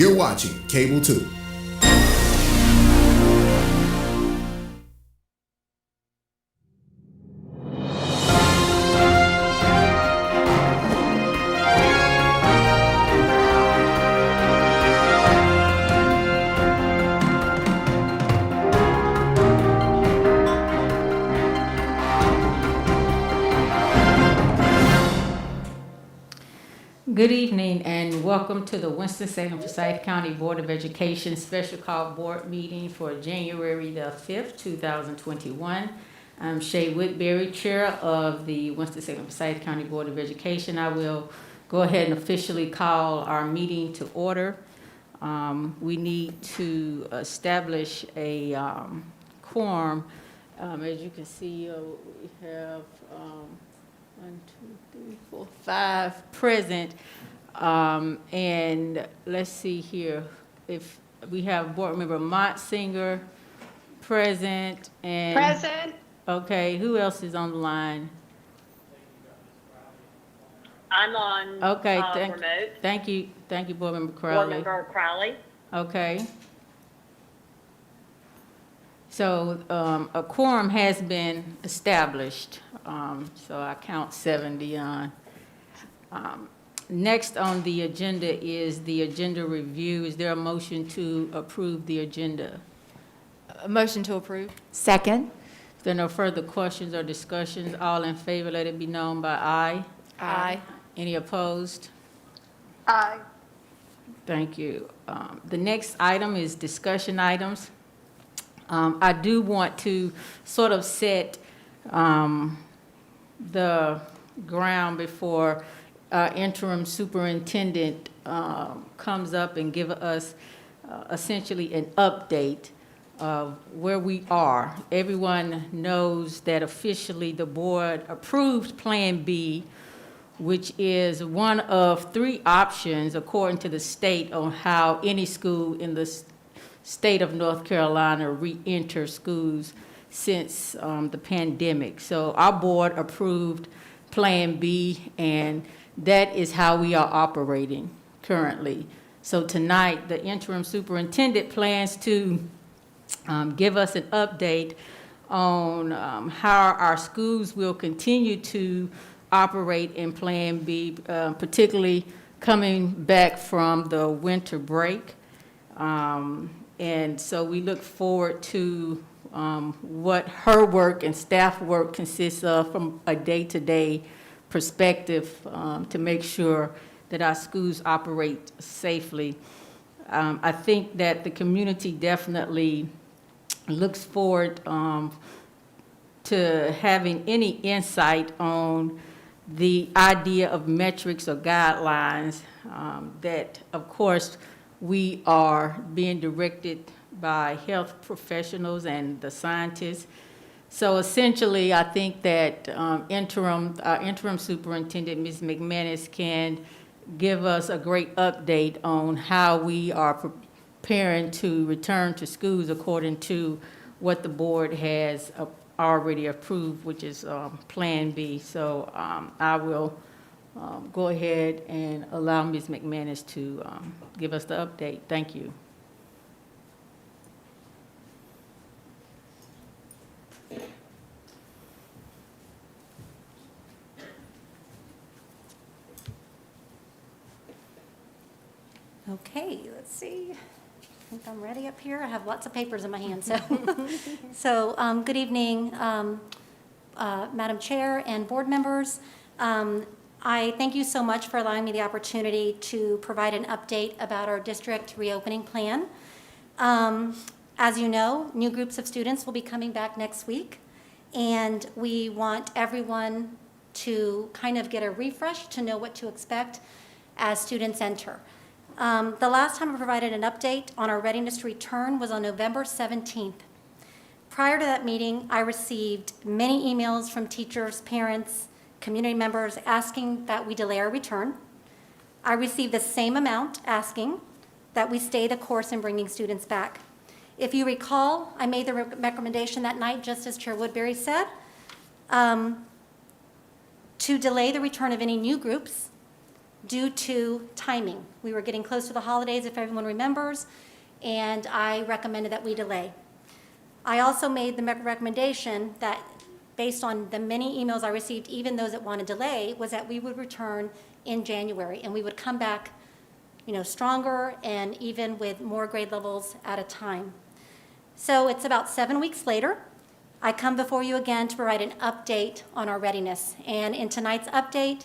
You're watching Cable 2. Good evening and welcome to the Winston-Salem Forsyth County Board of Education Special Call Board Meeting for January the 5th, 2021. I'm Shay Woodbury, Chair of the Winston-Salem Forsyth County Board of Education. I will go ahead and officially call our meeting to order. We need to establish a quorum. As you can see, we have 1, 2, 3, 4, 5 present. And let's see here, if we have board member Montsinger present and Present. okay, who else is on the line? I'm on Okay, remote. thank you, board member Board Crowley. member Crowley. Okay. So a quorum has been established, so I count 7 beyond. Next on the agenda is the agenda review. Is there a motion to approve the agenda? A motion to approve. Second. If there are no further questions or discussions, all in favor, let it be known by aye. Aye. Any opposed? Aye. Thank you. The next item is discussion items. I do want to sort of set the ground before our interim superintendent comes up and give us essentially an update of where we are. Everyone knows that officially the board approved Plan B, which is one of 3 options according to the state on how any school in the state of North Carolina re-enter schools since the pandemic. So our board approved Plan B, and that is how we are operating currently. So tonight, the interim superintendent plans to give us an update on how our schools will continue to operate in Plan B, particularly coming back from the winter break. And so we look forward to what her work and staff work consists of from a day-to-day perspective to make sure that our schools operate safely. I think that the community definitely looks forward to having any insight on the idea of metrics or guidelines that, of course, we are being directed by health professionals and the scientists. So essentially, I think that interim superintendent, Ms. McManus, can give us a great update on how we are preparing to return to schools according to what the board has already approved, which is Plan B. So I will go ahead and allow Ms. McManus to give us the update. Thank you. Okay, let's see. I think I'm ready up here. I have lots of papers in my hand, so. Good evening, Madam Chair and board members. I thank you so much for allowing me the opportunity to provide an update about our district reopening plan. As you know, new groups of students will be coming back next week, and we want everyone to kind of get a refresh to know what to expect as students enter. The last time I provided an update on our readiness to return was on November 17th. Prior to that meeting, I received many emails from teachers, parents, community members asking that we delay our return. I received the same amount asking that we stay the course in bringing students back. If you recall, I made the recommendation that night, just as Chair Woodbury said, to delay the return of any new groups due to timing. We were getting close to the holidays, if everyone remembers, and I recommended that we delay. I also made the recommendation that, based on the many emails I received, even those that want to delay, was that we would return in January, and we would come back, stronger and even with more grade levels at a time. So it's about 7 weeks later. I come before you again to provide an update on our readiness. And in tonight's update,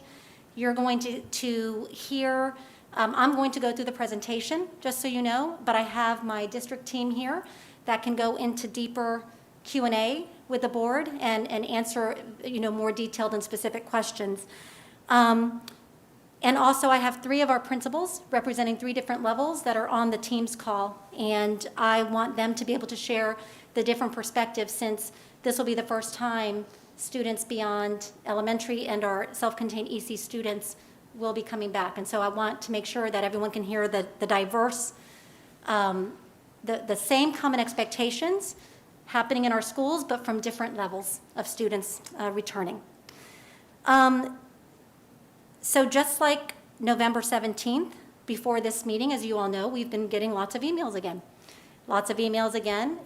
you're going to hear, I'm going to go through the presentation, just so you know, but I have my district team here that can go into deeper Q&A with the board and answer, more detailed and specific questions. And also I have 3 of our principals representing 3 different levels that are on the Teams call, and I want them to be able to share the different perspectives, since this will be the first time students beyond elementary and our self-contained EC students will be coming back. And so I want to make sure that everyone can hear the diverse, the same common expectations happening in our schools, but from different levels of students returning. So just like November 17th, before this meeting, as you all know, we've been getting lots of emails again.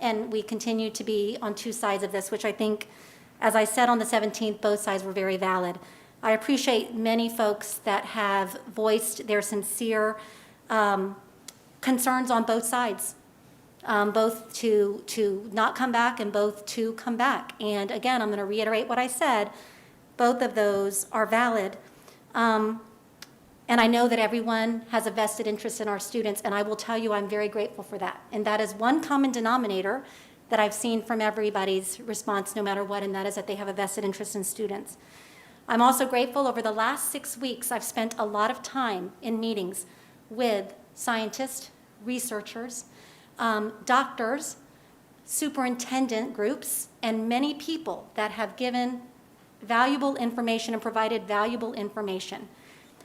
And we continue to be on 2 sides of this, which I think, as I said on the 17th, both sides were very valid. I appreciate many folks that have voiced their sincere concerns on both sides, both to not come back and both to come back. And again, I'm going to reiterate what I said. Both of those are valid. And I know that everyone has a vested interest in our students, and I will tell you I'm very grateful for that. And that is one common denominator that I've seen from everybody's response, no matter what, and that is that they have a vested interest in students. I'm also grateful. Over the last 6 weeks, I've spent a lot of time in meetings with scientists, researchers, doctors, superintendent groups, and many people that have given valuable information and provided valuable information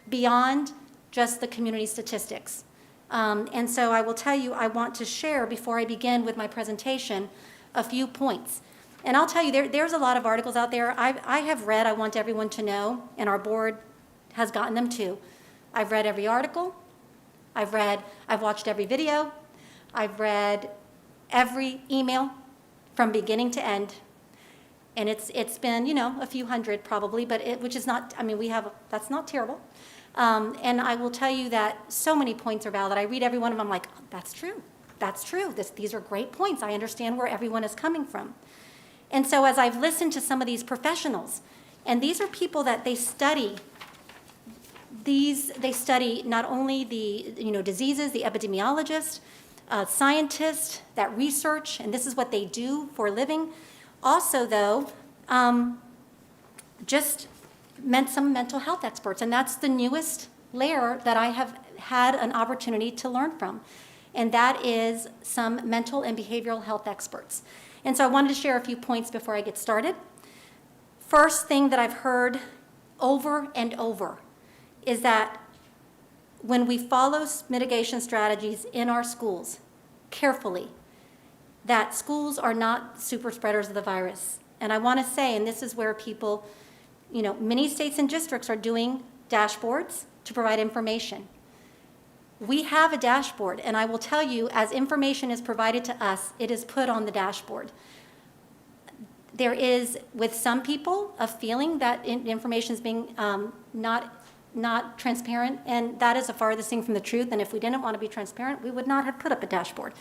beyond just the community statistics. And so I will tell you, I want to share, before I begin with my presentation, a few points. And I'll tell you, there's a lot of articles out there. I have read, I want everyone to know, and our board has gotten them too. I've read every article. I've watched every video. I've read every email from beginning to end. And it's been, a few hundred probably, but which is not, that's not terrible. And I will tell you that so many points are valid. I read every one of them, I'm like, oh, that's true. These are great points. I understand where everyone is coming from. And so as I've listened to some of these professionals, and these are people that they study not only the, diseases, the epidemiologists, scientists that research, and this is what they do for a living. Also, though, just meant some mental health experts, and that's the newest layer that I have had an opportunity to learn from, and that is some mental and behavioral health experts. And so I wanted to share a few points before I get started. First thing that I've heard over and over is that when we follow mitigation strategies in our schools carefully, that schools are not super spreaders of the virus. And I want to say, and this is where people, many states and districts are doing dashboards to provide information. We have a dashboard, and I will tell you, as information is provided to us, it is put on the dashboard. There is, with some people, a feeling that information is being not transparent, and that is the farthest thing from the truth. And if we didn't want to be transparent, we would not have put up a dashboard.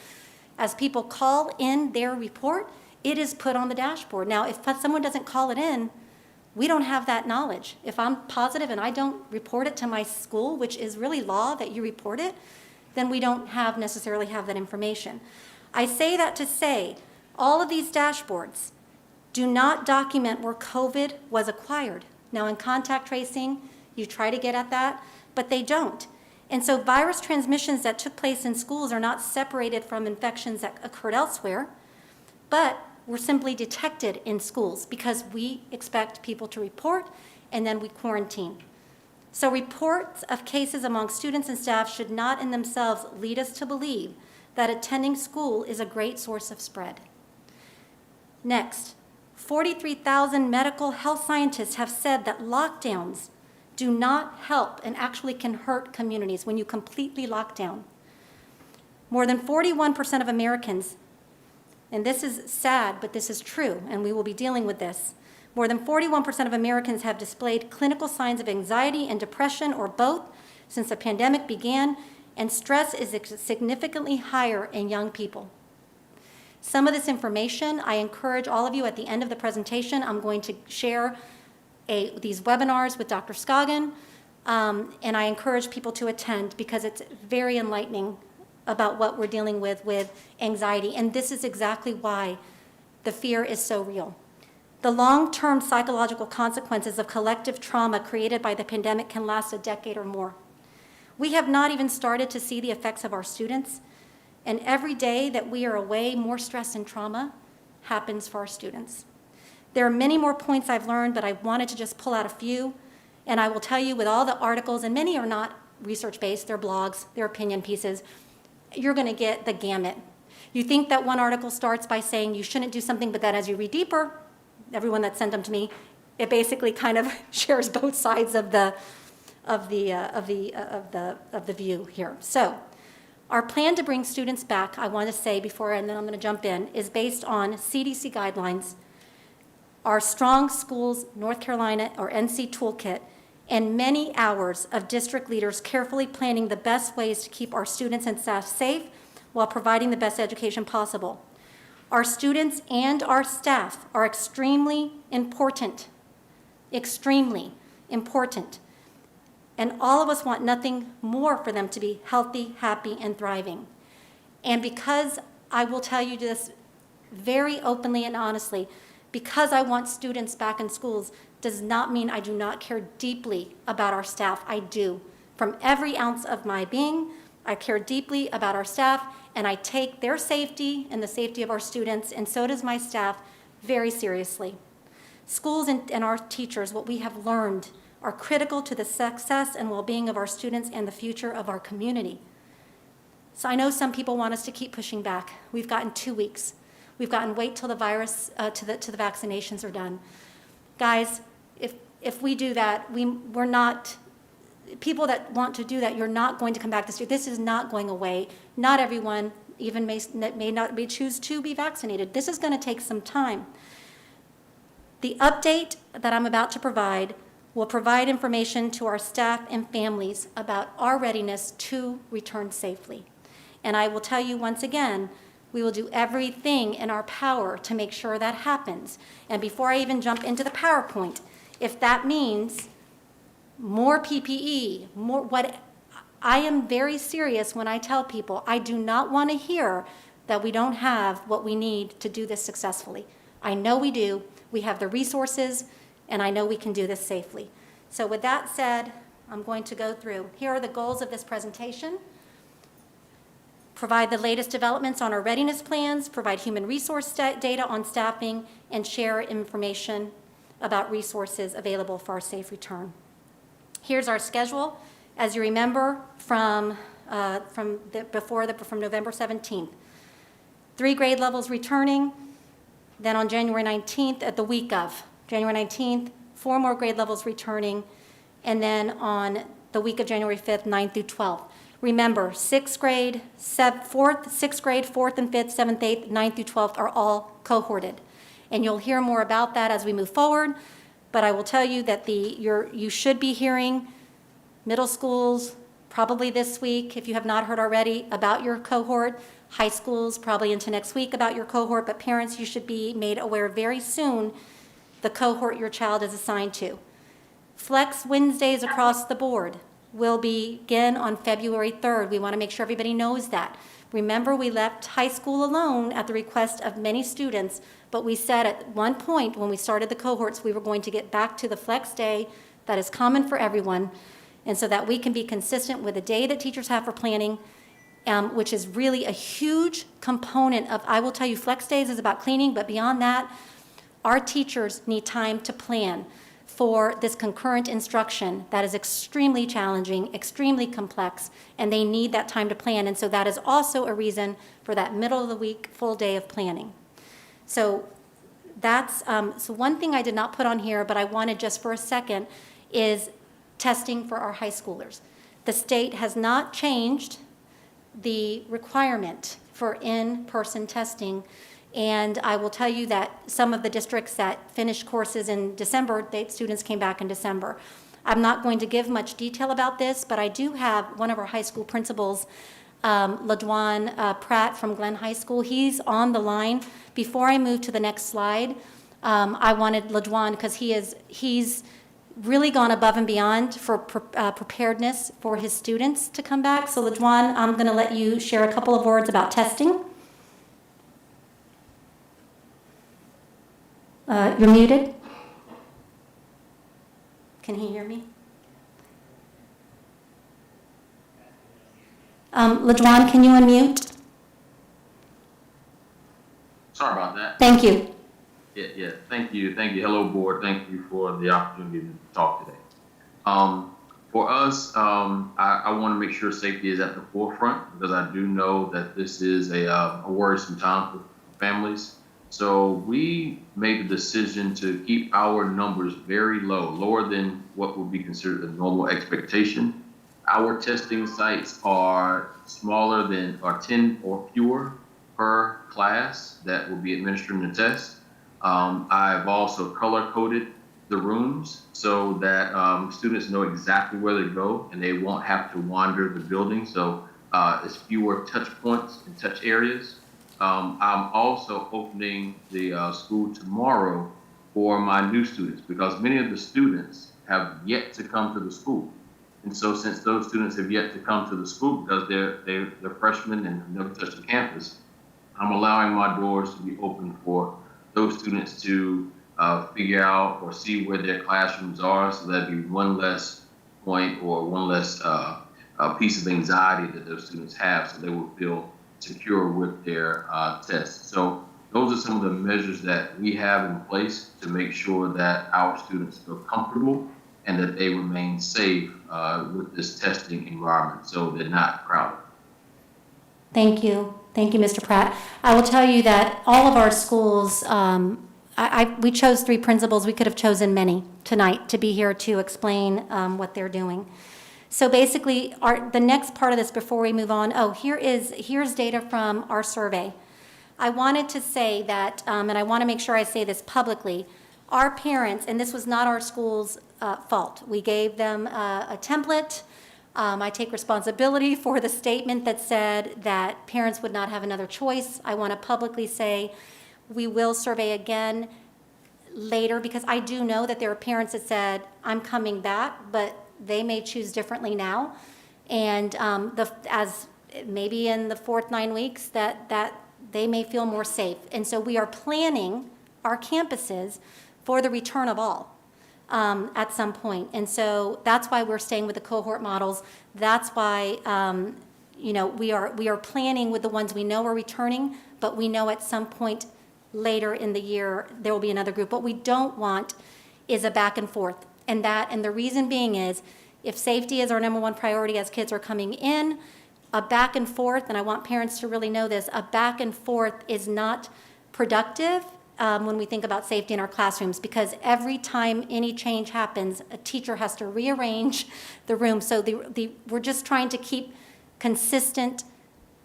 As people call in their report, it is put on the dashboard. Now, if someone doesn't call it in, we don't have that knowledge. If I'm positive and I don't report it to my school, which is really law that you report it, then we don't necessarily have that information. I say that to say, all of these dashboards do not document where COVID was acquired. Now, in contact tracing, you try to get at that, but they don't. And so virus transmissions that took place in schools are not separated from infections that occurred elsewhere, but were simply detected in schools because we expect people to report and then we quarantine. So reports of cases among students and staff should not in themselves lead us to believe that attending school is a great source of spread. Next, 43,000 medical health scientists have said that lockdowns do not help and actually can hurt communities when you completely lock down. More than 41% of Americans, and this is sad, but this is true, and we will be dealing with this. More than 41% of Americans have displayed clinical signs of anxiety and depression or both since the pandemic began, and stress is significantly higher in young people. Some of this information, I encourage all of you at the end of the presentation, I'm going to share these webinars with Dr. Scoggin, and I encourage people to attend because it's very enlightening about what we're dealing with anxiety, and this is exactly why the fear is so real. The long-term psychological consequences of collective trauma created by the pandemic can last a decade or more. We have not even started to see the effects of our students, and every day that we are away, more stress and trauma happens for our students. There are many more points I've learned, but I wanted to just pull out a few, and I will tell you with all the articles, and many are not research-based, they're blogs, they're opinion pieces, you're going to get the gamut. You think that one article starts by saying you shouldn't do something, but then as you read deeper, everyone that sent them to me, it basically kind of shares both sides of the view here. So, our plan to bring students back, I want to say before, and then I'm going to jump in, is based on CDC guidelines, our Strong Schools North Carolina or NC toolkit, and many hours of district leaders carefully planning the best ways to keep our students and staff safe while providing the best education possible. Our students and our staff are extremely important, and all of us want nothing more for them to be healthy, happy, and thriving. And because I will tell you this very openly and honestly, because I want students back in schools does not mean I do not care deeply about our staff. I do. From every ounce of my being, I care deeply about our staff, and I take their safety and the safety of our students, and so does my staff, very seriously. Schools and our teachers, what we have learned, are critical to the success and well-being of our students and the future of our community. So I know some people want us to keep pushing back. We've gotten 2 weeks. We've gotten wait till the virus, to the vaccinations are done. Guys, if we do that, we're not, people that want to do that, you're not going to come back this year. This is not going away. Not everyone even may not choose to be vaccinated. This is going to take some time. The update that I'm about to provide will provide information to our staff and families about our readiness to return safely. And I will tell you once again, we will do everything in our power to make sure that happens. And before I even jump into the PowerPoint, if that means more PPE, I am very serious when I tell people I do not want to hear that we don't have what we need to do this successfully. I know we do. We have the resources, and I know we can do this safely. So with that said, I'm going to go through. Here are the goals of this presentation. Provide the latest developments on our readiness plans, provide human resource data on staffing, and share information about resources available for our safe return. Here's our schedule. As you remember from November 17th, 3 grade levels returning, then on January 19th, at the week of January 19th, 4 more grade levels returning, and then on the week of January 5th, 9th through 12th. Remember, 6th grade, 4th and 5th, 7th, 8th, 9th through 12th are all cohorted. And you'll hear more about that as we move forward, but I will tell you that you should be hearing middle schools probably this week, if you have not heard already, about your cohort. High schools probably into next week about your cohort, but parents, you should be made aware very soon the cohort your child is assigned to. Flex Wednesdays across the board will begin on February 3rd. We want to make sure everybody knows that. Remember, we left high school alone at the request of many students, but we said at one point when we started the cohorts, we were going to get back to the flex day that is common for everyone, and so that we can be consistent with the day that teachers have for planning, which is really a huge component of, I will tell you, flex days is about cleaning, but beyond that, our teachers need time to plan for this concurrent instruction that is extremely challenging, extremely complex, and they need that time to plan. And so that is also a reason for that middle of the week full day of planning. So that's, so one thing I did not put on here, but I wanted just for a second, is testing for our high schoolers. The state has not changed the requirement for in-person testing. And I will tell you that some of the districts that finished courses in December, students came back in December. I'm not going to give much detail about this, but I do have one of our high school principals, LaDwan Pratt from Glenn High School. He's on the line. Before I move to the next slide, I wanted LaDwan, because he's really gone above and beyond for preparedness for his students to come back. So LaDwan, I'm going to let you share a couple of words about testing. You're muted. Can he hear me? LaDwan, can you unmute? Sorry about that. Thank you. Yeah. Thank you. Hello, board. Thank you for the opportunity to talk today. For us, I want to make sure safety is at the forefront, because I do know that this is a worrisome time for families. So we made the decision to keep our numbers very low, lower than what would be considered a normal expectation. Our testing sites are smaller than, or 10 or fewer per class that will be administering the test. I've also color-coded the rooms so that students know exactly where to go and they won't have to wander the building. So it's fewer touch points and touch areas. I'm also opening the school tomorrow for my new students, because many of the students have yet to come to the school. And so since those students have yet to come to the school because they're freshmen and have never touched the campus, I'm allowing my doors to be open for those students to figure out or see where their classrooms are. So that'd be one less point or one less piece of anxiety that those students have, so they will feel secure with their tests. So those are some of the measures that we have in place to make sure that our students feel comfortable and that they remain safe with this testing environment, so they're not crowded. Thank you. Thank you, Mr. Pratt. I will tell you that all of our schools, we chose 3 principals. We could have chosen many tonight to be here to explain what they're doing. So basically, the next part of this before we move on, here's data from our survey. I wanted to say that, and I want to make sure I say this publicly, our parents, and this was not our school's fault. We gave them a template. I take responsibility for the statement that said that parents would not have another choice. I want to publicly say we will survey again later, because I do know that there are parents that said, I'm coming back, but they may choose differently now. And as maybe in the 4th 9 weeks that they may feel more safe. And so we are planning our campuses for the return of all at some point. And so that's why we're staying with the cohort models. That's why we are planning with the ones we know are returning, but we know at some point later in the year there will be another group. What we don't want is a back and forth. And the reason being is, if safety is our number 1 priority as kids are coming in, a back and forth, and I want parents to really know this, a back and forth is not productive when we think about safety in our classrooms, because every time any change happens, a teacher has to rearrange the room. So we're just trying to keep consistent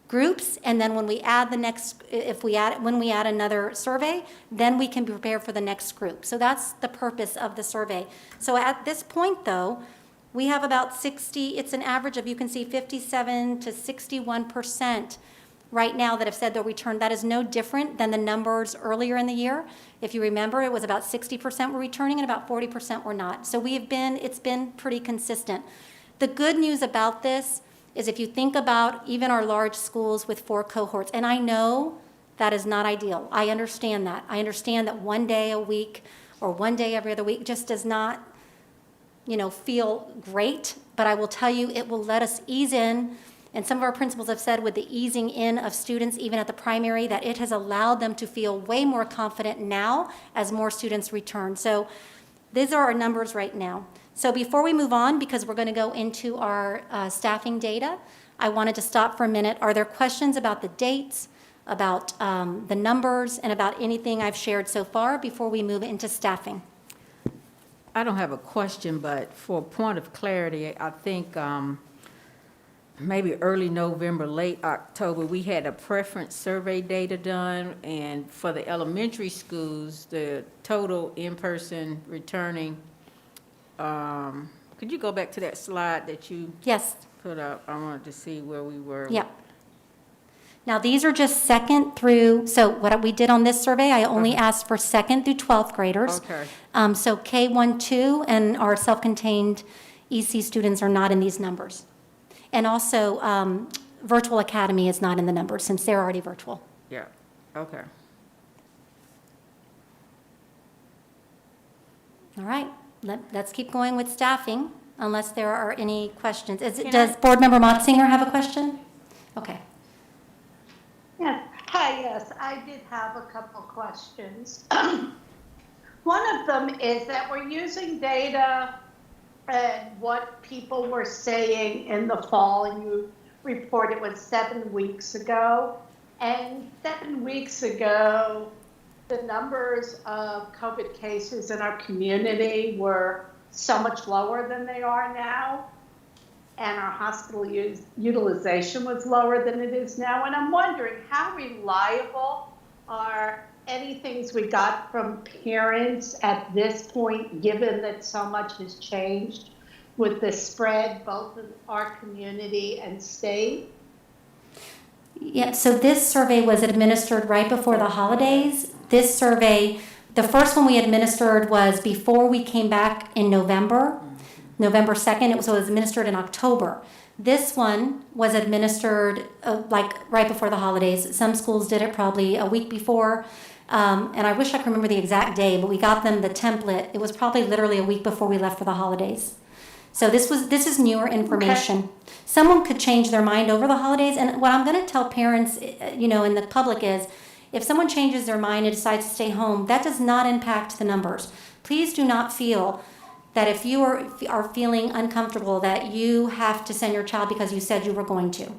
groups, and then when we add when we add another survey, then we can be prepared for the next group. So that's the purpose of the survey. So at this point, though, we have about 60, it's an average of, you can see 57 to 61% right now that have said they'll return. That is no different than the numbers earlier in the year. If you remember, it was about 60% were returning and about 40% were not. So it's been pretty consistent. The good news about this is, if you think about even our large schools with 4 cohorts, and I know that is not ideal. I understand that. I understand that one day a week or one day every other week just does not, feel great. But I will tell you, it will let us ease in. And some of our principals have said with the easing in of students, even at the primary, that it has allowed them to feel way more confident now as more students return. So these are our numbers right now. So before we move on, because we're going to go into our staffing data, I wanted to stop for a minute. Are there questions about the dates, about the numbers, and about anything I've shared so far before we move into staffing? I don't have a question, but for a point of clarity, I think maybe early November, late October, we had a preference survey data done, and for the elementary schools, the total in-person returning, could you go back to that slide that you Yes, put up? I wanted to see where we were. yeah. Now, these are just second through, so what we did on this survey, I only asked for second through 12th graders. Okay. So K1, 2, and our self-contained EC students are not in these numbers. And also, Virtual Academy is not in the numbers since they're already virtual. Yeah, okay. All right, let's keep going with staffing unless there are any questions. Can Does Board Member Motzinger have a question? Okay. Yes. Hi, yes, I did have a couple questions. One of them is that we're using data and what people were saying in the fall, and you reported it was 7 weeks ago. And 7 weeks ago, the numbers of COVID cases in our community were so much lower than they are now. And our hospital utilization was lower than it is now. And I'm wondering, how reliable are any things we got from parents at this point, given that so much has changed with the spread, both in our community and state? Yeah, so this survey was administered right before the holidays. This survey, the first one we administered was before we came back in November 2nd. It was administered in October. This one was administered like right before the holidays. Some schools did it probably a week before. And I wish I could remember the exact day, but we got them the template. It was probably literally a week before we left for the holidays. So this is newer information. Okay. Someone could change their mind over the holidays. And what I'm going to tell parents, in the public is, if someone changes their mind and decides to stay home, that does not impact the numbers. Please do not feel that if you are feeling uncomfortable that you have to send your child because you said you were going to.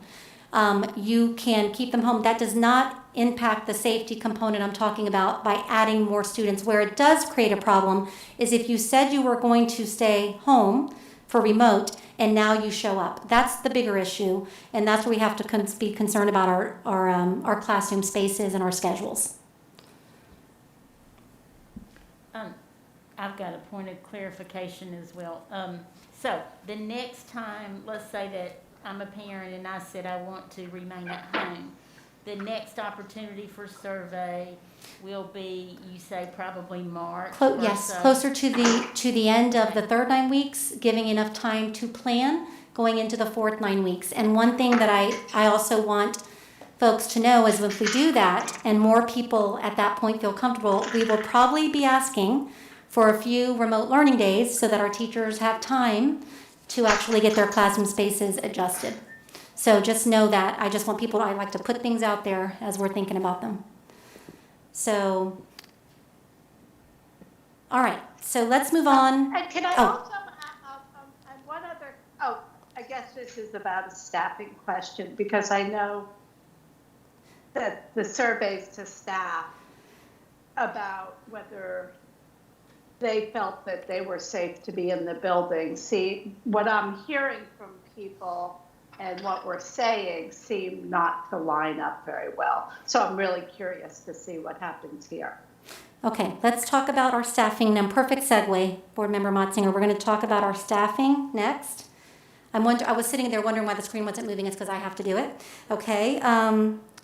You can keep them home. That does not impact the safety component I'm talking about by adding more students. Where it does create a problem is if you said you were going to stay home for remote and now you show up. That's the bigger issue, and that's where we have to be concerned about our classroom spaces and our schedules. I've got a point of clarification as well. So the next time, let's say that I'm a parent and I said I want to remain at home, the next opportunity for survey will be, you say, probably March? Yes, closer to the end of the third 9 weeks, giving enough time to plan going into the fourth 9 weeks. And one thing that I also want folks to know is if we do that and more people at that point feel comfortable, we will probably be asking for a few remote learning days so that our teachers have time to actually get their classroom spaces adjusted. So just know that. I just want people, I like to put things out there as we're thinking about them. So, all right, so let's move on. And can I also, and one other, I guess this is about a staffing question, because I know that the surveys to staff about whether they felt that they were safe to be in the building. See, what I'm hearing from people and what we're saying seem not to line up very well. So I'm really curious to see what happens here. Okay, let's talk about our staffing now. Perfect segue, Board Member Motzinger. We're going to talk about our staffing next. I was sitting there wondering why the screen wasn't moving. It's because I have to do it. Okay,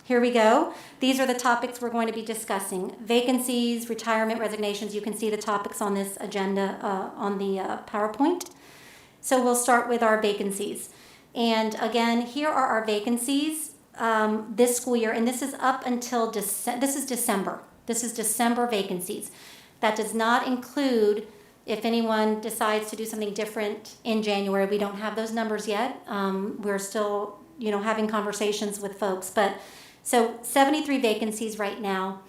here we go. These are the topics we're going to be discussing. Vacancies, retirement, resignations. You can see the topics on this agenda on the PowerPoint. So we'll start with our vacancies. And again, here are our vacancies this school year, and this is up until December. This is December. This is December vacancies. That does not include if anyone decides to do something different in January. We don't have those numbers yet. We're still, having conversations with folks. But so 73 vacancies right now.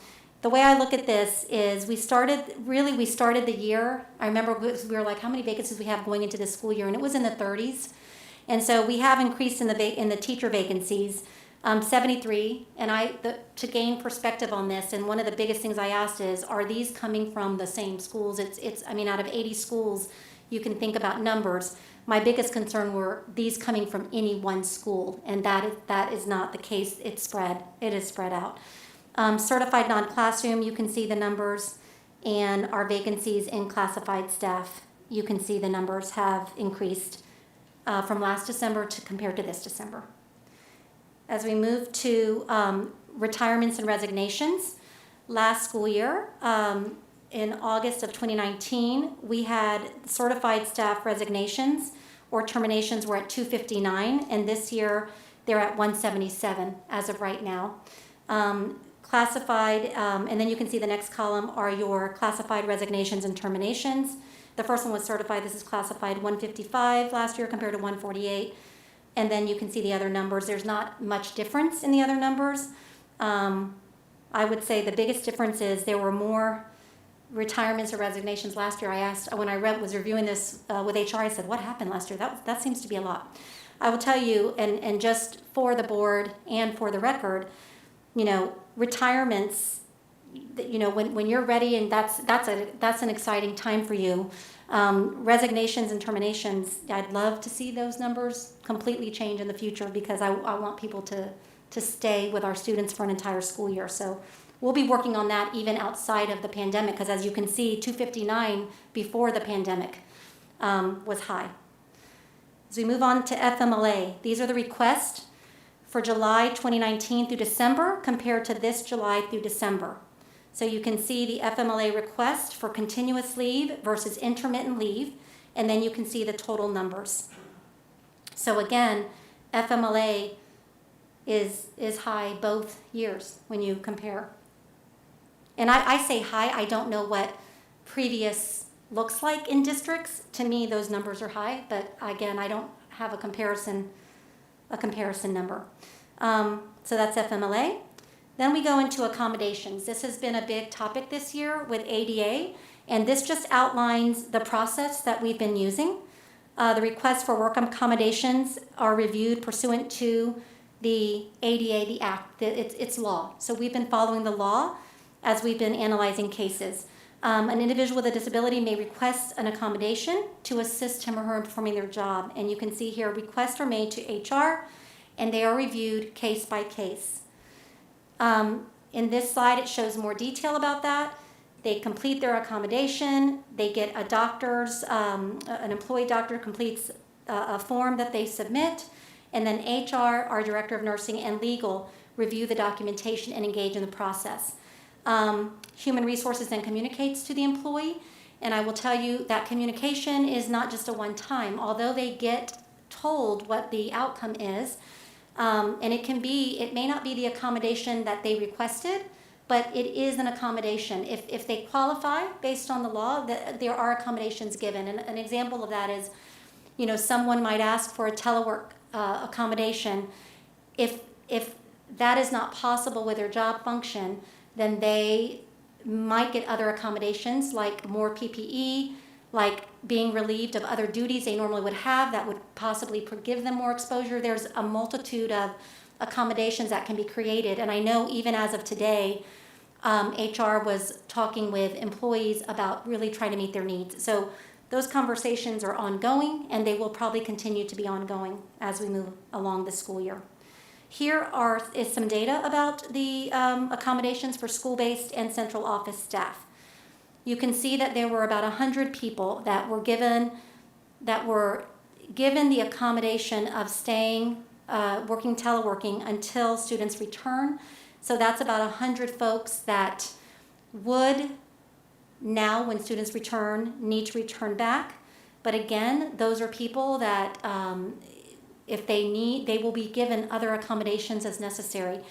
The way I look at this is we started the year. I remember we were like, how many vacancies we have going into this school year? And it was in the 30s. And so we have increased in the teacher vacancies. 73, and to gain perspective on this, and one of the biggest things I asked is, are these coming from the same schools? I mean, out of 80 schools, you can think about numbers. My biggest concern were these coming from any one school, and that is not the case. It is spread out. Certified non-classroom, you can see the numbers, and our vacancies in classified staff, you can see the numbers have increased from last December to compared to this December. As we move to retirements and resignations, last school year, in August of 2019, we had certified staff resignations or terminations were at 259, and this year they're at 177 as of right now. Classified, and then you can see the next column are your classified resignations and terminations. The first one was certified. This is classified 155 last year compared to 148. And then you can see the other numbers. There's not much difference in the other numbers. I would say the biggest difference is there were more retirements or resignations last year. I asked, when I was reviewing this with HR, I said, what happened last year? That seems to be a lot. I will tell you, and just for the board and for the record, retirements, when you're ready, and that's an exciting time for you. Resignations and terminations, I'd love to see those numbers completely change in the future because I want people to stay with our students for an entire school year. So we'll be working on that even outside of the pandemic because as you can see, 259 before the pandemic was high. As we move on to FMLA, these are the requests for July 2019 through December compared to this July through December. So you can see the FMLA request for continuous leave versus intermittent leave, and then you can see the total numbers. So again, FMLA is high both years when you compare. And I say high, I don't know what previous looks like in districts. To me, those numbers are high, but again, I don't have a comparison number. So that's FMLA. Then we go into accommodations. This has been a big topic this year with ADA, and this just outlines the process that we've been using. The requests for work accommodations are reviewed pursuant to the ADA, the Act. It's law. So we've been following the law as we've been analyzing cases. An individual with a disability may request an accommodation to assist him or her in performing their job. And you can see here requests are made to HR, and they are reviewed case by case. In this slide, it shows more detail about that. They complete their accommodation. They get a doctor's, an employee doctor completes a form that they submit. And then HR, our Director of Nursing, and Legal review the documentation and engage in the process. Human Resources then communicates to the employee. And I will tell you that communication is not just a one-time. Although they get told what the outcome is, and it may not be the accommodation that they requested, but it is an accommodation. If they qualify based on the law, there are accommodations given. And an example of that is, someone might ask for a telework accommodation. If that is not possible with their job function, then they might get other accommodations like more PPE, like being relieved of other duties they normally would have that would possibly give them more exposure. There's a multitude of accommodations that can be created. And I know even as of today, HR was talking with employees about really trying to meet their needs. So those conversations are ongoing, and they will probably continue to be ongoing as we move along the school year. Here is some data about the accommodations for school-based and central office staff. You can see that there were about 100 people that were given the accommodation of staying, working teleworking until students return. So that's about 100 folks that would now, when students return, need to return back. But again, those are people that if they need, they will be given other accommodations as necessary.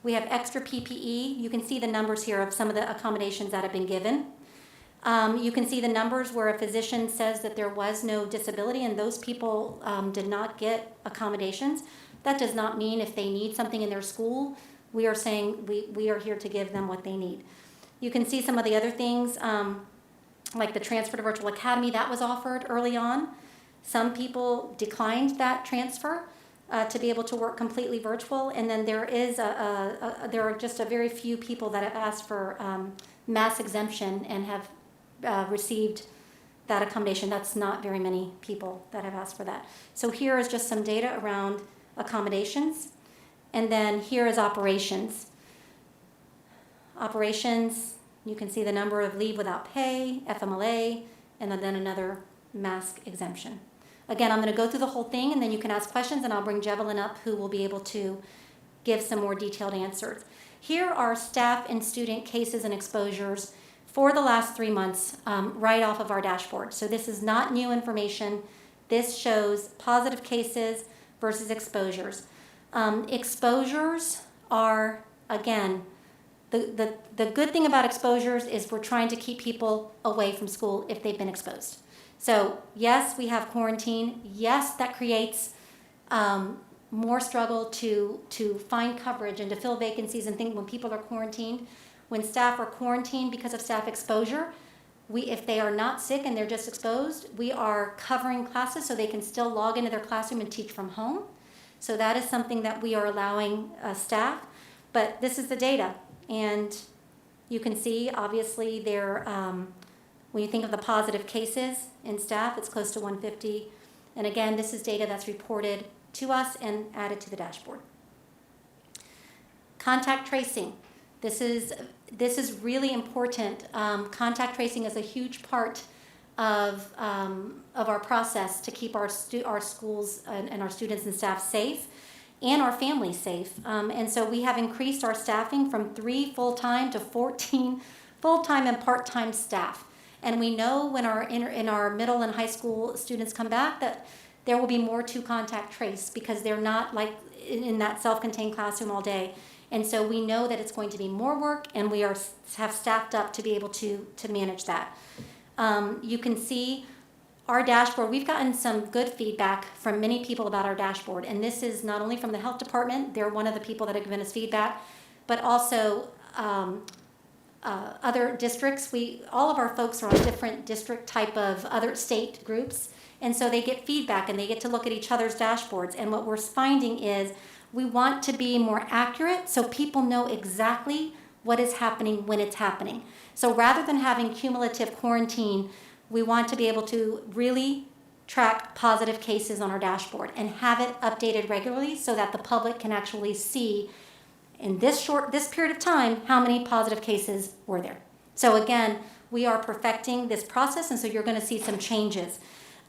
We have extra PPE. You can see the numbers here of some of the accommodations that have been given. You can see the numbers where a physician says that there was no disability and those people did not get accommodations. That does not mean if they need something in their school, we are saying we are here to give them what they need. You can see some of the other things, like the transfer to virtual academy that was offered early on. Some people declined that transfer. to be able to work completely virtual. And then there are just a very few people that have asked for mass exemption and have received that accommodation. That's not very many people that have asked for that. So here is just some data around accommodations. And then here is operations. Operations, you can see the number of leave without pay, FMLA, and then another mask exemption. Again, I'm going to go through the whole thing, and then you can ask questions, and I'll bring Jevelyn up, who will be able to give some more detailed answers. Here are staff and student cases and exposures for the last 3 months, right off of our dashboard. So this is not new information. This shows positive cases versus exposures. Exposures are, again, the good thing about exposures is we're trying to keep people away from school if they've been exposed. So yes, we have quarantine. Yes, that creates more struggle to find coverage and to fill vacancies and things when people are quarantined. When staff are quarantined because of staff exposure, if they are not sick and they're just exposed, we are covering classes so they can still log into their classroom and teach from home. So that is something that we are allowing staff. But this is the data. And you can see, obviously, when you think of the positive cases in staff, it's close to 150. And again, this is data that's reported to us and added to the dashboard. Contact tracing. This is really important. Contact tracing is a huge part of our process to keep our schools and our students and staff safe, and our families safe. And so we have increased our staffing from 3 full-time to 14 full-time and part-time staff. And we know when in our middle and high school students come back that there will be more to contact trace because they're not like in that self-contained classroom all day. And so we know that it's going to be more work, and we have staffed up to be able to manage that. You can see our dashboard. We've gotten some good feedback from many people about our dashboard, and this is not only from the health department. They're one of the people that have given us feedback, but also other districts. All of our folks are on different district type of other state groups, and so they get feedback and they get to look at each other's dashboards. And what we're finding is we want to be more accurate so people know exactly what is happening when it's happening. So rather than having cumulative quarantine, we want to be able to really track positive cases on our dashboard and have it updated regularly so that the public can actually see in this period of time how many positive cases were there. So again, we are perfecting this process, and so you're going to see some changes.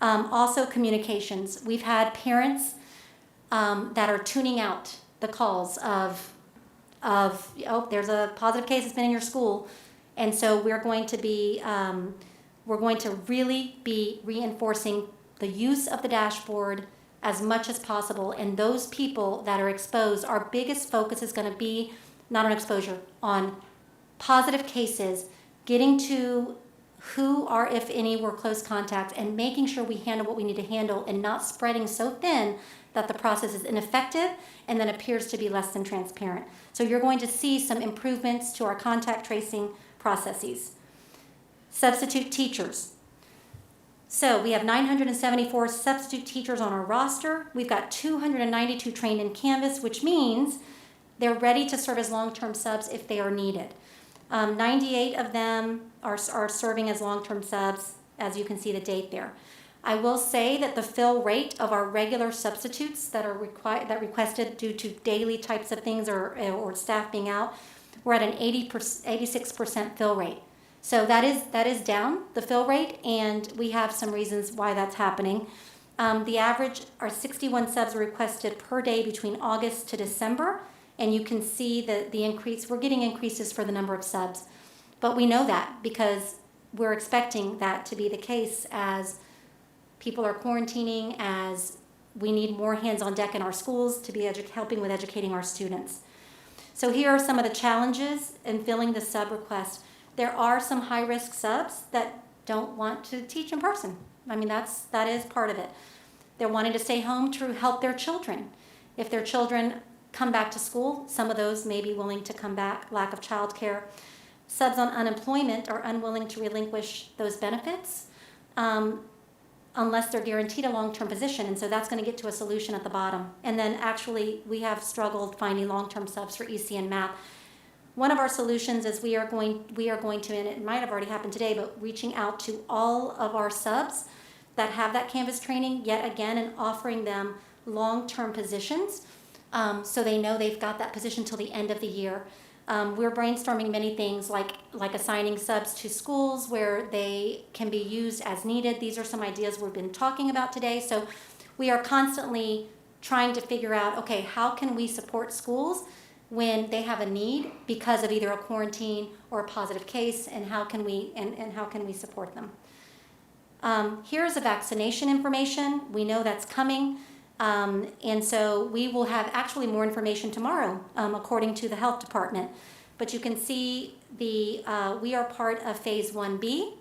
Also, communications. We've had parents that are tuning out the calls of there's a positive case that's been in your school, and so we're going to really be reinforcing the use of the dashboard as much as possible. And those people that are exposed, our biggest focus is going to be not on exposure, on positive cases, getting to who are, if any, were close contacts, and making sure we handle what we need to handle and not spreading so thin that the process is ineffective and then appears to be less than transparent. So you're going to see some improvements to our contact tracing processes. Substitute teachers. So we have 974 substitute teachers on our roster. We've got 292 trained in Canvas, which means they're ready to serve as long-term subs if they are needed. 98 of them are serving as long-term subs, as you can see the date there. I will say that the fill rate of our regular substitutes that are requested due to daily types of things or staff being out, we're at an 86% fill rate. So that is down, the fill rate, and we have some reasons why that's happening. The average are 61 subs requested per day between August to December, and you can see the increase. We're getting increases for the number of subs, but we know that because we're expecting that to be the case as people are quarantining, as we need more hands on deck in our schools to be helping with educating our students. So here are some of the challenges in filling the sub request. There are some high-risk subs that don't want to teach in person. I mean, that is part of it. They're wanting to stay home to help their children. If their children come back to school, some of those may be willing to come back, lack of childcare. Subs on unemployment are unwilling to relinquish those benefits. unless they're guaranteed a long-term position. And so that's going to get to a solution at the bottom. And then actually, we have struggled finding long-term subs for EC and math. One of our solutions is we are going to, and it might have already happened today, but reaching out to all of our subs that have that Canvas training yet again and offering them long-term positions, so they know they've got that position till the end of the year. We're brainstorming many things like assigning subs to schools where they can be used as needed. These are some ideas we've been talking about today. So we are constantly trying to figure out, okay, how can we support schools when they have a need because of either a quarantine or a positive case, and how can we support them? Here's a vaccination information. We know that's coming. And so we will have actually more information tomorrow, according to the health department. But you can see we are part of phase 1B,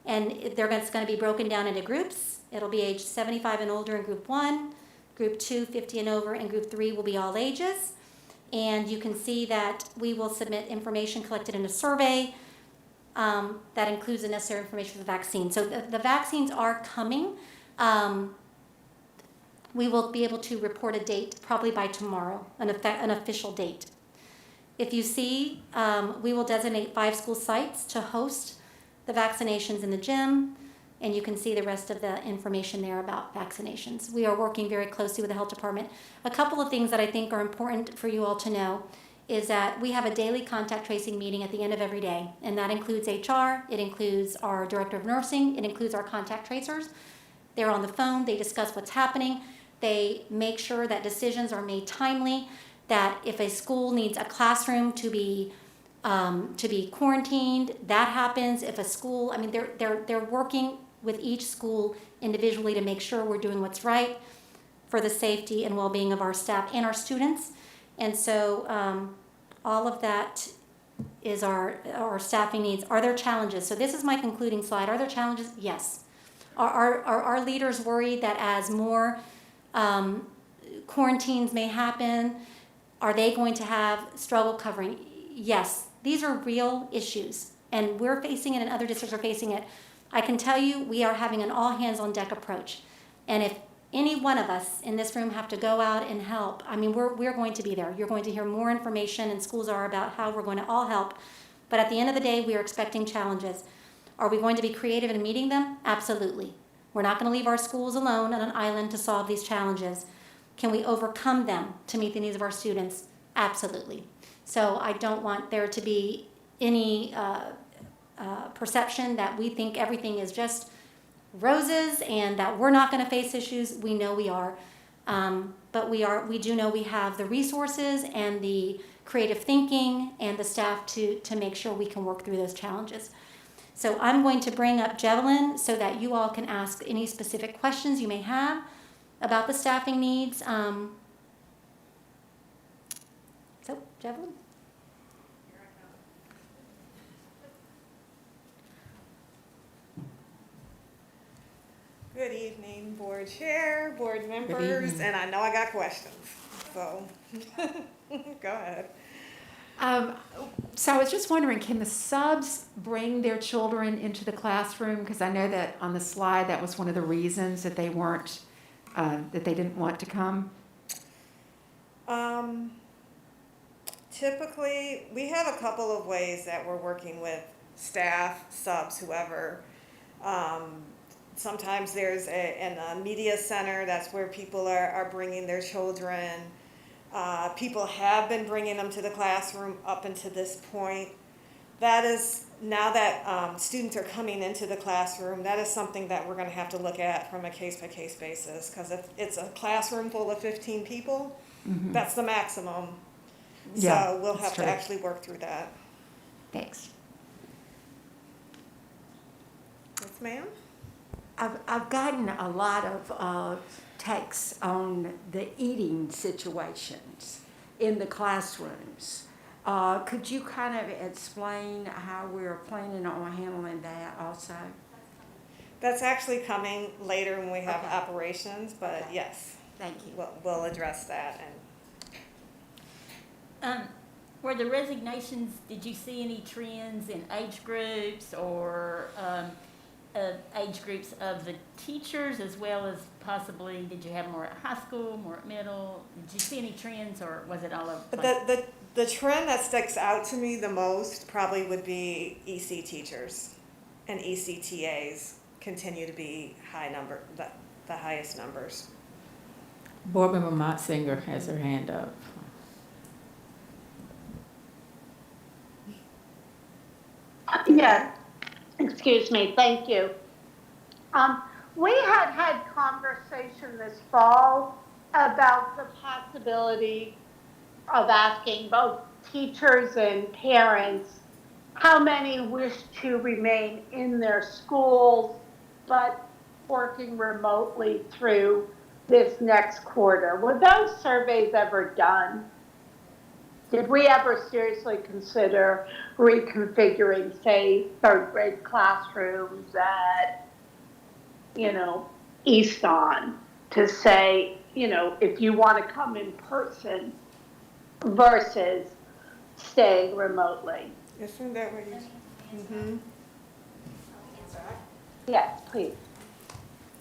and it's going to be broken down into groups. It'll be age 75 and older in group 1, group 2, 50 and over, and group 3 will be all ages. And you can see that we will submit information collected in a survey that includes the necessary information for the vaccine. So the vaccines are coming. We will be able to report a date probably by tomorrow, an official date. If you see, we will designate 5 school sites to host the vaccinations in the gym, and you can see the rest of the information there about vaccinations. We are working very closely with the health department. A couple of things that I think are important for you all to know is that we have a daily contact tracing meeting at the end of every day, and that includes HR, it includes our director of nursing, it includes our contact tracers. They're on the phone, they discuss what's happening. They make sure that decisions are made timely, that if a school needs a classroom to be quarantined, that happens. If a school, they're working with each school individually to make sure we're doing what's right for the safety and well-being of our staff and our students. And so all of that is our staffing needs. Are there challenges? So this is my concluding slide. Are there challenges? Yes. Are our leaders worried that as more quarantines may happen, are they going to have struggle covering? Yes, these are real issues, and we're facing it and other districts are facing it. I can tell you we are having an all hands on deck approach, and if any one of us in this room have to go out and help, we're going to be there. You're going to hear more information, and schools are about how we're going to all help, but at the end of the day, we are expecting challenges. Are we going to be creative in meeting them? Absolutely. We're not going to leave our schools alone on an island to solve these challenges. Can we overcome them to meet the needs of our students? Absolutely. So I don't want there to be any perception that we think everything is just roses and that we're not going to face issues. We know we are. But we do know we have the resources and the creative thinking and the staff to make sure we can work through those challenges. So I'm going to bring up Javelin so that you all can ask any specific questions you may have about the staffing needs. So, Javelin? Good evening, board chair, board members, and I know I got questions, so go ahead. So I was just wondering, can the subs bring their children into the classroom? Because I know that on the slide, that was one of the reasons that they weren't, that they didn't want to come. Typically, we have a couple of ways that we're working with staff, subs, whoever. Sometimes there's in a media center, that's where people are bringing their children. People have been bringing them to the classroom up until this point. That is, now that students are coming into the classroom, that is something that we're going to have to look at from a case-by-case basis, because if it's a classroom full of 15 people, that's the maximum. Yeah, so we'll have true. to actually work through that. Thanks. Yes, ma'am? I've gotten a lot of texts on the eating situations in the classrooms. Could you kind of explain how we're planning on handling that also? That's actually coming later when we have Okay. operations, but Okay. yes, Thank you. we'll address that. And Were the resignations, did you see any trends in age groups or age groups of the teachers as well as possibly, did you have more at high school, more at middle? Did you see any trends or was it all over the place? But the trend that sticks out to me the most probably would be EC teachers and ECTAs continue to be the highest numbers. Board Member Motzinger has her hand up. Yes, excuse me, thank you. We had conversation this fall about the possibility of asking both teachers and parents how many wish to remain in their schools but working remotely through this next quarter. Were those surveys ever done? Did we ever seriously consider reconfiguring, say, third grade classrooms at, Easton to say, if you want to come in person versus staying remotely? Isn't that what you? Mm-hmm. Yes, please.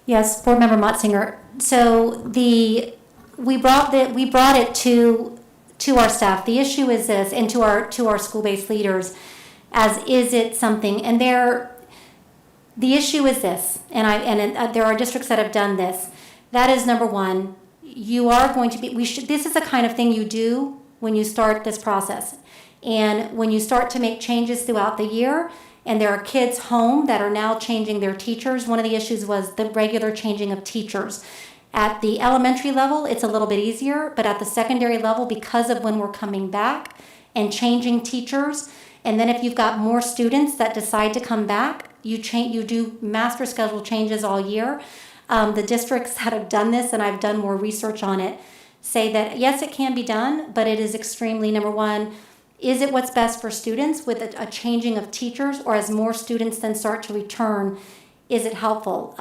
Yes, Board Member Motzinger. So we brought it to our staff. The issue is this, and to our school-based leaders, as is it something, and the issue is this, and there are districts that have done this. That is number one. You are going to be. This is the kind of thing you do when you start this process, and when you start to make changes throughout the year. And there are kids home that are now changing their teachers. One of the issues was the regular changing of teachers. At the elementary level, it's a little bit easier, but at the secondary level, because of when we're coming back and changing teachers, and then if you've got more students that decide to come back, you do master schedule changes all year. The districts that have done this, and I've done more research on it, say that yes, it can be done, but it is extremely, number one, is it what's best for students with a changing of teachers, or as more students then start to return, is it helpful,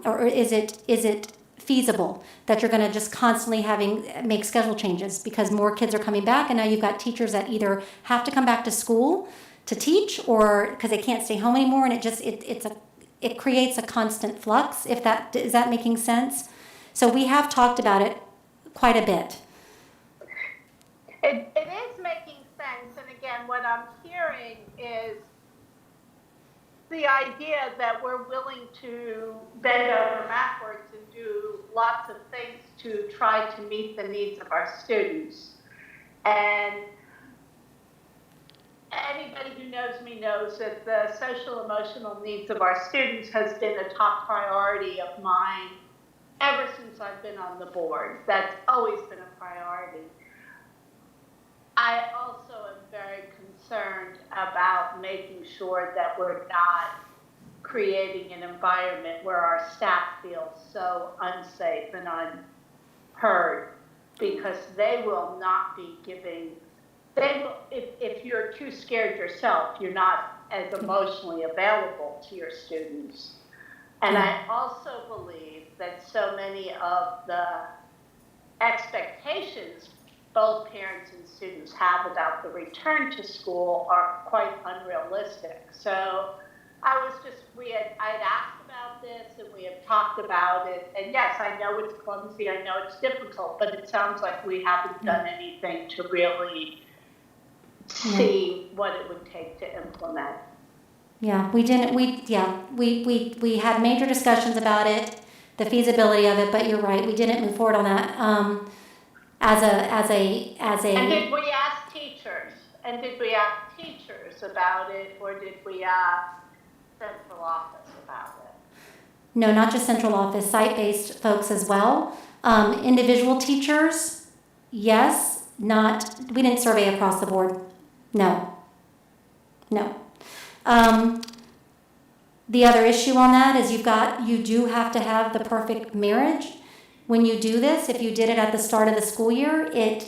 or is it feasible that you're going to just constantly make schedule changes because more kids are coming back, and now you've got teachers that either have to come back to school to teach or because they can't stay home anymore, and it creates a constant flux. Is that making sense? So we have talked about it quite a bit. It is making sense, and again, what I'm hearing is the idea that we're willing to bend over backwards and do lots of things to try to meet the needs of our students. And anybody who knows me knows that the social emotional needs of our students has been a top priority of mine ever since I've been on the board. That's always been a priority. I also am very concerned about making sure that we're not creating an environment where our staff feels so unsafe and unheard, because they will not be giving, if you're too scared yourself, you're not as emotionally available to your students. And I also believe that so many of the expectations both parents and students have about the return to school are quite unrealistic. So I'd asked about this and we have talked about it. And yes, I know it's clumsy, I know it's difficult, but it sounds like we haven't done anything to really see what it would take to implement. Yeah, we had major discussions about it, the feasibility of it, but you're right, we didn't move forward on that. As a. And did we ask teachers? And did we ask teachers about it, or did we ask central office about it? No, not just central office, site-based folks as well. Individual teachers, yes, we didn't survey across the board. No. The other issue on that is you do have to have the perfect marriage. When you do this, if you did it at the start of the school year, you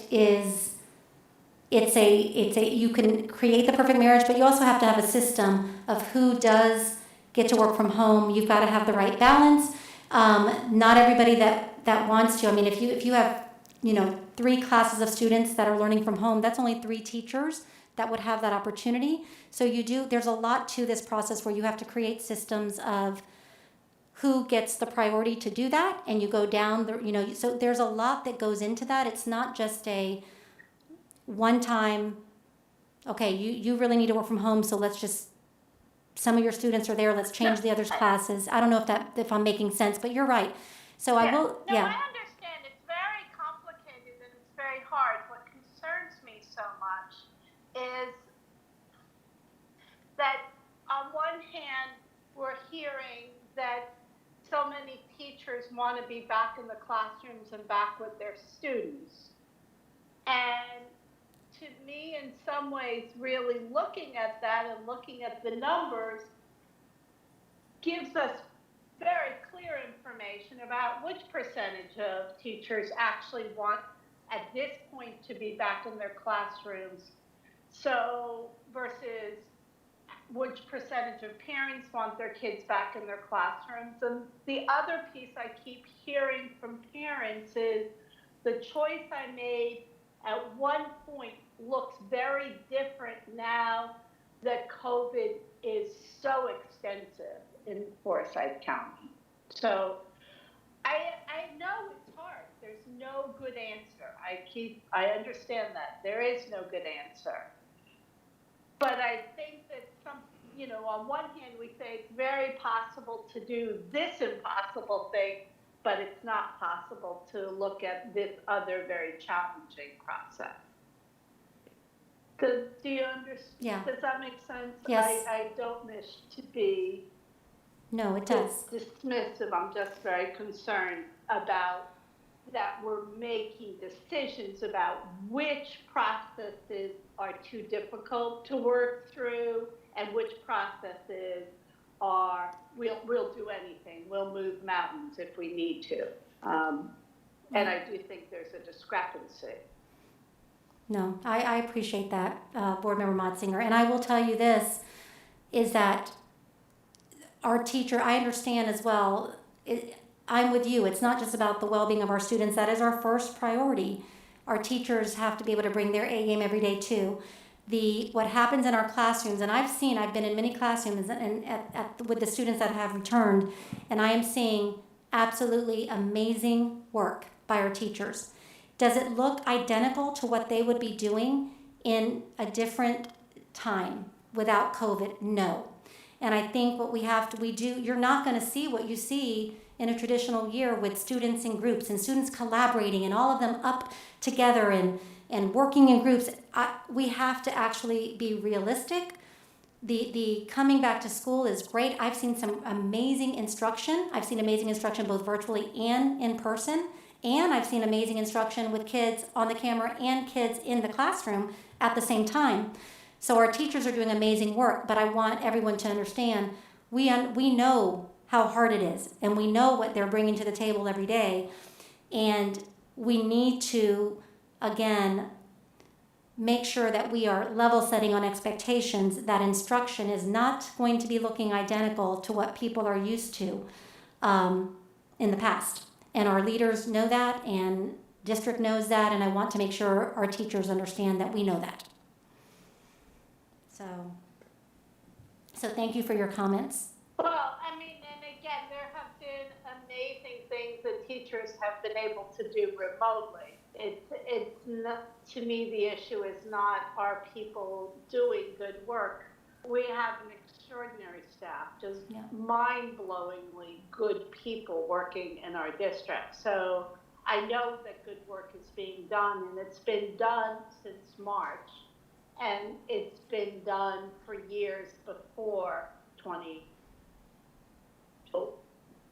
can create the perfect marriage, but you also have to have a system of who does get to work from home. You've got to have the right balance. Not everybody that wants to. I mean, if you have 3 classes of students that are learning from home, that's only 3 teachers that would have that opportunity. So there's a lot to this process where you have to create systems of who gets the priority to do that, and you go down so there's a lot that goes into that. It's not just a one-time, okay, you really need to work from home, so let's just, some of your students are there, let's change the others' classes. I don't know if I'm making sense, but you're right. So I will, No, yeah. I understand. It's very complicated and it's very hard. What concerns me so much is that on one hand, we're hearing that so many teachers want to be back in the classrooms and back with their students. And to me, in some ways, really looking at that and looking at the numbers gives us very clear information about which percentage of teachers actually want at this point to be back in their classrooms. So versus which percentage of parents want their kids back in their classrooms. And the other piece I keep hearing from parents is the choice I made at one point looks very different now that COVID is so extensive in Forsyth County. So I know it's hard. There's no good answer. I understand that. There is no good answer. But I think that on one hand, we say it's very possible to do this impossible thing, but it's not possible to look at this other very challenging process. Do you understand? Yeah. Does that make sense? Yes. I don't wish to be No, it does. dismissive. I'm just very concerned about that we're making decisions about which processes are too difficult to work through and which processes are, we'll do anything. We'll move mountains if we need to. And I do think there's a discrepancy. No, I appreciate that, Board Member Motzinger. And I will tell you this, is that our teacher, I understand as well, I'm with you. It's not just about the well-being of our students. That is our first priority. Our teachers have to be able to bring their A game every day too. What happens in our classrooms, and I've been in many classrooms and with the students that have returned, and I am seeing absolutely amazing work by our teachers. Does it look identical to what they would be doing in a different time without COVID? No. And I think what we do, you're not going to see what you see in a traditional year with students in groups and students collaborating and all of them up together and working in groups. We have to actually be realistic. The coming back to school is great. I've seen some amazing instruction. I've seen amazing instruction both virtually and in person. And I've seen amazing instruction with kids on the camera and kids in the classroom at the same time. So our teachers are doing amazing work, but I want everyone to understand we know how hard it is, and we know what they're bringing to the table every day, and we need to, again, make sure that we are level setting on expectations, that instruction is not going to be looking identical to what people are used to in the past. And our leaders know that, and district knows that, and I want to make sure our teachers understand that we know that. So thank you for your comments. Well, I mean, and again, there have been amazing things that teachers have been able to do remotely. It's not, to me, the issue is not are people doing good work. We have an extraordinary staff, just mind-blowingly good people working in our district. So I know that good work is being done, and it's been done since March, and it's been done for years before 20.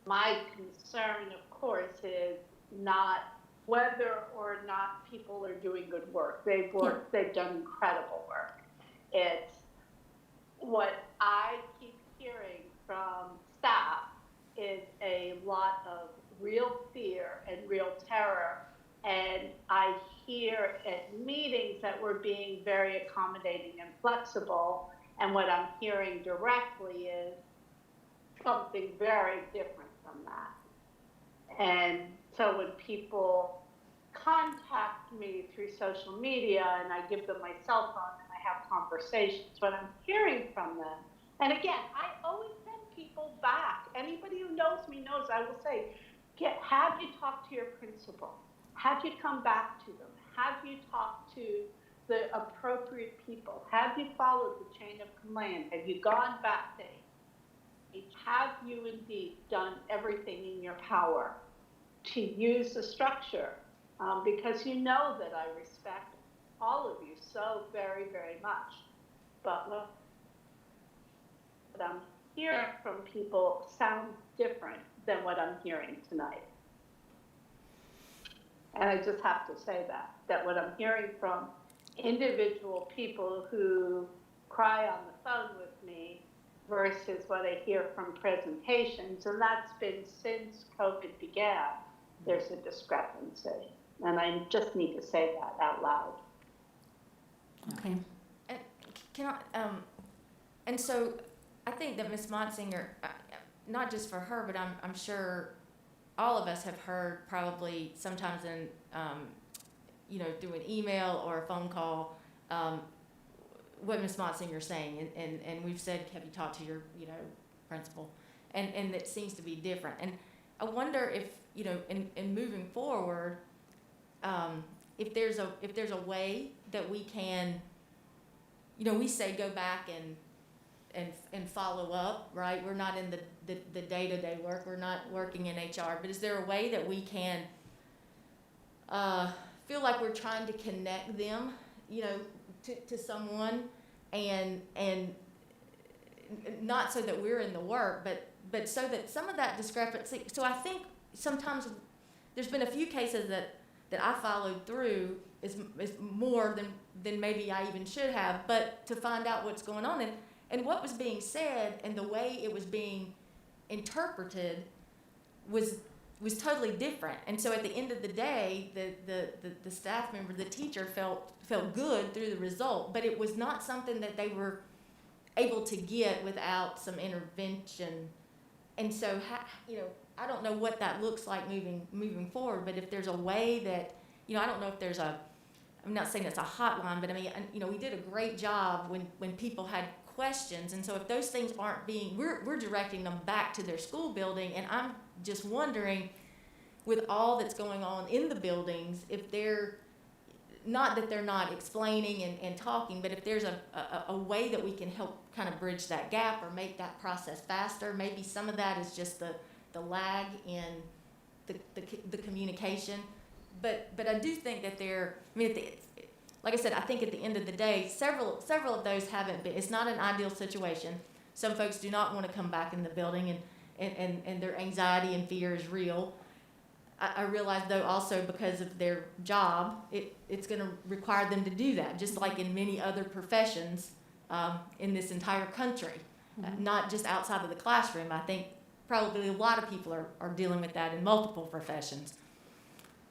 My concern, of course, is not whether or not people are doing good work. They've done incredible work. It's what I keep hearing from staff is a lot of real fear and real terror. And I hear at meetings that we're being very accommodating and flexible. And what I'm hearing directly is something very different from that. And so when people contact me through social media and I give them my cell phone and I have conversations, what I'm hearing from them. And again, I always send people back. Anybody who knows me knows I will say, have you talked to your principal? Have you come back to them? Have you talked to the appropriate people? Have you followed the chain of command? Have you gone back to have you indeed done everything in your power to use the structure? Because you know that I respect all of you so very, very much. But what I'm hearing from people sounds different than what I'm hearing tonight. And I just have to say that what I'm hearing from individual people who cry on the phone with me versus what I hear from presentations, and that's been since COVID began, there's a discrepancy. And I just need to say that out loud. Okay. And can I, and so I think that Ms. Monsinger, not just for her, but I'm sure all of us have heard probably sometimes in, through an email or a phone call, what Ms. Monsinger is saying, and we've said, have you talked to your, principal? And it seems to be different. And I wonder if, in moving forward, if there's a way that we can, we say go back and follow up, right? We're not in the day-to-day work. We're not working in HR. But is there a way that we can feel like we're trying to connect them, to someone, and not so that we're in the work, but so that some of that discrepancy. So I think sometimes there's been a few cases that I followed through is more than maybe I even should have, but to find out what's going on and what was being said and the way it was being interpreted was totally different. And so at the end of the day, the staff member, the teacher felt good through the result, but it was not something that they were able to get without some intervention. And so, I don't know what that looks like moving forward, but if there's a way that, I don't know if there's I'm not saying it's a hotline, but I mean, we did a great job when people had questions. And so if those things aren't we're directing them back to their school building. And I'm just wondering, with all that's going on in the buildings, if they're not that they're not explaining and talking, but if there's a way that we can help kind of bridge that gap or make that process faster. Maybe some of that is just the lag in the communication. But I do think that like I said, I think at the end of the day, several of those haven't been. It's not an ideal situation. Some folks do not want to come back in the building, and their anxiety and fear is real. I realize, though, also because of their job, it's going to require them to do that, just like in many other professions in this entire country, not just outside of the classroom. I think probably a lot of people are dealing with that in multiple professions.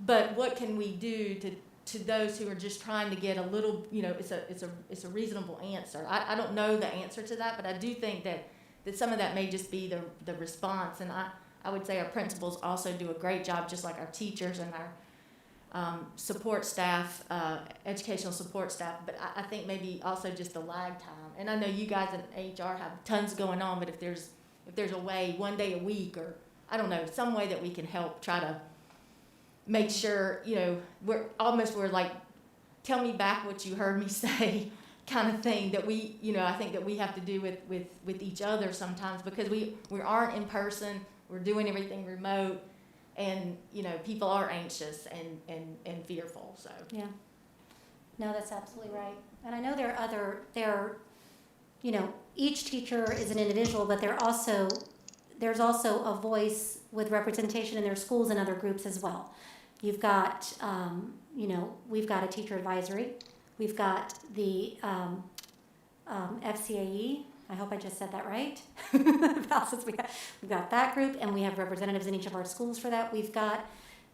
But what can we do to those who are just trying to get a little, it's a reasonable answer. I don't know the answer to that, but I do think that some of that may just be the response. And I would say our principals also do a great job, just like our teachers and our support staff, educational support staff. But I think maybe also just the lag time. And I know you guys in HR have tons going on, but if there's a way, one day a week, or I don't know, some way that we can help try to make sure, we're like, tell me back what you heard me say kind of thing that we, I think that we have to do with each other sometimes, because we aren't in person. We're doing everything remote, and, people are anxious and fearful, so. Yeah. No, that's absolutely right. And I know each teacher is an individual, but there's also a voice with representation in their schools and other groups as well. You've got, we've got a teacher advisory. We've got the FCAE. I hope I just said that right. We've got that group, and we have representatives in each of our schools for that. We've got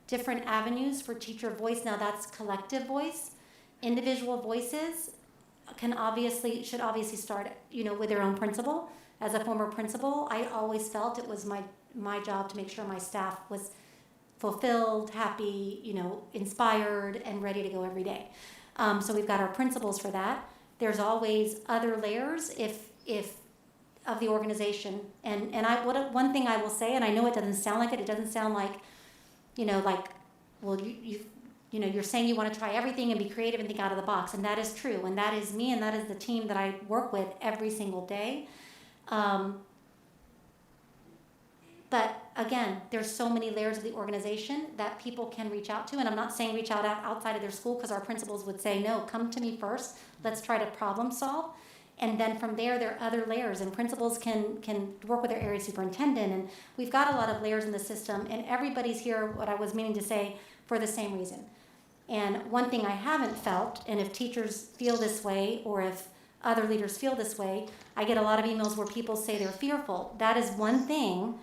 different avenues for teacher voice. Now that's collective voice. Individual voices should obviously start, with their own principal. As a former principal, I always felt it was my job to make sure my staff was fulfilled, happy, inspired, and ready to go every day. So we've got our principals for that. there's always other layers if of the organization. And one thing I will say, and I know it doesn't sound like it doesn't sound like, well, you're saying you want to try everything and be creative and think out of the box, and that is true, and that is me, and that is the team that I work with every single day. But again, there's so many layers of the organization that people can reach out to, and I'm not saying reach out outside of their school, because our principals would say, no, come to me first, let's try to problem solve. And then from there are other layers, and principals can work with their area superintendent, and we've got a lot of layers in the system, and everybody's here, what I was meaning to say, for the same reason. And one thing I haven't felt, and if teachers feel this way, or if other leaders feel this way, I get a lot of emails where people say they're fearful. That is one thing,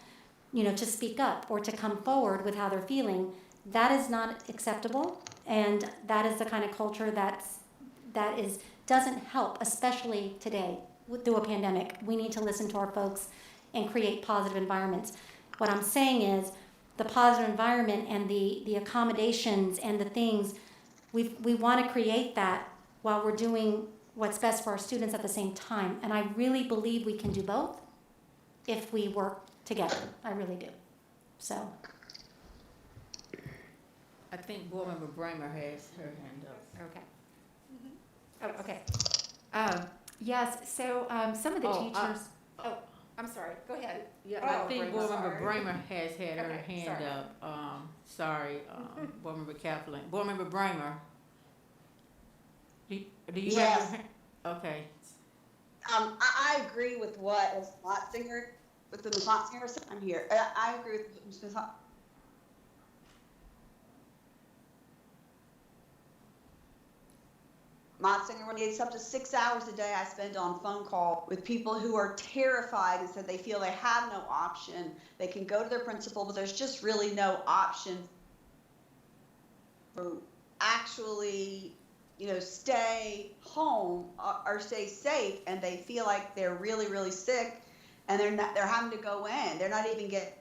to speak up or to come forward with how they're feeling. That is not acceptable, and that is the kind of culture doesn't help, especially today through a pandemic. We need to listen to our folks and create positive environments. What I'm saying is the positive environment and the accommodations and the things, we want to create that while we're doing what's best for our students at the same time. And I really believe we can do both if we work together. I really do. So. I think Board Member Bramer has her hand up. Okay. Oh, okay. Yes, so some of the teachers. I'm sorry. Go ahead. Yeah, I think Board Member sorry. Bramer has had her Okay, hand sorry. up. Sorry, Board Member Kaplan. Board Member Bramer. Do you have Yes. your hand? Okay. I agree with what Ms. Motzinger, said. I'm here. I agree with Ms. Motzinger. When it's up to 6 hours a day I spend on phone call with people who are terrified and said they feel they have no option. They can go to their principal, but there's just really no option for actually, stay home or stay safe, and they feel like they're really, really sick, and they're having to go in. They're not even getting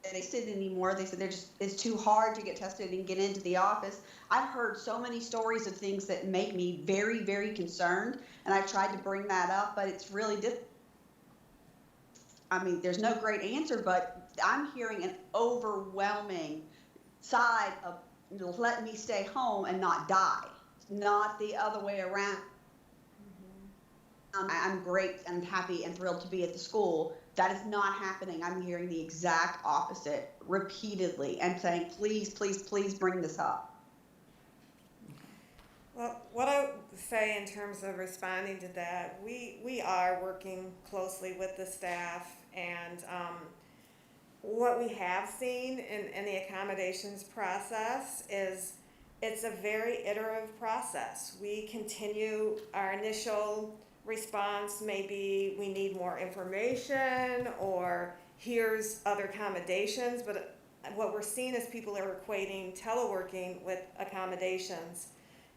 tested anymore. They said it's too hard to get tested and get into the office. I've heard so many stories of things that make me very, very concerned, and I've tried to bring that up, but it's really difficult. I mean, there's no great answer, but I'm hearing an overwhelming side of let me stay home and not die, not the other way around. I'm great and happy and thrilled to be at the school. That is not happening. I'm hearing the exact opposite repeatedly and saying, please, please, please bring this up. Well, what I would say in terms of responding to that, we are working closely with the staff, and what we have seen in the accommodations process is it's a very iterative process. We continue our initial response, maybe we need more information, or here's other accommodations, but what we're seeing is people are equating teleworking with accommodations,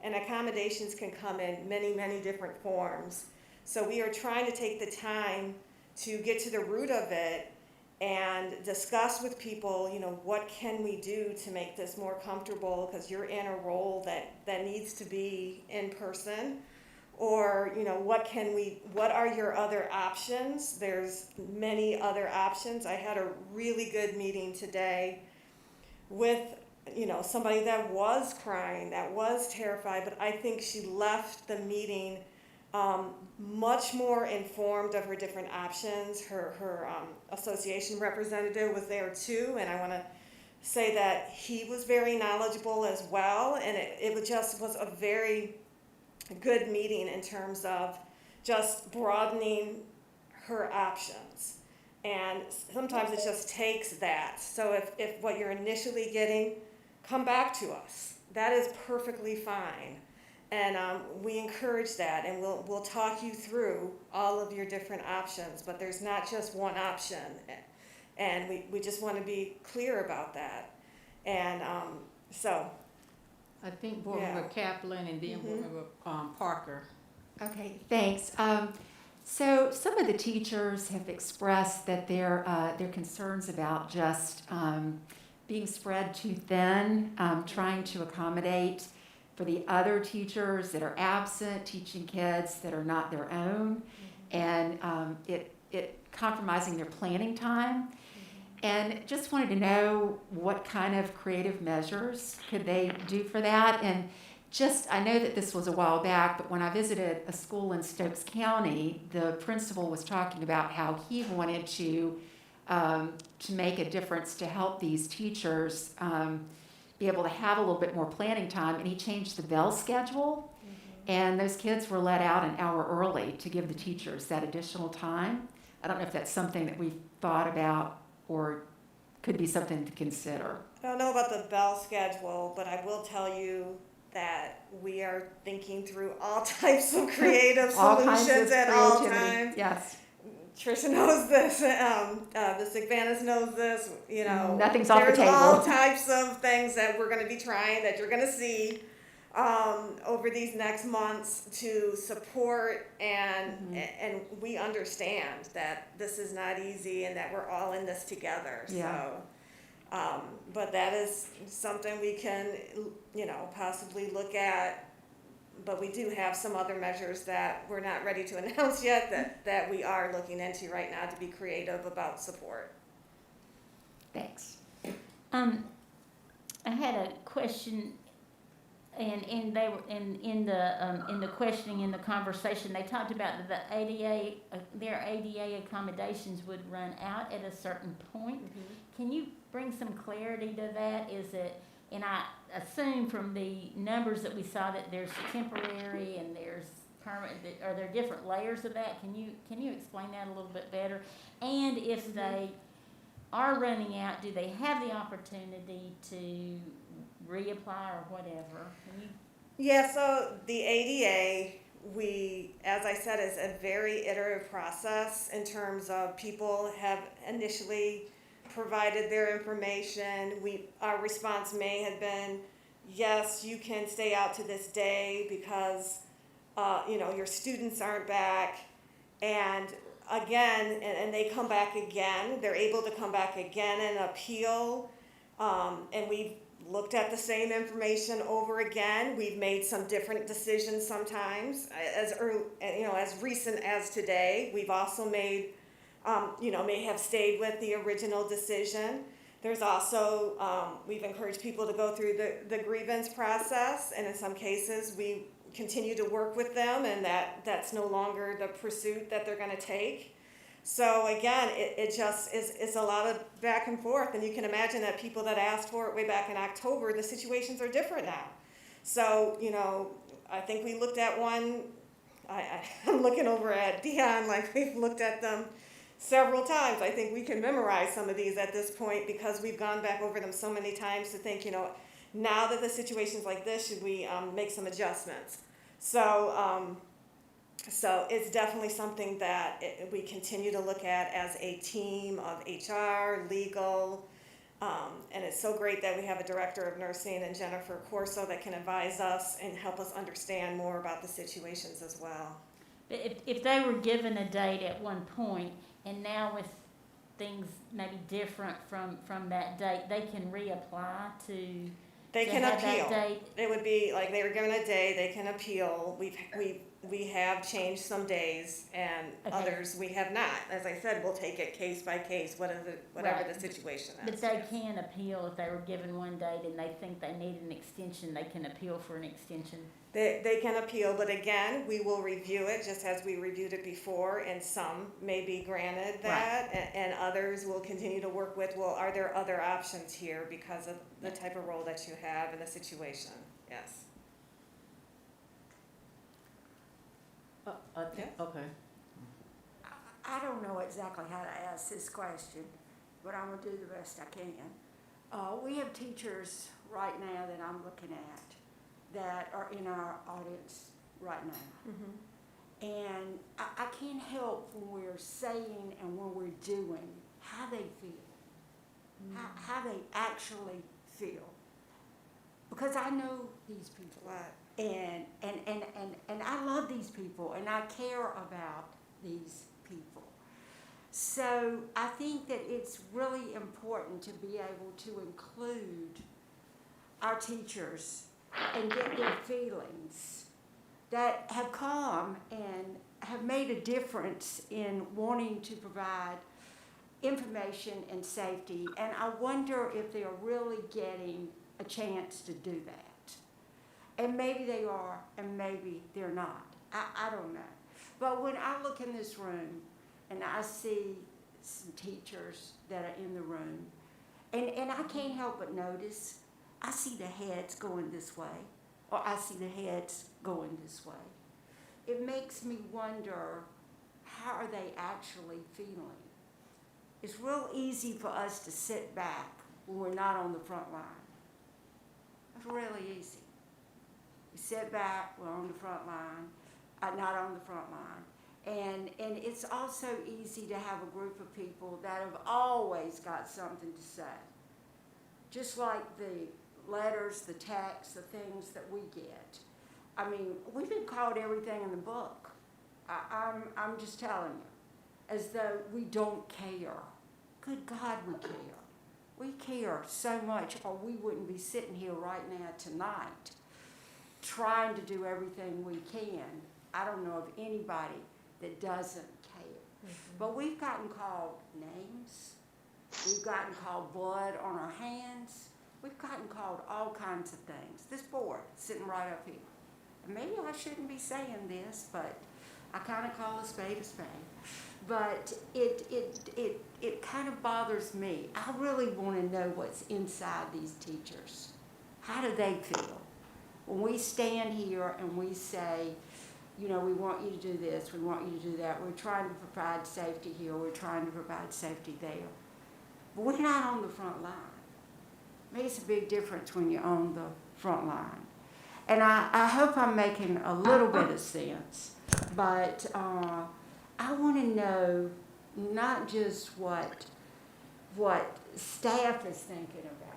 and accommodations can come in many, many different forms. So we are trying to take the time to get to the root of it and discuss with people, what can we do to make this more comfortable, because you're in a role that needs to be in person. Or, what are your other options? There's many other options. I had a really good meeting today with, somebody that was crying, that was terrified, but I think she left the meeting much more informed of her different options. Her association representative was there too, and I want to say that he was very knowledgeable as well, and it was a very good meeting in terms of just broadening her options. And sometimes it just takes that. So if what you're initially getting, come back to us. That is perfectly fine. And we encourage that, and we'll talk you through all of your different options, but there's not just one option. And we just want to be clear about that. And so. I think Board Member Kaplan and then Board Member Parker. Okay, thanks. So some of the teachers have expressed that their concerns about just being spread too thin, trying to accommodate for the other teachers that are absent, teaching kids that are not their own, and it compromising their planning time. And just wanted to know what kind of creative measures could they do for that. And just, I know that this was a while back, but when I visited a school in Stokes County, the principal was talking about how he wanted to make a difference to help these teachers be able to have a little bit more planning time. And he changed the bell schedule, and those kids were let out an hour early to give the teachers that additional time. I don't know if that's something that we've thought about or could be something to consider. I don't know about the bell schedule, but I will tell you that we are thinking through all types of creative All kinds of solutions at all creativity. times. Yes. Trisha knows this. The Sigvanis knows this. You know, Nothing's off the there's table. all types of things that we're going to be trying, that you're going to see over these next months to support, and we understand that this is not easy and that we're all in this together. Yeah. So, but that is something we can, possibly look at. But we do have some other measures that we're not ready to announce yet that we are looking into right now to be creative about support. Thanks. I had a question, and they were in the questioning, in the conversation, they talked about that the ADA, their ADA accommodations would run out at a certain point. Can you bring some clarity to that? Is it, and I assume from the numbers that we saw that there's temporary and there's permanent, are there different layers of that? Can you explain that a little bit better? And if they are running out, do they have the opportunity to reapply or whatever? Yeah, so the ADA, as I said, is a very iterative process in terms of people have initially provided their information. Our response may have been, yes, you can stay out to this day because your students aren't back. And again, and they come back again. They're able to come back again and appeal. And we've looked at the same information over again. We've made some different decisions sometimes, as recent as today. We've also made may have stayed with the original decision. There's also, we've encouraged people to go through the grievance process, and in some cases, we continue to work with them, and that's no longer the pursuit that they're gonna take. So again, it just is a lot of back and forth, and you can imagine that people that asked for it way back in October, the situations are different now. So, I think we looked at one, I'm looking over at Dion, like we've looked at them several times. I think we can memorize some of these at this point because we've gone back over them so many times to think, now that the situation's like this, should we make some adjustments? So it's definitely something that we continue to look at as a team of HR, legal, and it's so great that we have a director of nursing and Jennifer Corso that can advise us and help us understand more about the situations as well. If they were given a date at one point, and now with things maybe different from that date, they can reapply to. They can have appeal. That date. It would be like they were given a day. They can appeal. We have changed some days, and others we have not. As I said, we'll take it case by case, whatever the situation is. But they can appeal if they were given one date and they think they need an extension. They can appeal for an extension. They can appeal, but again, we will review it just as we reviewed it before, and some may be granted that, and others will continue to work with, well, are there other options here because of the type of role that you have in the situation? Yes. Okay. I don't know exactly how to ask this question, but I'm gonna do the best I can. We have teachers right now that I'm looking at that are in our audience right now. And I can't help when we're saying and when we're doing how they feel, how they actually feel. Because I know these people. And I love these people and I care about these people. So I think that it's really important to be able to include our teachers and get their feelings that have come and have made a difference in wanting to provide information and safety. And I wonder if they are really getting a chance to do that. And maybe they are, and maybe they're not. I don't know. But when I look in this room and I see some teachers that are in the room, and I can't help but notice, I see the heads going this way, or I see the heads going this way. It makes me wonder, how are they actually feeling? It's real easy for us to sit back when we're not on the front line. It's really easy. We sit back, we're on the front line, not on the front line. And it's also easy to have a group of people that have always got something to say. Just like the letters, the texts, the things that we get. I mean, we've been called everything in the book. I'm just telling you, as though we don't care. Good God, we care. We care so much, or we wouldn't be sitting here right now tonight trying to do everything we can. I don't know of anybody that doesn't care. But we've gotten called names. We've gotten called blood on our hands. We've gotten called all kinds of things. This board sitting right up here. And maybe I shouldn't be saying this, but I kind of call a spade a spade. But it kind of bothers me. I really want to know what's inside these teachers. How do they feel? When we stand here and we say, you know, we want you to do this, we want you to do that, we're trying to provide safety here, we're trying to provide safety there. But we're not on the front line. It makes a big difference when you're on the front line. And I hope I'm making a little bit of sense, but I want to know not just what staff is thinking about.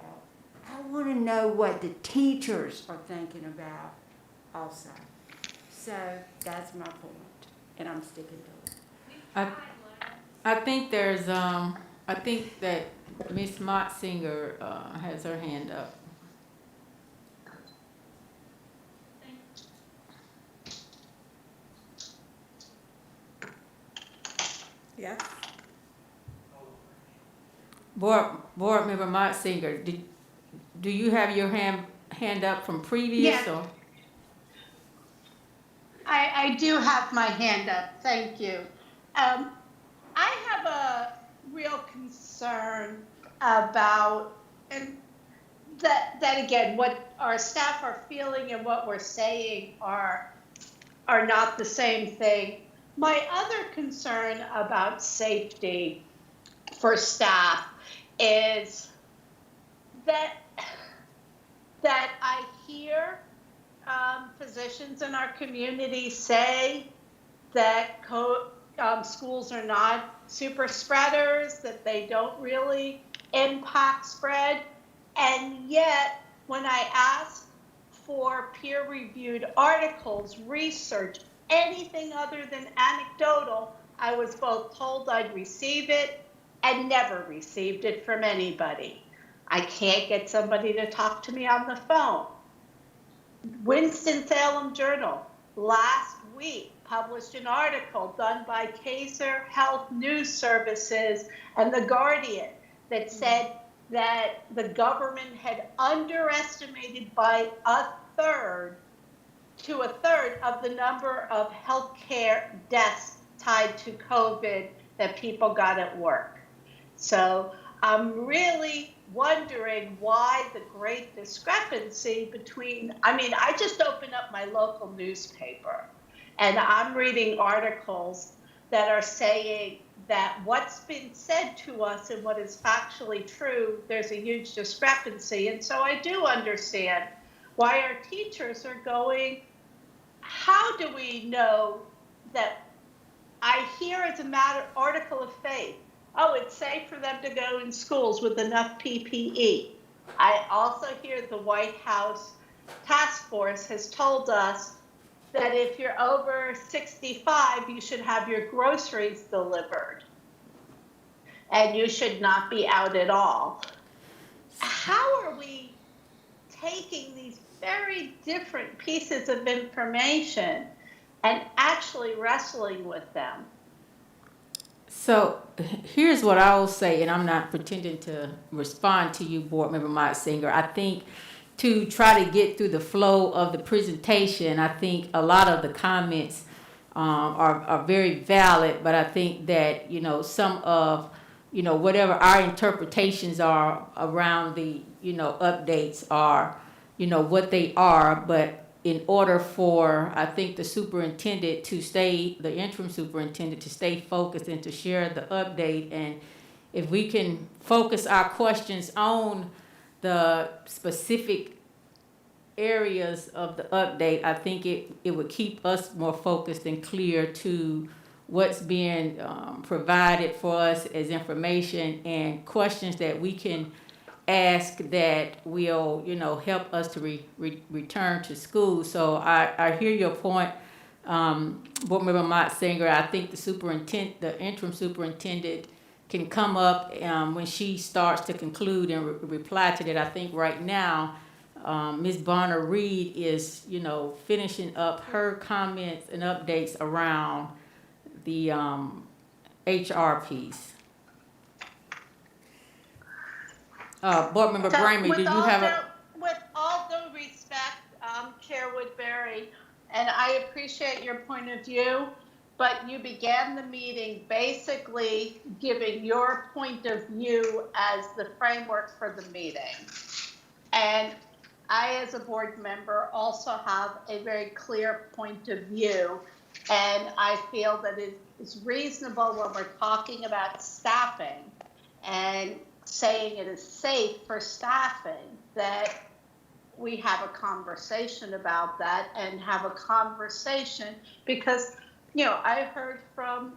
I want to know what the teachers are thinking about also. So that's my point, and I'm sticking to it. I think there's, I think that Ms. Motzinger has her hand up. Yeah. Board Member Motzinger, do you have your hand up from previous? Yes. Or? I do have my hand up, thank you. I have a real concern about, and that again, what our staff are feeling and what we're saying are not the same thing. My other concern about safety for staff is that I hear physicians in our community say that schools are not super spreaders, that they don't really impact spread. And yet, when I ask for peer-reviewed articles, research, anything other than anecdotal, I was both told I'd receive it and never received it from anybody. I can't get somebody to talk to me on the phone. Winston-Salem Journal last week published an article done by Kaiser Health News Services and The Guardian that said that the government had underestimated by a third of the number of healthcare deaths tied to COVID that people got at work. So I'm really wondering why the great discrepancy between, I just opened up my local newspaper and I'm reading articles that are saying that what's been said to us and what is factually true, there's a huge discrepancy. And so I do understand why our teachers are going, how do we know that? I hear as a article of faith, oh, it's safe for them to go in schools with enough PPE. I also hear the White House task force has told us that if you're over 65, you should have your groceries delivered and you should not be out at all. How are we taking these very different pieces of information and actually wrestling with them. So here's what I will say, and I'm not pretending to respond to you, Board Member Mott Singer. I think to try to get through the flow of the presentation, I think a lot of the comments are very valid, but I think that, some of, whatever our interpretations are around the, updates are, what they are, but in order for, I think, the interim superintendent to stay focused and to share the update, and if we can focus our questions on the specific areas of the update, I think it would keep us more focused and clear to what's being provided for us as information and questions that we can ask that will, help us to return to school. So I hear your point, Board Member Mott Singer. I think the interim superintendent can come up when she starts to conclude and reply to that. I think right now, Ms. Bonner Reed is, finishing up her comments and updates around the HR piece. Board Member So Bramer, do you have with all due respect, Chair Woodbury, and I appreciate your point of view, but you began the meeting basically giving your point of view as the framework for the meeting. And I, as a board member, also have a very clear point of view, and I feel that it is reasonable when we're talking about staffing and saying it is safe for staffing that we have a conversation about that and have a conversation because, I heard from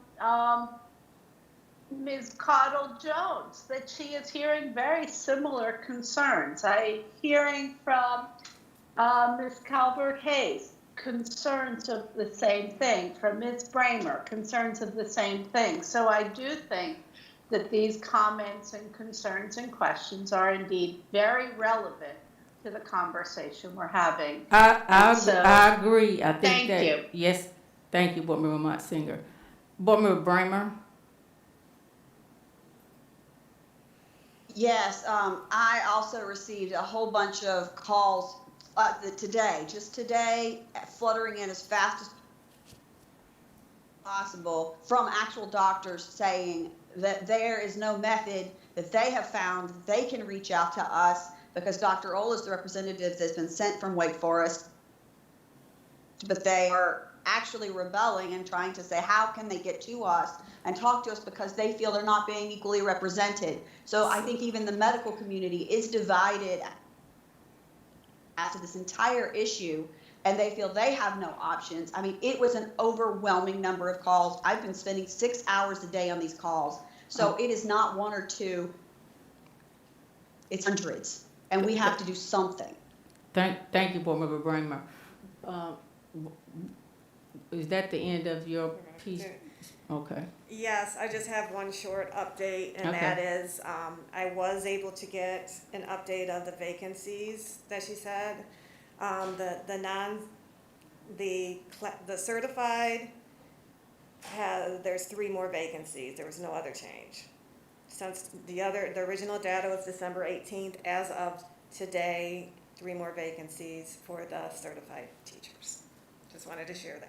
Ms. Cottle Jones that she is hearing very similar concerns. I'm hearing from Ms. Calvert Hayes concerns of the same thing, from Ms. Bramer concerns of the same thing. So I do think that these comments and concerns and questions are indeed very relevant to the conversation we're having. I agree. I think thank you. Yes, thank you, Board Member Mott Singer. Board Member Bramer. Yes, I also received a whole bunch of calls just today, fluttering in as fast as possible from actual doctors saying that there is no method that they have found that they can reach out to us because Dr. Ohl is the representative that's been sent from Wake Forest, but they are actually rebelling and trying to say, how can they get to us and talk to us because they feel they're not being equally represented. So I think even the medical community is divided as to this entire issue, and they feel they have no options. I mean, it was an overwhelming number of calls. I've been spending 6 hours a day on these calls. So it is not one or two, it's hundreds, and we have to do something. Thank you, Board Member Bramer. Is that the end of your piece? Okay. Yes, I just have one short update, and Okay. that is, I was able to get an update of the vacancies that she said. The certified there's 3 more vacancies. There was no other change. Since the original data was December 18th, as of today, 3 more vacancies for the certified teachers. Just wanted to share that.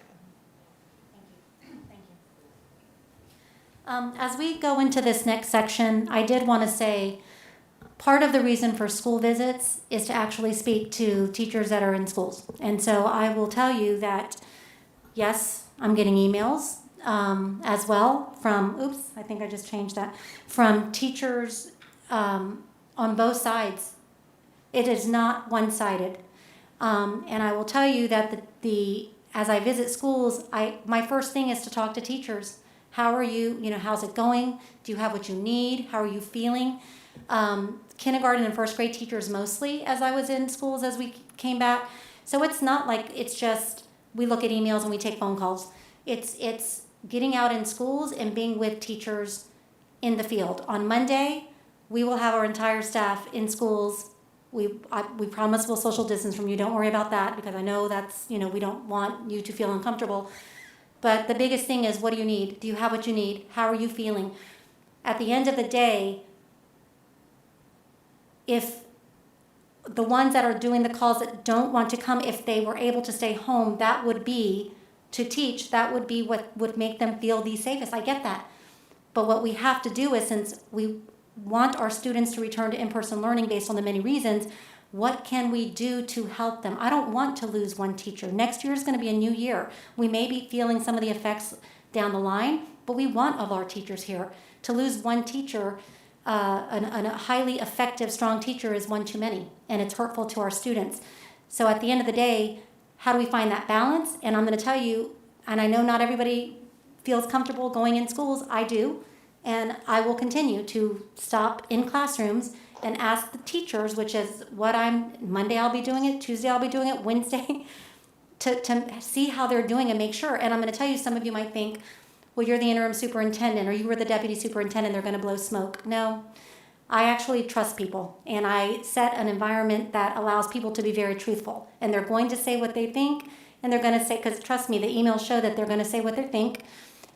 As we go into this next section, I did want to say part of the reason for school visits is to actually speak to teachers that are in schools. And so I will tell you that, yes, I'm getting emails as well from, I think I just changed that, from teachers on both sides. It is not one-sided. And I will tell you that as I visit schools, my first thing is to talk to teachers. How are you? How's it going? Do you have what you need? How are you feeling? Kindergarten and first grade teachers mostly, as I was in schools as we came back. So it's not like it's just we look at emails and we take phone calls. It's getting out in schools and being with teachers in the field. On Monday, we will have our entire staff in schools We promise we'll social distance from you. Don't worry about that, because I know that's, we don't want you to feel uncomfortable. But the biggest thing is, what do you need? Do you have what you need? How are you feeling? At the end of the day, if the ones that are doing the calls that don't want to come, if they were able to stay home, that would be to teach. That would be what would make them feel the safest. I get that. But what we have to do is, since we want our students to return to in-person learning based on the many reasons, what can we do to help them? I don't want to lose one teacher. Next year is going to be a new year. We may be feeling some of the effects down the line, but we want all our teachers here. To lose one teacher, a highly effective, strong teacher, is one too many, and it's hurtful to our students. So at the end of the day, how do we find that balance? And I'm going to tell you, and I know not everybody feels comfortable going in schools. I do. And I will continue to stop in classrooms and ask the teachers, which is what Monday I'll be doing it, Tuesday I'll be doing it, Wednesday, to see how they're doing and make sure. And I'm going to tell you, some of you might think, well, you're the interim superintendent or you were the deputy superintendent, they're going to blow smoke. No, I actually trust people, and I set an environment that allows people to be very truthful. And they're going to say what they think, and they're going to say, because trust me, the emails show that they're going to say what they think.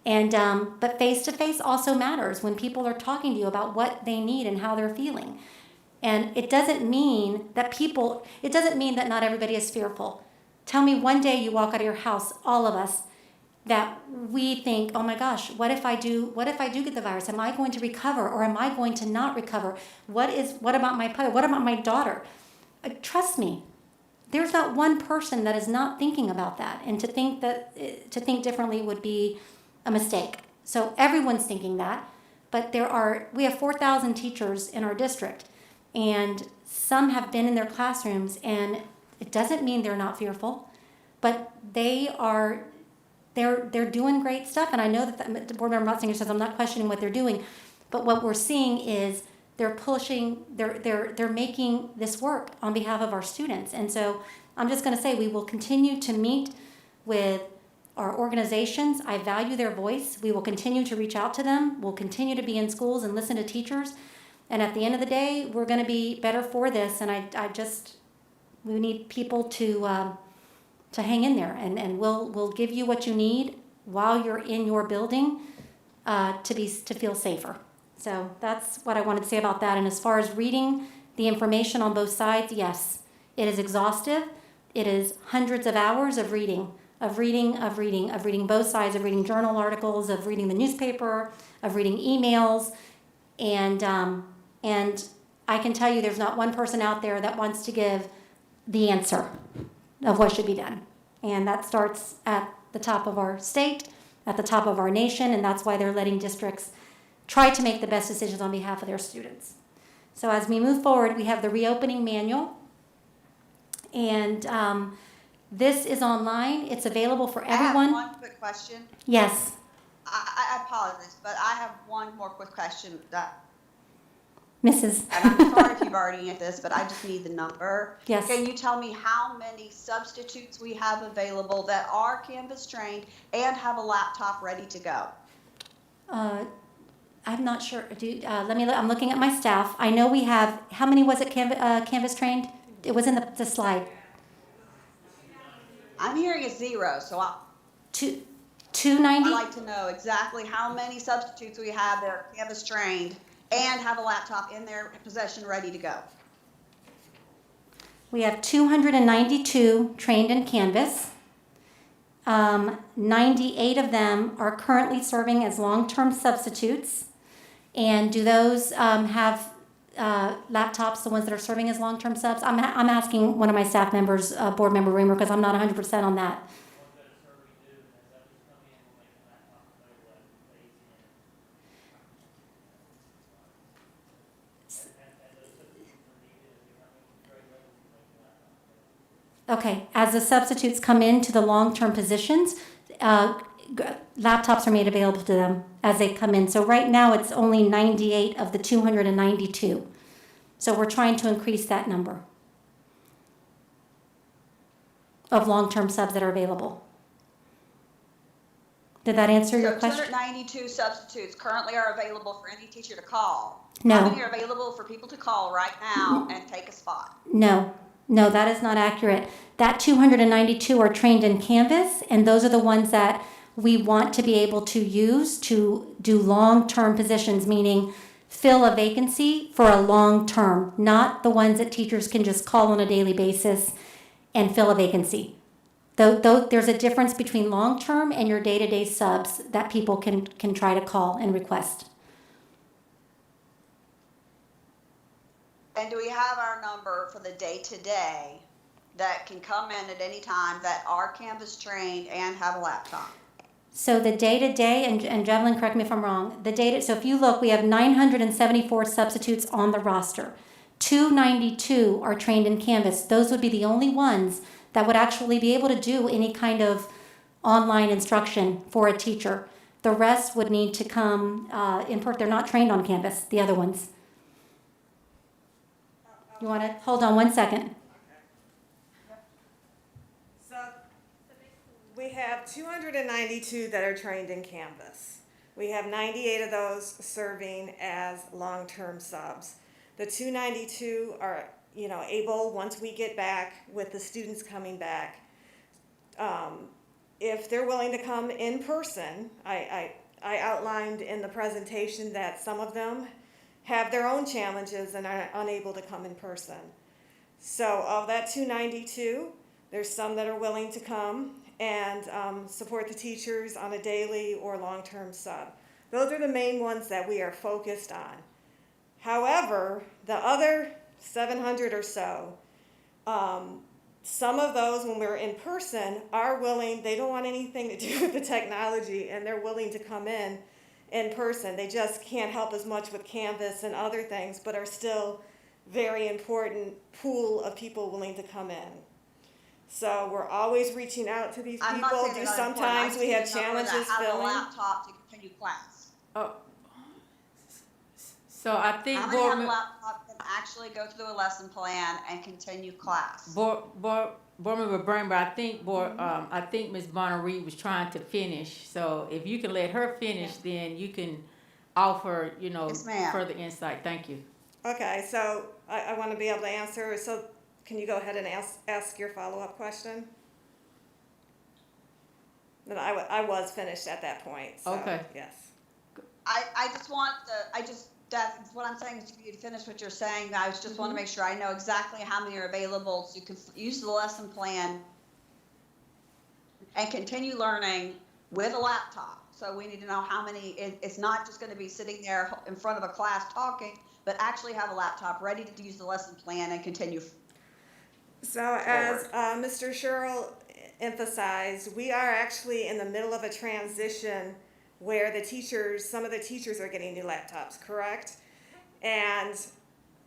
And but face-to-face also matters when people are talking to you about what they need and how they're feeling. And it doesn't mean that not everybody is fearful. Tell me one day you walk out of your house, all of us, that we think, oh my gosh, what if I do get the virus? Am I going to recover, or am I going to not recover? What about my brother? What about my daughter? Trust me, there's not one person that is not thinking about that. And to think differently would be a mistake. So everyone's thinking that, but we have 4,000 teachers in our district, and some have been in their classrooms, and it doesn't mean they're not fearful, but they're doing great stuff. And I know that the board member Motzinger says I'm not questioning what they're doing, but what we're seeing is they're making this work on behalf of our students. And so I'm just going to say, we will continue to meet with our organizations. I value their voice. We will continue to reach out to them. We'll continue to be in schools and listen to teachers. And at the end of the day, we're going to be better for this. And we need people to hang in there, and we'll give you what you need while you're in your building to feel safer. So that's what I wanted to say about that. And as far as reading the information on both sides, yes, it is exhaustive. It is hundreds of hours of reading both sides, of reading journal articles, of reading the newspaper, of reading emails. And I can tell you there's not one person out there that wants to give the answer of what should be done. And that starts at the top of our state, at the top of our nation, and that's why they're letting districts try to make the best decisions on behalf of their students. So as we move forward, we have the reopening manual. And this is online. It's available for everyone. I have one quick question. Yes. I apologize, but I have one more quick question. Mrs. And I'm sorry if you've already answered this, but I just need the number. Yes. Can you tell me how many substitutes we have available that are Canvas trained and have a laptop ready to go? I'm not sure. I'm looking at my staff. I know we have, how many was it Canvas trained? It was in the slide. I'm hearing a 0, so 290? I'd like to know exactly how many substitutes we have that are Canvas trained and have a laptop in their possession ready to go. We have 292 trained in Canvas. 98 of them are currently serving as long-term substitutes. And do those have laptops, the ones that are serving as long-term subs? I'm asking one of my staff members, board member Reamer, because I'm not 100% on that. Okay, as the substitutes come into the long-term positions, laptops are made available to them as they come in. So right now it's only 98 of the 292. So we're trying to increase that number of long-term subs that are available. Did that answer your So question? 292 substitutes currently are available for any teacher to call. No. How many are available for people to call right now and take a spot? No, that is not accurate. That 292 are trained in Canvas, and those are the ones that we want to be able to use to do long-term positions, meaning fill a vacancy for a long term, not the ones that teachers can just call on a daily basis and fill a vacancy. Though there's a difference between long-term and your day-to-day subs that people can try to call and request. And do we have our number for the day-to-day that can come in at any time that are Canvas trained and have a laptop? So the day-to-day, and Javelin, correct me if I'm wrong, so if you look, we have 974 substitutes on the roster. 292 are trained in Canvas. Those would be the only ones that would actually be able to do any kind of online instruction for a teacher. The rest would need to come they're not trained on Canvas, the other ones. You want to, hold on one second. So we have 292 that are trained in Canvas. We have 98 of those serving as long-term subs. The 292 are, able, once we get back with the students coming back, if they're willing to come in person, I outlined in the presentation that some of them have their own challenges and are unable to come in person. So of that 292, there's some that are willing to come and support the teachers on a daily or long-term sub. Those are the main ones that we are focused on. However, the other 700 or so, some of those, when we're in person, are willing, they don't want anything to do with the technology, and they're willing to come in person. They just can't help as much with Canvas and other things, but are still very important pool of people willing to come in. So we're always reaching out to these I'm not people. saying they're not important. Sometimes I we have just need to know challenges that have a filling. laptop to continue class. So I think How many have a laptop that can actually go through a lesson plan and continue class? Board Member Brain, but I think Ms. Bonner Reed was trying to finish. So if you can let her finish, then you can offer, Yes, ma'am. further insight. Thank you. Okay, so I want to be able to answer. So can you go ahead and ask your follow-up question? Then I was finished at that point. So, Okay. Yes. That's what I'm saying is for you to finish what you're saying. I just want to make sure I know exactly how many are available so you can use the lesson plan and continue learning with a laptop. So we need to know how many, it's not just going to be sitting there in front of a class talking, but actually have a laptop ready to use the lesson plan and continue. So as Mr. Sherrill emphasized, we are actually in the middle of a transition where some of the teachers are getting new laptops, correct? And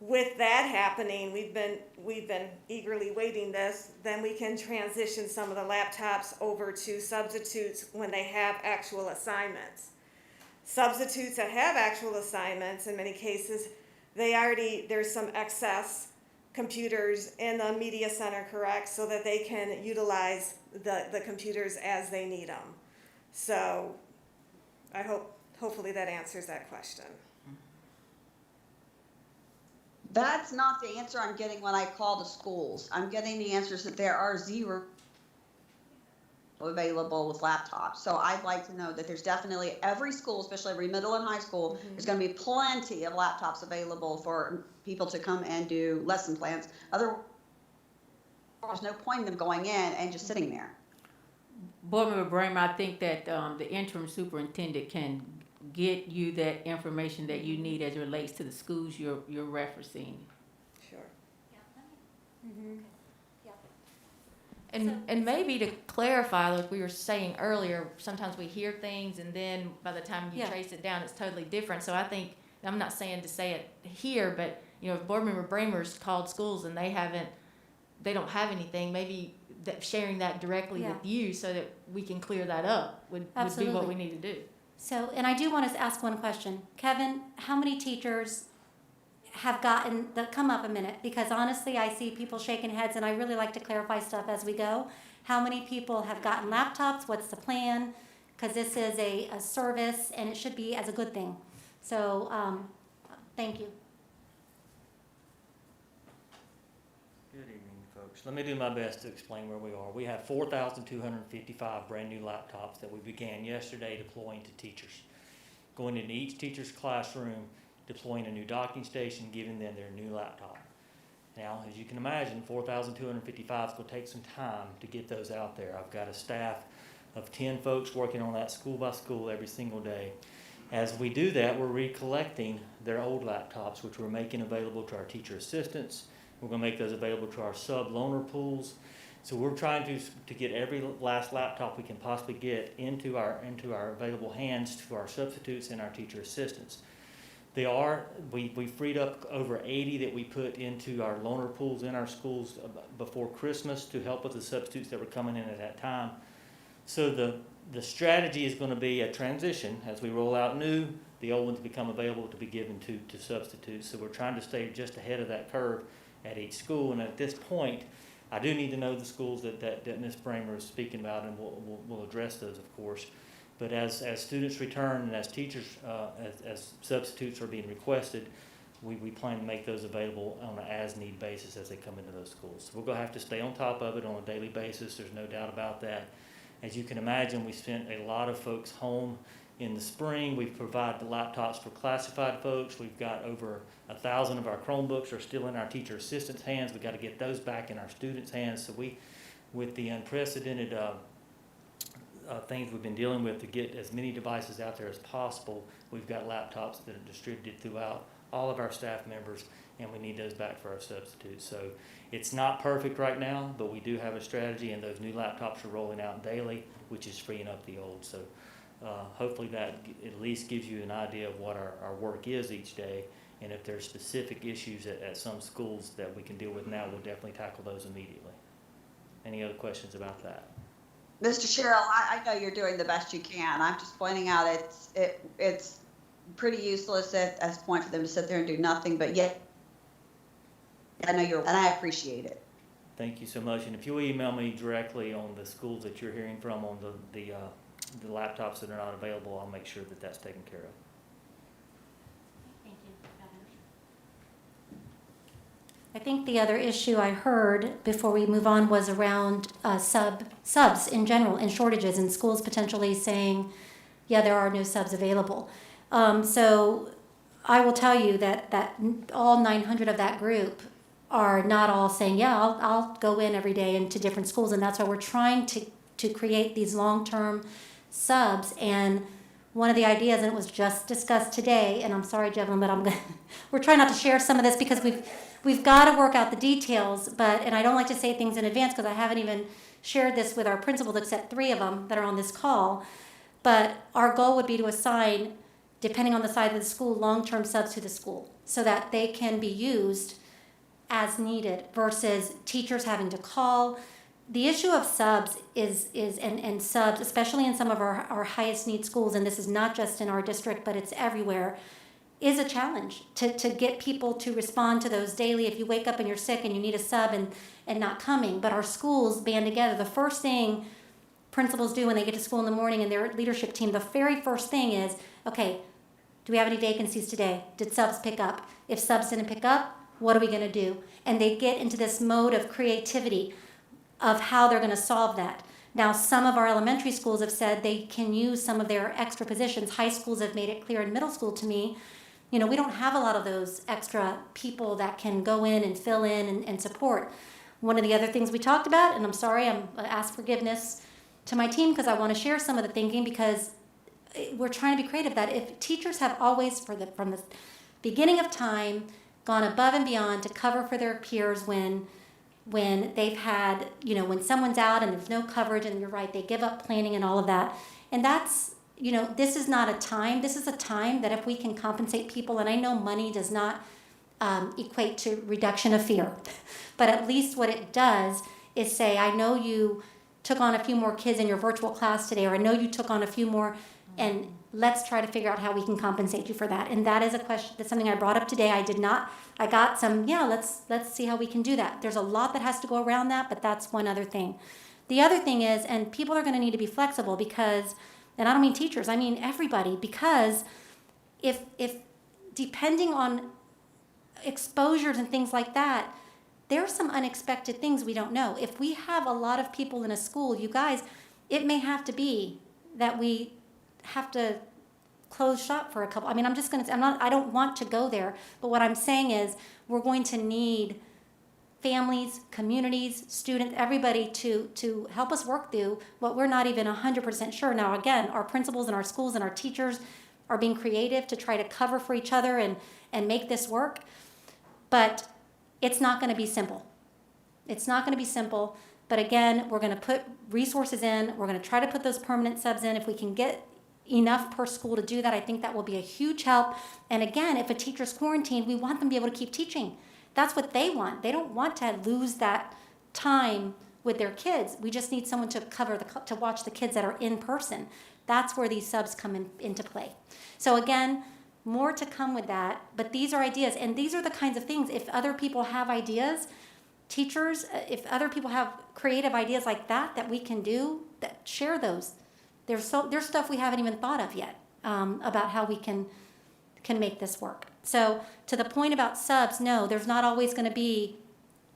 with that happening, we've been eagerly waiting this, then we can transition some of the laptops over to substitutes when they have actual assignments. Substitutes that have actual assignments, in many cases, there's some excess computers in the media center, correct? So that they can utilize the computers as they need them. So hopefully that answers that question. That's not the answer I'm getting when I call the schools. I'm getting the answers that there are 0 available with laptops. So I'd like to know that there's definitely every school, especially every middle and high school, there's going to be plenty of laptops available for people to come and do lesson plans. Otherwise, there's no point in them going in and just sitting there. Board Member Bramer, I think that the interim superintendent can get you that information that you need as it relates to the schools you're referencing. Sure. And maybe to clarify, like we were saying earlier, sometimes we hear things and then by the time you trace it down, it's totally different. So I think, I'm not saying to say it here, but if Board Member Bramer's called schools and they don't have anything, maybe sharing that directly with you so that we can clear that up would be what we need to do. So, and I do want to ask one question. Kevin, how many teachers have come up a minute? Because honestly, I see people shaking heads and I really like to clarify stuff as we go. How many people have gotten laptops? What's the plan? because this is a service and it should be as a good thing. So, thank you. Good evening, folks. Let me do my best to explain where we are. We have 4,255 brand-new laptops that we began yesterday deploying to teachers. Going into each teacher's classroom, deploying a new docking station, giving them their new laptop. Now, as you can imagine, 4,255 is going to take some time to get those out there. I've got a staff of 10 folks working on that school by school every single day. As we do that, we're recollecting their old laptops, which we're making available to our teacher assistants. We're going to make those available to our sub-loaner pools. So we're trying to get every last laptop we can possibly get into our available hands to our substitutes and our teacher assistants. We freed up over 80 that we put into our loaner pools in our schools before Christmas to help with the substitutes that were coming in at that time. So the strategy is going to be a transition. As we roll out new, the old ones become available to be given to substitutes. So we're trying to stay just ahead of that curve at each school. And at this point, I do need to know the schools that Ms. Bramer is speaking about, and we'll address those, of course. But as students return and as teachers, as substitutes are being requested, we plan to make those available on an as-need basis as they come into those schools. So we're going to have to stay on top of it on a daily basis. There's no doubt about that. As you can imagine, we sent a lot of folks home in the spring. We've provided laptops for classified folks. We've got over 1,000 of our Chromebooks are still in our teacher assistants' hands. We've got to get those back in our students' hands. So with the unprecedented things we've been dealing with to get as many devices out there as possible, we've got laptops that are distributed throughout all of our staff members, and we need those back for our substitutes. So it's not perfect right now, but we do have a strategy, and those new laptops are rolling out daily, which is freeing up the old. So hopefully that at least gives you an idea of what our work is each day, and if there's specific issues at some schools that we can deal with now, we'll definitely tackle those immediately. Any other questions about that? Mr. Sherrill, I know you're doing the best you can. I'm just pointing out it's pretty useless at this point for them to sit there and do nothing, but yet I know and I appreciate it. Thank you so much. And if you'll email me directly on the schools that you're hearing from on the laptops that are not available, I'll make sure that that's taken care of. Thank you, Governor. I think the other issue I heard before we move on was around subs in general and shortages and schools potentially saying, yeah, there are no subs available. So I will tell you that all 900 of that group are not all saying, yeah, I'll go in every day into different schools. And that's why we're trying to create these long-term subs. And one of the ideas, and it was just discussed today, and I'm sorry, Jevlin, but we're trying not to share some of this because we've got to work out the details, and I don't like to say things in advance because I haven't even shared this with our principals except 3 of them that are on this call. But our goal would be to assign, depending on the size of the school, long-term subs to the school so that they can be used as needed versus teachers having to call. The issue of subs and subs, especially in some of our highest need schools, and this is not just in our district, but it's everywhere, is a challenge to get people to respond to those daily. If you wake up and you're sick and you need a sub and not coming, but our schools band together. The first thing principals do when they get to school in the morning and their leadership team, the very first thing is, okay, do we have any vacancies today? Did subs pick up? If subs didn't pick up, what are we going to do? And they get into this mode of creativity of how they're going to solve that. Now, some of our elementary schools have said they can use some of their extra positions. High schools have made it clear in middle school to me, we don't have a lot of those extra people that can go in and fill in and support. One of the other things we talked about, and I'm sorry, I ask forgiveness to my team because I want to share some of the thinking because we're trying to be creative, that if teachers have always, from the beginning of time, gone above and beyond to cover for their peers when they've had, when someone's out and there's no coverage, and you're right, they give up planning and all of that. And that's, this is not a time, this is a time that if we can compensate people, and I know money does not equate to reduction of fear, but at least what it does is say, I know you took on a few more kids in your virtual class today, or I know you took on a few more, and let's try to figure out how we can compensate you for that. And that is a question, that's something I brought up today. I got some, let's see how we can do that. There's a lot that has to go around that, but that's one other thing. The other thing is, and people are going to need to be flexible because And I don't mean teachers, I mean everybody, because if depending on exposures and things like that, there are some unexpected things we don't know. If we have a lot of people in a school, you guys, it may have to be that we have to close shop for a couple. I mean, I don't want to go there, but what I'm saying is we're going to need families, communities, students, everybody to help us work through what we're not even 100% sure. Now, again, our principals and our schools and our teachers are being creative to try to cover for each other and make this work, but it's not going to be simple. It's not going to be simple, but again, we're going to put resources in. We're going to try to put those permanent subs in. If we can get enough per school to do that, I think that will be a huge help. And again, if a teacher's quarantined, we want them to be able to keep teaching. That's what they want. They don't want to lose that time with their kids. We just need someone to to watch the kids that are in person. That's where these subs come into play. So again, more to come with that, but these are ideas, and these are the kinds of things, if other people have ideas, teachers, if other people have creative ideas like that we can do, that share those. There's stuff we haven't even thought of yet about how we can make this work. So to the point about subs, no, there's not always going to be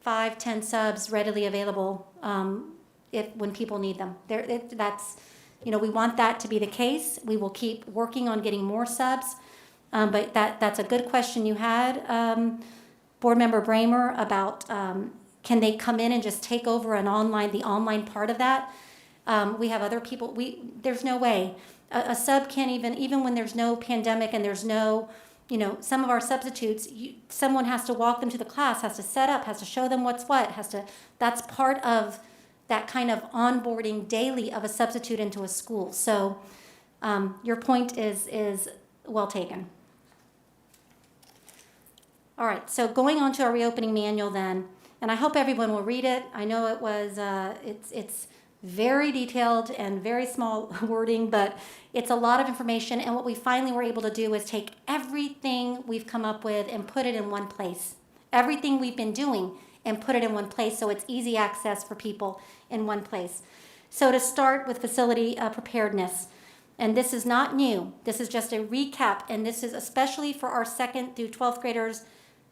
5-10 subs readily available when people need them. We want that to be the case. We will keep working on getting more subs. But that's a good question you had, Board Member Bramer, about can they come in and just take over the online part of that? We have other people. There's no way. A sub can't even when there's no pandemic and there's no, some of our substitutes, someone has to walk them to the class, has to set up, has to show them what's what, that's part of that kind of onboarding daily of a substitute into a school. So your point is well taken. All right, so going on to our reopening manual then, and I hope everyone will read it. I know it was, it's very detailed and very small wording, but it's a lot of information, and what we finally were able to do is take everything we've come up with and put it in one place. Everything we've been doing and put it in one place so it's easy access for people in one place. So to start with facility preparedness, and this is not new, this is just a recap, and this is especially for our 2nd through 12th graders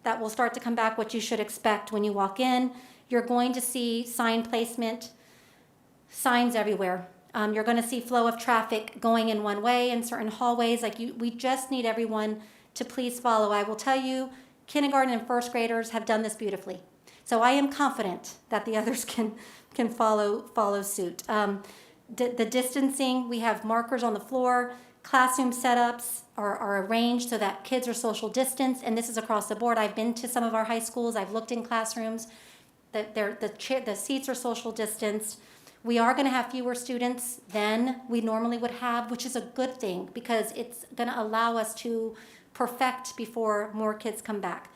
that will start to come back, what you should expect when you walk in. You're going to see sign placement, signs everywhere. You're going to see flow of traffic going in one way in certain hallways. We just need everyone to please follow. I will tell you, kindergarten and 1st graders have done this beautifully. So I am confident that the others can follow suit. The distancing, we have markers on the floor. Classroom setups are arranged so that kids are social distance, and this is across the board. I've been to some of our high schools. I've looked in classrooms. The seats are social distanced. We are going to have fewer students than we normally would have, which is a good thing because it's going to allow us to perfect before more kids come back.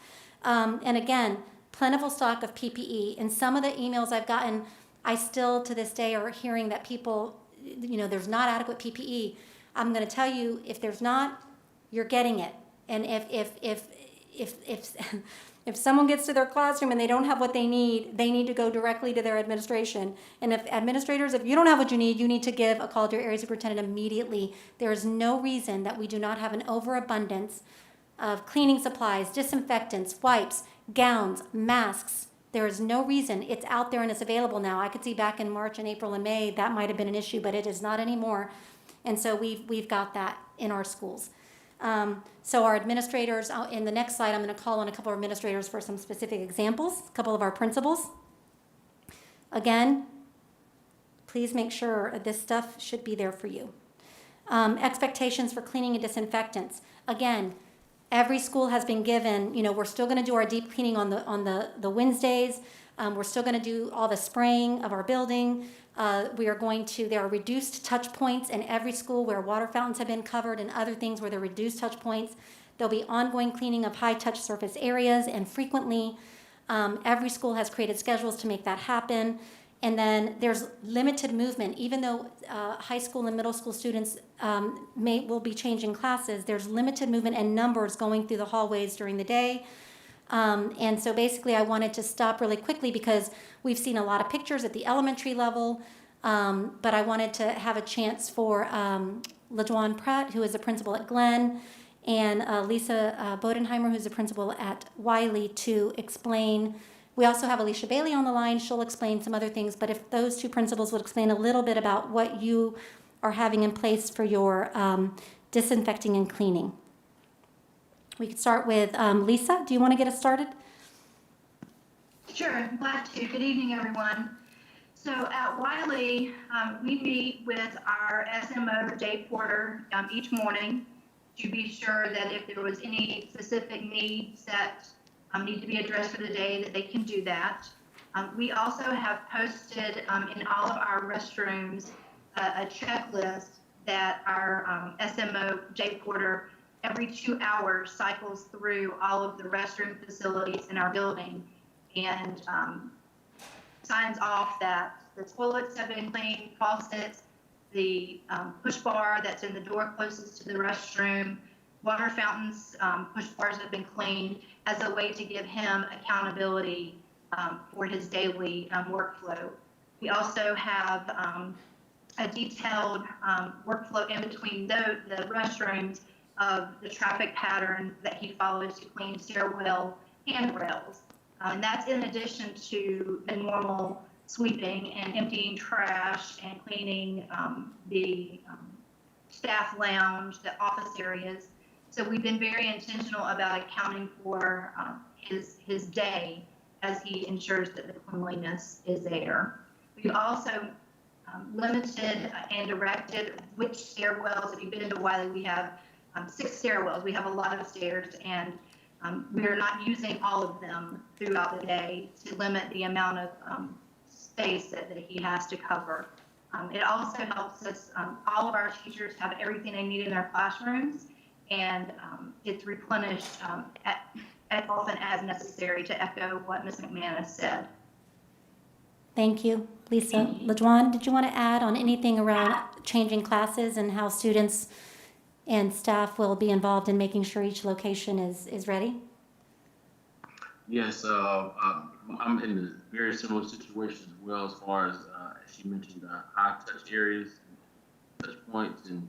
And again, plentiful stock of PPE. In some of the emails I've gotten, I still to this day are hearing that people, there's not adequate PPE. I'm going to tell you, if there's not, you're getting it. And if someone gets to their classroom and they don't have what they need to go directly to their administration. And if you don't have what you need to give a call to your area superintendent immediately. There is no reason that we do not have an overabundance of cleaning supplies, disinfectants, wipes, gowns, masks. There is no reason. It's out there and it's available now. I could see back in March and April and May that might have been an issue, but it is not anymore. And so we've got that in our schools. So our administrators, in the next slide, I'm going to call on a couple of administrators for some specific examples, a couple of our principals. Again, please make sure this stuff should be there for you. Expectations for cleaning and disinfectants. Again, every school has been given, we're still going to do our deep cleaning on the Wednesdays. We're still going to do all the spraying of our building. There are reduced touch points in every school where water fountains have been covered and other things where there are reduced touch points. There'll be ongoing cleaning of high touch surface areas and frequently. Every school has created schedules to make that happen. And then there's limited movement. Even though high school and middle school students will be changing classes, there's limited movement and numbers going through the hallways during the day. And so basically I wanted to stop really quickly because we've seen a lot of pictures at the elementary level. But I wanted to have a chance for LaJuan Pratt, who is a principal at Glenn, and Lisa Bodenheimer, who's a principal at Wiley, to explain. We also have Alicia Bailey on the line. She'll explain some other things, but if those two principals would explain a little bit about what you are having in place for your disinfecting and cleaning. We could start with Lisa. Do you want to get us started? Sure, glad to. Good evening, everyone. So at Wiley, we meet with our SMO day porter each morning to be sure that if there was any specific needs that need to be addressed for the day, that they can do that. We also have posted in all of our restrooms a checklist that our SMO day porter every 2 hours cycles through all of the restroom facilities in our building and signs off that the toilets have been cleaned, faucets, the push bar that's in the door closest to the restroom, water fountains, push bars have been cleaned, as a way to give him accountability for his daily workflow. We also have a detailed workflow in between the restrooms of the traffic pattern that he follows to clean stairwell handrails. And that's in addition to the normal sweeping and emptying trash and cleaning the staff lounge, the office areas. So we've been very intentional about accounting for his day as he ensures that the cleanliness is there. We've also limited and directed which stairwells. If you've been into Wiley, we have 6 stairwells. We have a lot of stairs, and we are not using all of them throughout the day to limit the amount of space that he has to cover. It also helps us, all of our teachers have everything they need in their classrooms, and it's replenished as often as necessary, to echo what Ms. McManus said. Thank you, Lisa. LaJuan, did you want to add on anything around changing classes and how students and staff will be involved in making sure each location is ready? Yes, I'm in a very similar situation as well, as far as she mentioned, high touch areas, touch points, and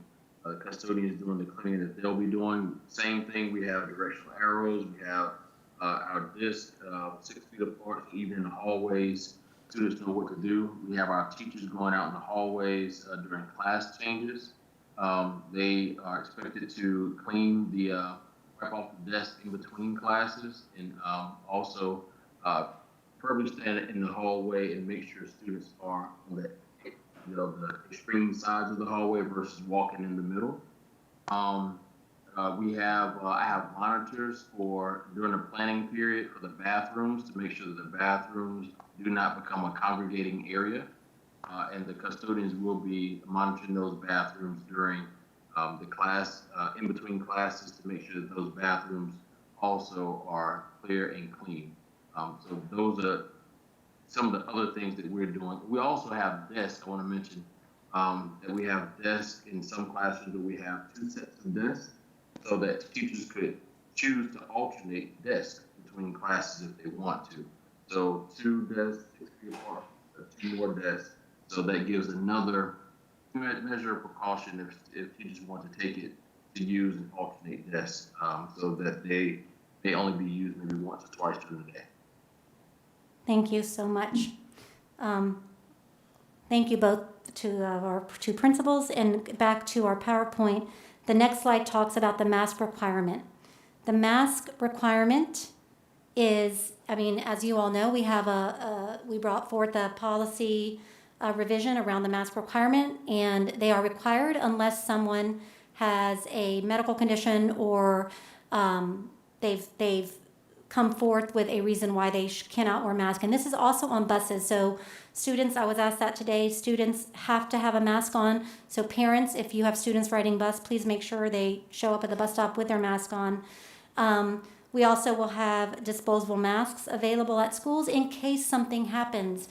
custodians doing the cleaning that they'll be doing. Same thing, we have directional arrows, we have our disc 6 feet apart, so even in the hallways, students know what to do. We have our teachers going out in the hallways during class changes. They are expected to clean the wipe off the desk in between classes, and also probably stand in the hallway and make sure students are on the the extreme sides of the hallway versus walking in the middle. I have monitors for during the planning period for the bathrooms to make sure that the bathrooms do not become a congregating area, and the custodians will be monitoring those bathrooms during the class, in between classes, to make sure that those bathrooms also are clear and clean. So those are some of the other things that we're doing. We also have desks. I want to mention that we have desks in some classrooms that we have 2 sets of desks, so that teachers could choose to alternate desks between classes if they want to. So 2 desks, 6 feet apart, 2 more desks. So that gives another measure of precaution if teachers want to take it to use and alternate desks, so that they only be used maybe once or twice during the day. Thank you so much. Thank you both to our 2 principals. And back to our PowerPoint, the next slide talks about the mask requirement. The mask requirement is, I mean, as you all know, we brought forth a policy revision around the mask requirement, and they are required unless someone has a medical condition or they've come forth with a reason why they cannot wear masks. And this is also on buses. So students, I was asked that today, students have to have a mask on. So parents, if you have students riding bus, please make sure they show up at the bus stop with their mask on. We also will have disposable masks available at schools in case something happens.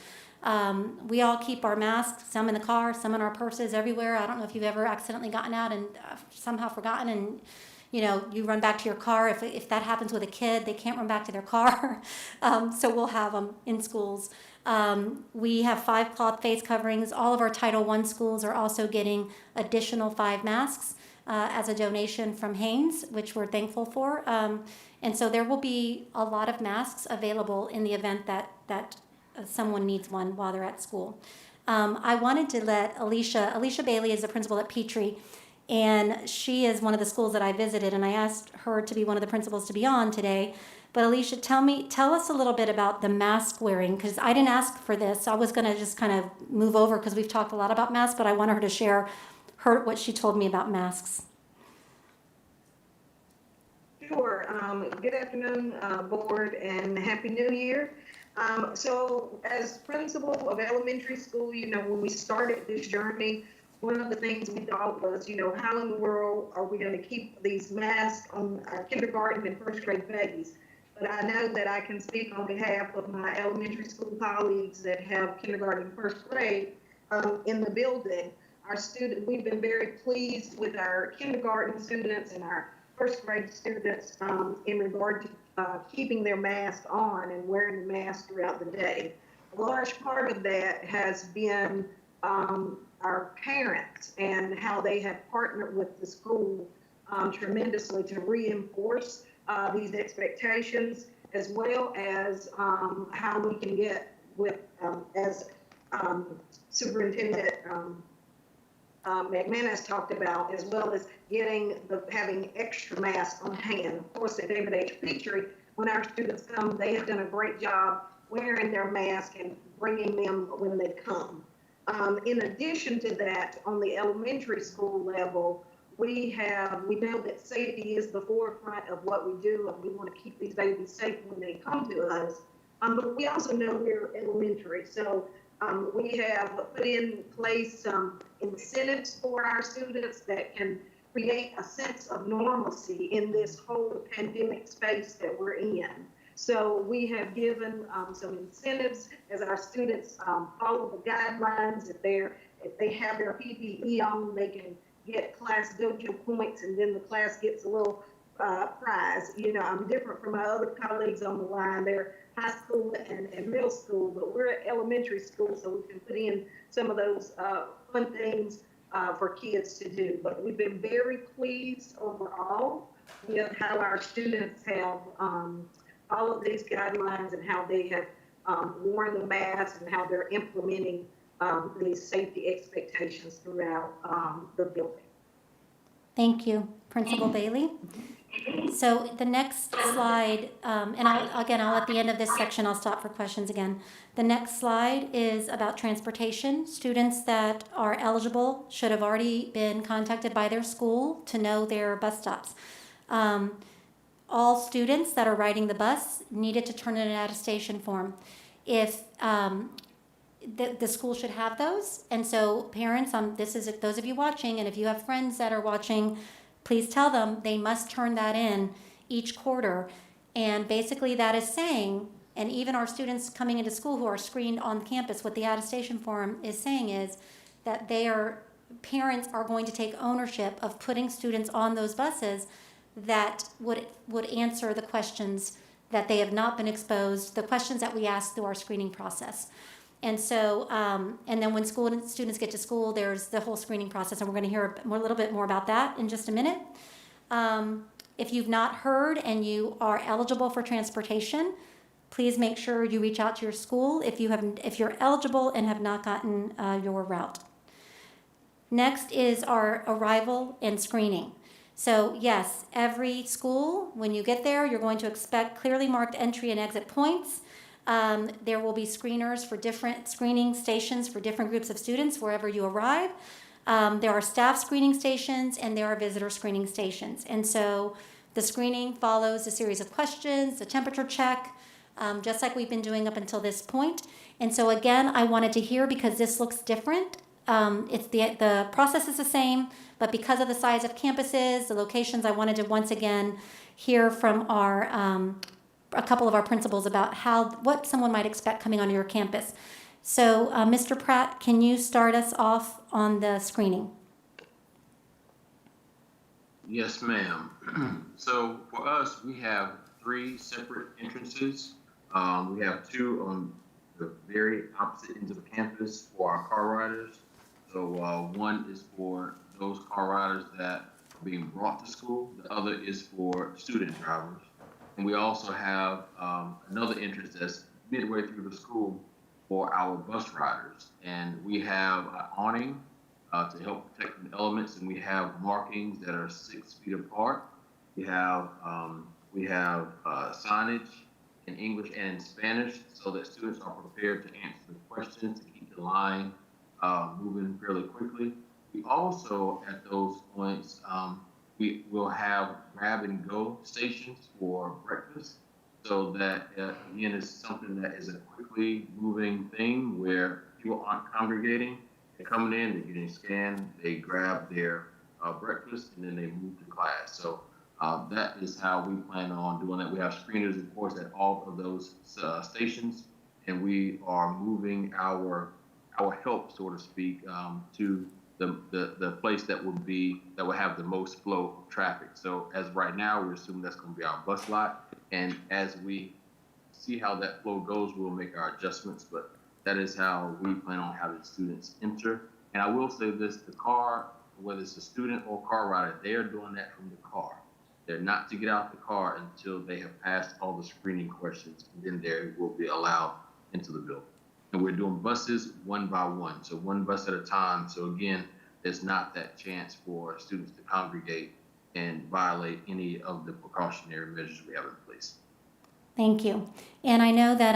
We all keep our masks, some in the car, some in our purses, everywhere. I don't know if you've ever accidentally gotten out and somehow forgotten and you run back to your car. If that happens with a kid, they can't run back to their car. So we'll have them in schools. We have 5 cloth face coverings. All of our Title I schools are also getting additional 5 masks as a donation from Hanes, which we're thankful for. And so there will be a lot of masks available in the event that someone needs one while they're at school. I wanted to let Alicia Bailey is the principal at Petrie, and she is one of the schools that I visited, and I asked her to be one of the principals to be on today. But Alicia, tell us a little bit about the mask wearing, because I didn't ask for this. I was going to just kind of move over because we've talked a lot about masks, but I wanted her to share what she told me about masks. Sure. Good afternoon, board, and Happy New Year. So as principal of elementary school, when we started this journey, one of the things we thought was, how in the world are we going to keep these masks on our kindergarten and first grade babies? But I know that I can speak on behalf of my elementary school colleagues that have kindergarten and first grade in the building. We've been very pleased with our kindergarten students and our first grade students in regard to keeping their mask on and wearing the mask throughout the day. A large part of that has been our parents and how they have partnered with the school tremendously to reinforce these expectations, as well as how we can get with, as Superintendent McManus talked about, as well as having extra masks on hand. Of course, at David H. Petrie, when our students come, they have done a great job wearing their mask and bringing them when they come. In addition to that, on the elementary school level, we know that safety is the forefront of what we do, and we want to keep these babies safe when they come to us. But we also know we're elementary, so we have put in place some incentives for our students that can create a sense of normalcy in this whole pandemic space that we're in. So we have given some incentives as our students follow the guidelines. If they have their PPE on, they can get class dojo points, and then the class gets a little prize. I'm different from my other colleagues on the line. They're high school and middle school, but we're at elementary school, so we can put in some of those fun things for kids to do. But we've been very pleased overall with how our students have followed these guidelines and how they have worn the mask and how they're implementing these safety expectations throughout the building. Thank you, Principal Bailey. So the next slide, and I'll at the end of this section, I'll stop for questions again. The next slide is about transportation. Students that are eligible should have already been contacted by their school to know their bus stops. All students that are riding the bus needed to turn in an attestation form. If the school should have those, and so parents, this is those of you watching, and if you have friends that are watching, please tell them they must turn that in each quarter. And basically that is saying, and even our students coming into school who are screened on campus, what the attestation form is saying is that parents are going to take ownership of putting students on those buses that would answer the questions that they have not been exposed, the questions that we ask through our screening process. And so, and then when students get to school, there's the whole screening process, and we're going to hear a little bit more about that in just a minute. If you've not heard and you are eligible for transportation, please make sure you reach out to your school if you're eligible and have not gotten your route. Next is our arrival and screening. So yes, every school, when you get there, you're going to expect clearly marked entry and exit points. There will be screeners for different screening stations for different groups of students wherever you arrive. There are staff screening stations and there are visitor screening stations. And so the screening follows a series of questions, a temperature check, just like we've been doing up until this point. And so again, I wanted to hear, because this looks different. It's the process is the same, but because of the size of campuses, the locations, I wanted to once again hear from a couple of our principals about what someone might expect coming onto your campus. So, Mr. Pratt, can you start us off on the screening? Yes, ma'am. So for us, we have three separate entrances. We have two on the very opposite ends of the campus for our car riders. So one is for those car riders that are being brought to school. The other is for student drivers. And we also have another entrance that's midway through the school for our bus riders. And we have an awning to help protect from the elements, and we have markings that are 6 feet apart. We have signage in English and in Spanish so that students are prepared to answer the questions to keep the line moving fairly quickly. We also, at those points, we will have grab and go stations for breakfast so that, again, it's something that is a quickly moving thing where people aren't congregating. They're coming in, they're getting scanned, they grab their breakfast, and then they move to class. So that is how we plan on doing that. We have screeners, of course, at all of those stations, and we are moving our help, so to speak, to the place that will have the most flow of traffic. So as right now, we're assuming that's going to be our bus lot, and as we see how that flow goes, we'll make our adjustments. But that is how we plan on having students enter. And I will say this: the car, whether it's a student or car rider, they are doing that from the car. They're not to get out the car until they have passed all the screening questions, and then they will be allowed into the building. And we're doing buses one by one, so one bus at a time. So again, there's not that chance for students to congregate and violate any of the precautionary measures we have in place. Thank you. And I know that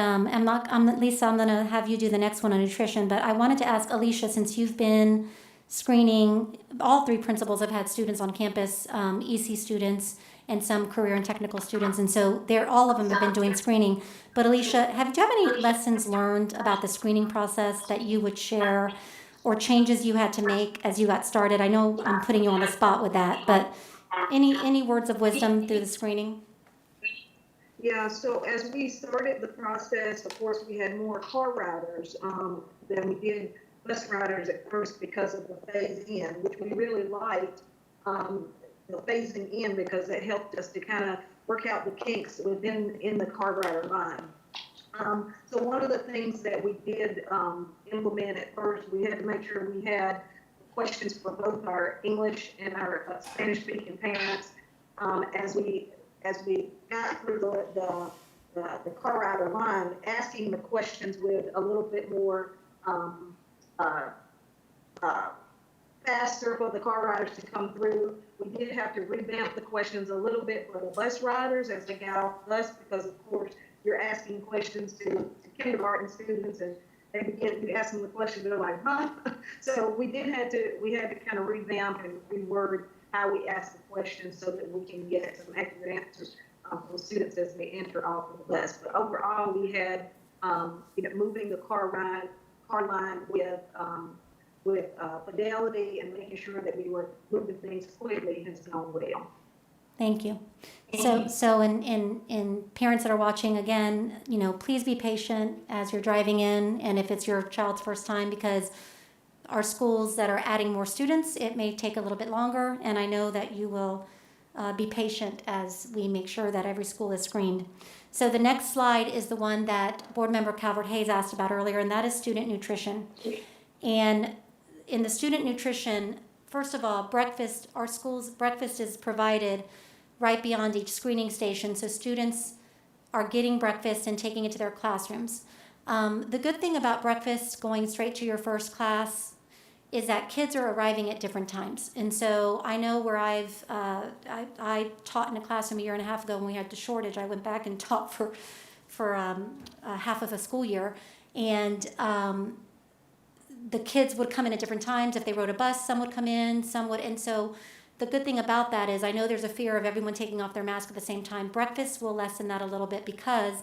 Lisa, I'm going to have you do the next one on nutrition, but I wanted to ask Alicia, since you've been screening, all three principals have had students on campus, EC students and some career and technical students, and so all of them have been doing screening. But Alicia, do you have any lessons learned about the screening process that you would share, or changes you had to make as you got started? I know I'm putting you on the spot with that, but any words of wisdom through the screening? Yeah, so as we started the process, of course, we had more car riders than we did bus riders at first because of the phase in, which we really liked, the phasing in, because it helped us to kind of work out the kinks in the car rider line. So one of the things that we did implement at first, we had to make sure we had questions for both our English and our Spanish-speaking parents as we got through the car rider line, asking the questions with a little bit more faster for the car riders to come through. We did have to revamp the questions a little bit for the bus riders as they got off the bus, because of course you're asking questions to kindergarten students, and they begin to ask them the questions, they're like, huh? So we had to kind of revamp and reword how we ask the questions so that we can get some accurate answers from students as they enter off of the bus. But overall, we had moving the car line with fidelity and making sure that we were moving things quickly has gone well. Thank you. So in parents that are watching, again, please be patient as you're driving in, and if it's your child's first time, because our schools that are adding more students, it may take a little bit longer, and I know that you will be patient as we make sure that every school is screened. So the next slide is the one that Board Member Calvert-Hayes asked about earlier, and that is student nutrition. And in the student nutrition, first of all, our school's breakfast is provided right beyond each screening station, so students are getting breakfast and taking it to their classrooms. The good thing about breakfast going straight to your first class is that kids are arriving at different times. And so I know where I taught in a classroom a year and a half ago when we had the shortage. I went back and taught for half of a school year. And the kids would come in at different times. If they rode a bus, some would come in, some would. And so the good thing about that is I know there's a fear of everyone taking off their mask at the same time. Breakfast will lessen that a little bit because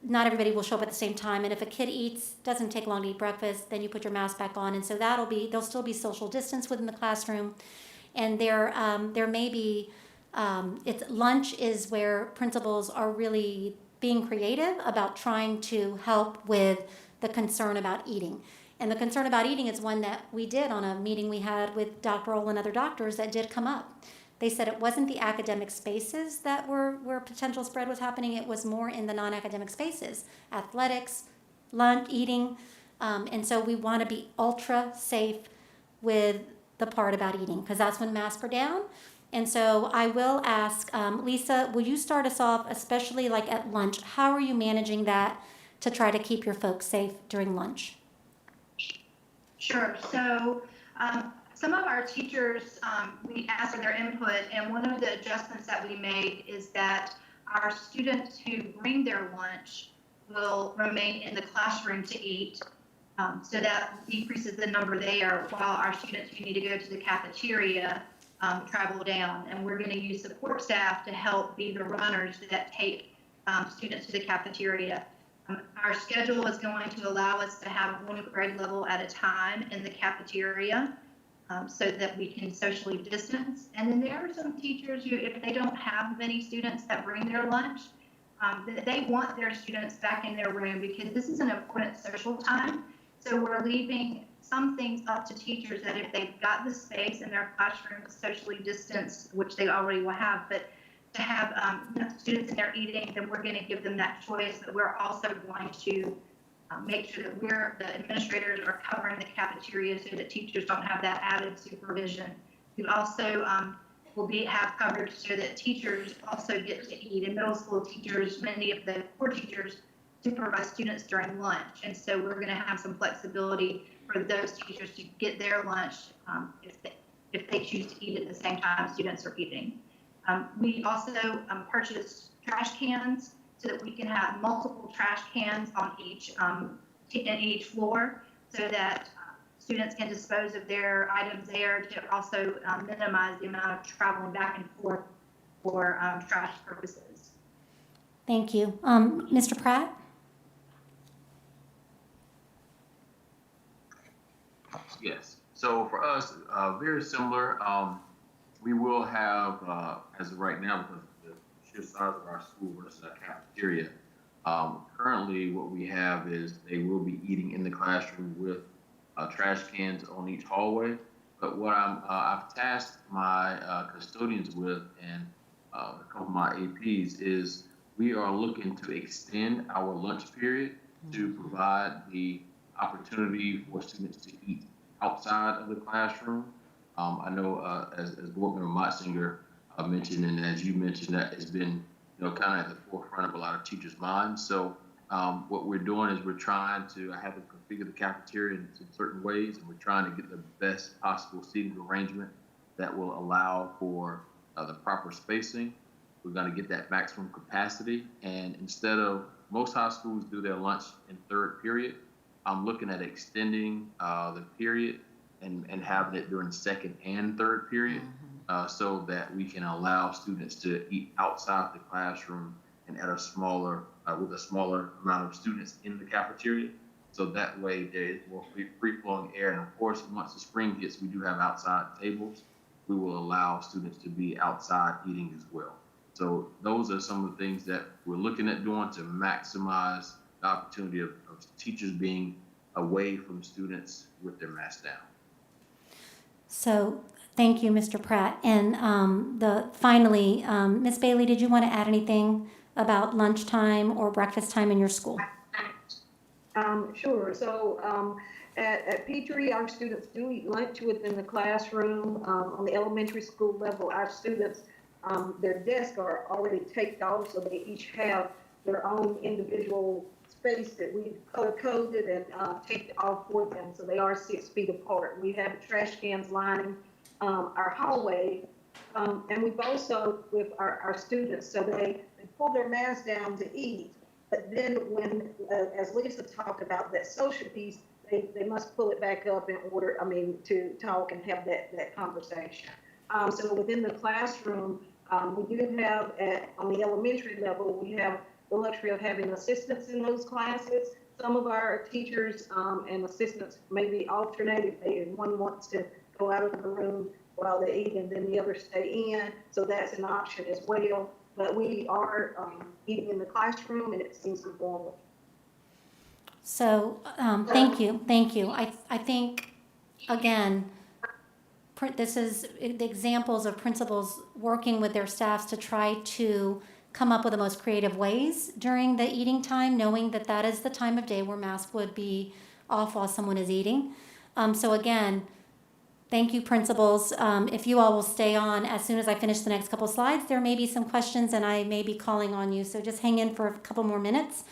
not everybody will show up at the same time, and if a kid doesn't take long to eat breakfast, then you put your mask back on, and so there'll still be social distance within the classroom, and there may be, lunch is where principals are really being creative about trying to help with the concern about eating. And the concern about eating is one that we did on a meeting we had with Dr. Ohl and other doctors that did come up. They said it wasn't the academic spaces that were where potential spread was happening. It was more in the non-academic spaces, athletics, lunch, eating. And so we want to be ultra safe with the part about eating, because that's when masks are down. And so I will ask, Lisa, will you start us off, especially like at lunch? How are you managing that to try to keep your folks safe during lunch? Sure. So some of our teachers, we asked for their input, and one of the adjustments that we made is that our students who bring their lunch will remain in the classroom to eat. So that decreases the number there, while our students who need to go to the cafeteria travel down. And we're going to use support staff to help be the runners that take students to the cafeteria. Our schedule is going to allow us to have one grade level at a time in the cafeteria so that we can socially distance. And then there are some teachers who, if they don't have many students that bring their lunch, they want their students back in their room because this is an important social time. So we're leaving some things up to teachers that if they've got the space in their classroom socially distanced, which they already will have, but to have students in there eating, then we're going to give them that choice. But we're also going to make sure that the administrators are covering the cafeteria so that teachers don't have that added supervision. We also will have coverage so that teachers also get to eat. And middle school teachers, many of the core teachers, supervise students during lunch. And so we're going to have some flexibility for those teachers to get their lunch if they choose to eat at the same time students are eating. We also purchased trash cans so that we can have multiple trash cans on in each floor so that students can dispose of their items there to also minimize the amount of traveling back and forth for trash purposes. Thank you. Mr. Pratt? Yes. So for us, very similar. We will have, as of right now, because of the sheer size of our school versus our cafeteria, currently what we have is they will be eating in the classroom with trash cans on each hallway. But what I've tasked my custodians with and a couple of my APs is we are looking to extend our lunch period to provide the opportunity for students to eat outside of the classroom. I know as Board Member Motzinger mentioned, and as you mentioned, that has been kind of at the forefront of a lot of teachers' minds. So what we're doing is we're trying to have to configure the cafeteria in certain ways, and we're trying to get the best possible seating arrangement that will allow for the proper spacing. We're going to get that maximum capacity, and instead of most high schools do their lunch in third period, I'm looking at extending the period and having it during second and third period so that we can allow students to eat outside the classroom and at a smaller, with a smaller amount of students in the cafeteria. So that way there is more free-flowing air. And of course, once the spring hits, we do have outside tables. We will allow students to be outside eating as well. So those are some of the things that we're looking at doing to maximize the opportunity of teachers being away from students with their masks down. So thank you, Mr. Pratt. And finally, Ms. Bailey, did you want to add anything about lunchtime or breakfast time in your school? Sure. So at Petrie, our students do eat lunch within the classroom. On the elementary school level, our students, their desks are already taped off, so they each have their own individual space that we've color-coded and taped off for them, so they are 6 feet apart. We have trash cans lining our hallway, and we've also, with our students, so they pull their masks down to eat, but then when, as Lisa talked about, that social piece, they must pull it back up in order, to talk and have that conversation. So within the classroom, we do have, on the elementary level, we have the luxury of having assistants in those classes. Some of our teachers and assistants maybe alternate if one wants to go out of the room while they eat and then the others stay in. So that's an option as well. But we are eating in the classroom, and it seems informal. So thank you. I think, again, this is the examples of principals working with their staffs to try to come up with the most creative ways during the eating time, knowing that that is the time of day where masks would be off while someone is eating. So again, thank you, principals. If you all will stay on, as soon as I finish the next couple slides, there may be some questions and I may be calling on you. So just hang in for a couple more minutes.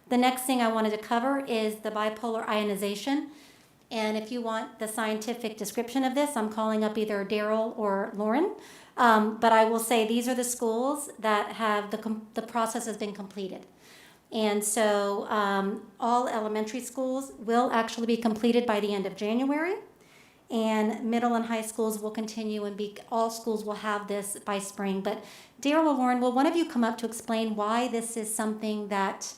The next thing I wanted to cover is the bipolar ionization. And if you want the scientific description of this, I'm calling up either Daryl or Lauren. But I will say these are the schools that have the process has been completed. And so all elementary schools will actually be completed by the end of January. And middle and high schools will continue and all schools will have this by spring. But Daryl or Lauren, will one of you come up to explain why this is something that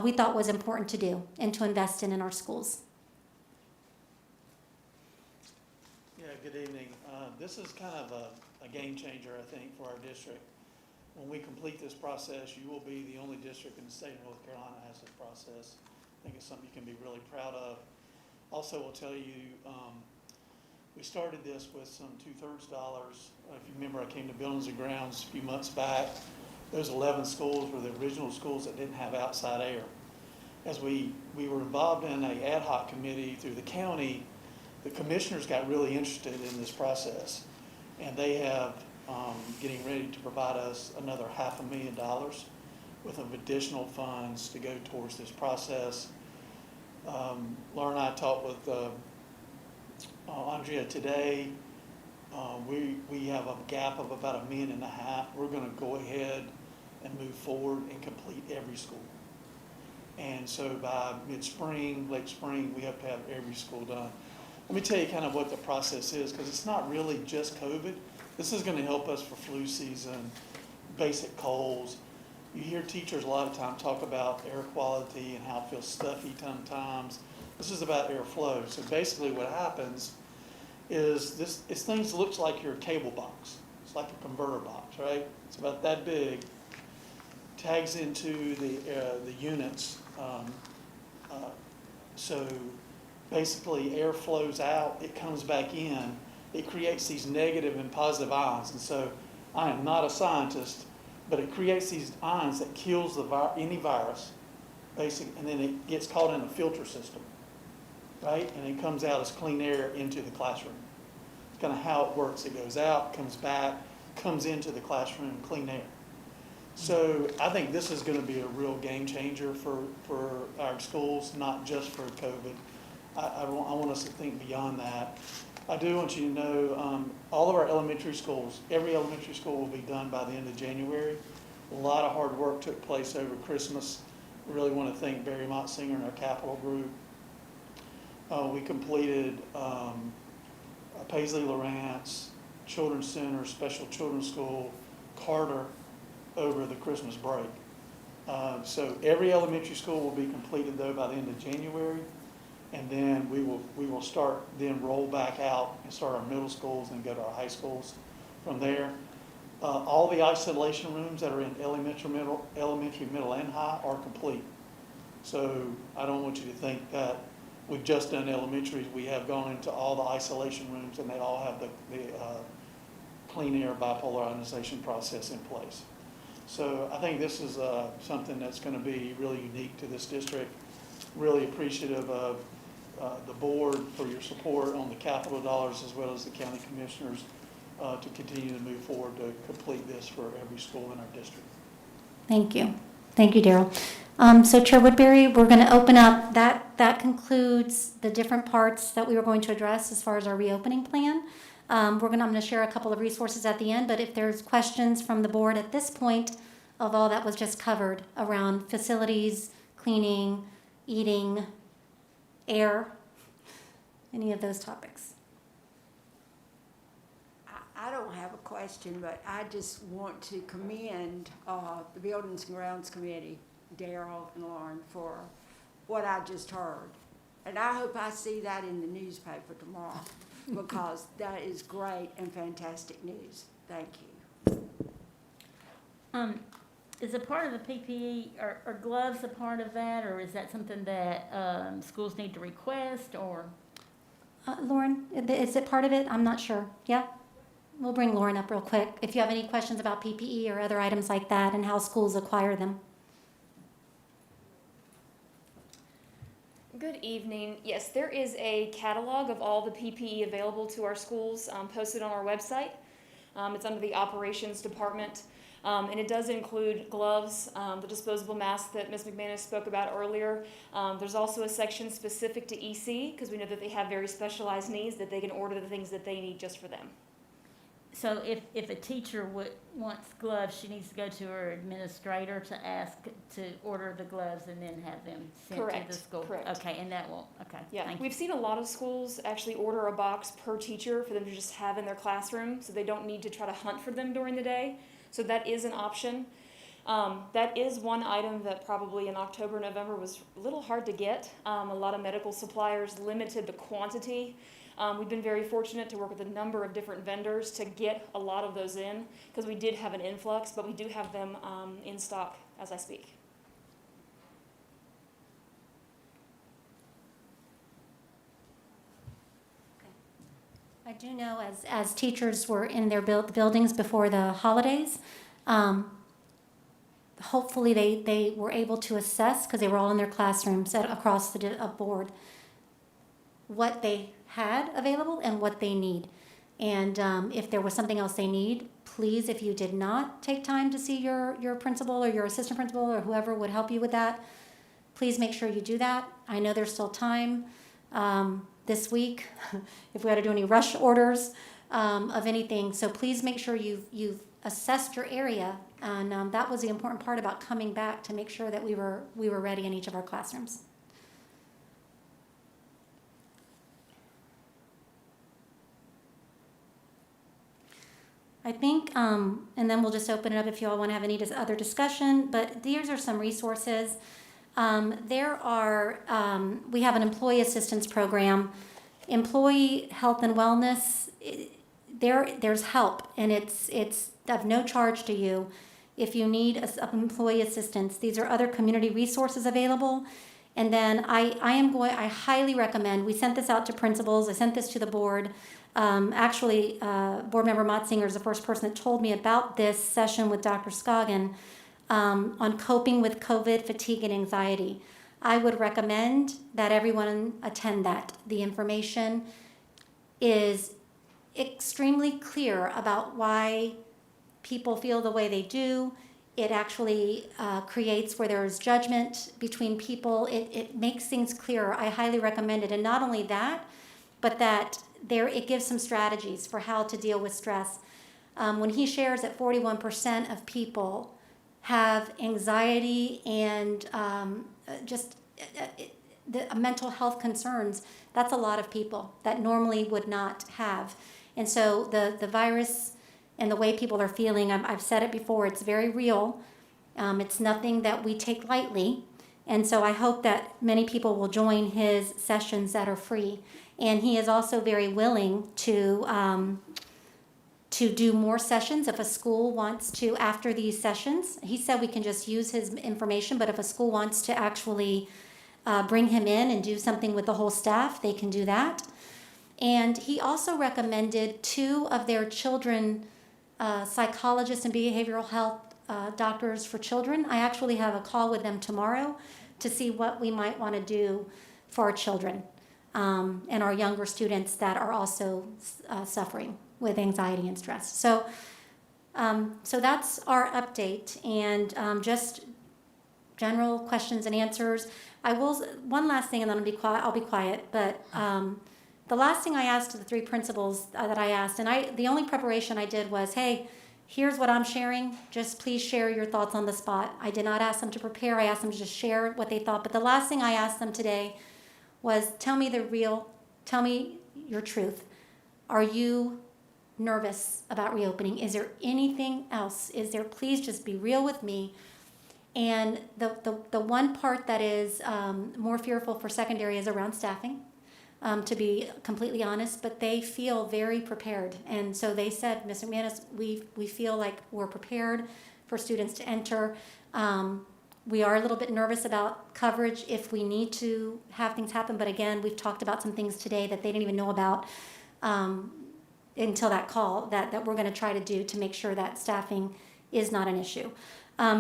we thought was important to do and to invest in our schools? Yeah, good evening. This is kind of a game changer, I think, for our district. When we complete this process, you will be the only district in the state of North Carolina that has this process. I think it's something you can be really proud of. Also, will tell you, we started this with some 2/3 dollars. If you remember, I came to Buildings and Grounds a few months back. Those 11 schools were the original schools that didn't have outside air. As we were involved in an ad hoc committee through the county, the commissioners got really interested in this process, and they have getting ready to provide us another $500,000 worth of additional funds to go towards this process. Laura and I talked with Andrea today. We have a gap of about $1.5 million. We're going to go ahead and move forward and complete every school. And so by mid-spring, late spring, we have to have every school done. Let me tell you kind of what the process is, because it's not really just COVID. This is going to help us for flu season, basic colds. You hear teachers a lot of time talk about air quality and how it feels stuffy sometimes. This is about airflow. So basically what happens is this thing looks like your cable box. It's like a converter box, right? It's about that big. Tags into the units. So basically air flows out, it comes back in, it creates these negative and positive ions. And so I am not a scientist, but it creates these ions that kills any virus, basically, and then it gets caught in a filter system, right? And it comes out as clean air into the classroom. It's kind of how it works. It goes out, comes back, comes into the classroom, clean air. So I think this is going to be a real game changer for our schools, not just for COVID. I want us to think beyond that. I do want you to know all of our elementary schools, every elementary school will be done by the end of January. A lot of hard work took place over Christmas. We really want to thank Barry Motsinger and our capital group. We completed Paisley Lawrence, Children's Center, Special Children's School, Carter over the Christmas break. So every elementary school will be completed though by the end of January. And then we will start then roll back out and start our middle schools and go to our high schools from there. All the isolation rooms that are in elementary, middle, and high are complete. So I don't want you to think that we've just done elementaries. We have gone into all the isolation rooms and they all have the clean air bipolar ionization process in place. So I think this is something that's going to be really unique to this district. Really appreciative of the board for your support on the capital dollars as well as the county commissioners to continue to move forward to complete this for every school in our district. Thank you. Thank you, Daryl. So Chair Woodbury, we're going to open up. That concludes the different parts that we were going to address as far as our reopening plan. I'm going to share a couple of resources at the end, but if there's questions from the board at this point of all that was just covered around facilities, cleaning, eating, air, any of those topics. I don't have a question, but I just want to commend the Buildings and Grounds Committee, Daryl and Lauren, for what I just heard. And I hope I see that in the newspaper tomorrow because that is great and fantastic news. Thank you. Is a part of the PPE, are gloves a part of that, or is that something that schools need to request, or? Lauren, is it part of it? I'm not sure. Yeah? We'll bring Lauren up real quick if you have any questions about PPE or other items like that and how schools acquire them. Good evening. Yes, there is a catalog of all the PPE available to our schools posted on our website. It's under the operations department. And it does include gloves, the disposable masks that Ms. McManus spoke about earlier. There's also a section specific to EC because we know that they have very specialized needs that they can order the things that they need just for them. So if a teacher wants gloves, she needs to go to her administrator to ask to order the gloves and then have them sent to the school? Correct. Okay, and that won't, okay, Yeah, thank you. we've seen a lot of schools actually order a box per teacher for them to just have in their classroom so they don't need to try to hunt for them during the day. So that is an option. That is one item that probably in October, November was a little hard to get. A lot of medical suppliers limited the quantity. We've been very fortunate to work with a number of different vendors to get a lot of those in because we did have an influx, but we do have them in stock as I speak. I do know as teachers were in their buildings before the holidays, hopefully they were able to assess, because they were all in their classrooms across the board, what they had available and what they need. And if there was something else they need, please, if you did not take time to see your principal or your assistant principal or whoever would help you with that, please make sure you do that. I know there's still time this week if we had to do any rush orders of anything. So please make sure you've assessed your area. And that was the important part about coming back, to make sure that we were ready in each of our classrooms. I think, and then we'll just open it up if you all want to have any other discussion, but these are some resources. We have an employee assistance program. Employee health and wellness, there's help, and it's of no charge to you if you need employee assistance. These are other community resources available. And then I highly recommend, we sent this out to principals, I sent this to the board. Board member Motzinger is the first person that told me about this session with Dr. Scoggin on coping with COVID, fatigue, and anxiety. I would recommend that everyone attend that. The information is extremely clear about why people feel the way they do. It actually creates where there's judgment between people. It makes things clearer. I highly recommend it. And not only that, but that it gives some strategies for how to deal with stress. When he shares that 41% of people have anxiety and the mental health concerns, that's a lot of people that normally would not have. And so the virus and the way people are feeling, I've said it before, it's very real. It's nothing that we take lightly. And so I hope that many people will join his sessions that are free. And he is also very willing to do more sessions if a school wants to after these sessions. He said we can just use his information, but if a school wants to actually bring him in and do something with the whole staff, they can do that. And he also recommended 2 of their children psychologists and behavioral health doctors for children. I actually have a call with them tomorrow to see what we might want to do for our children and our younger students that are also suffering with anxiety and stress. So that's our update, and just general questions and answers. One last thing, and then I'll be quiet, but the last thing I asked the 3 principals that I asked, and the only preparation I did was, hey, here's what I'm sharing. Just please share your thoughts on the spot. I did not ask them to prepare. I asked them to just share what they thought. But the last thing I asked them today was, tell me your truth. Are you nervous about reopening? Is there anything else? Please just be real with me. And the one part that is more fearful for secondary is around staffing. To be completely honest, but they feel very prepared. And so they said, Mr. McManus, we feel like we're prepared for students to enter. We are a little bit nervous about coverage if we need to have things happen, but again, we've talked about some things today that they didn't even know about until that call that we're going to try to do to make sure that staffing is not an issue.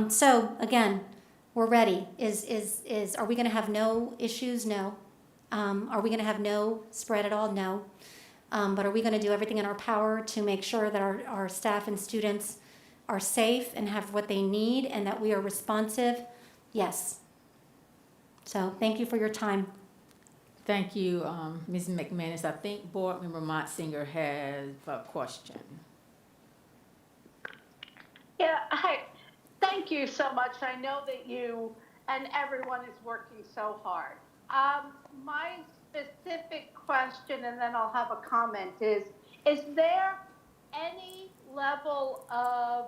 So again, we're ready. Are we going to have no issues? No. Are we going to have no spread at all? No. But are we going to do everything in our power to make sure that our staff and students are safe and have what they need and that we are responsive? Yes. So thank you for your time. Thank you, Ms. McManus. I think Board Member Motzinger has a question. Yeah, hi. Thank you so much. I know that you and everyone is working so hard. My specific question, and then I'll have a comment, is there any level of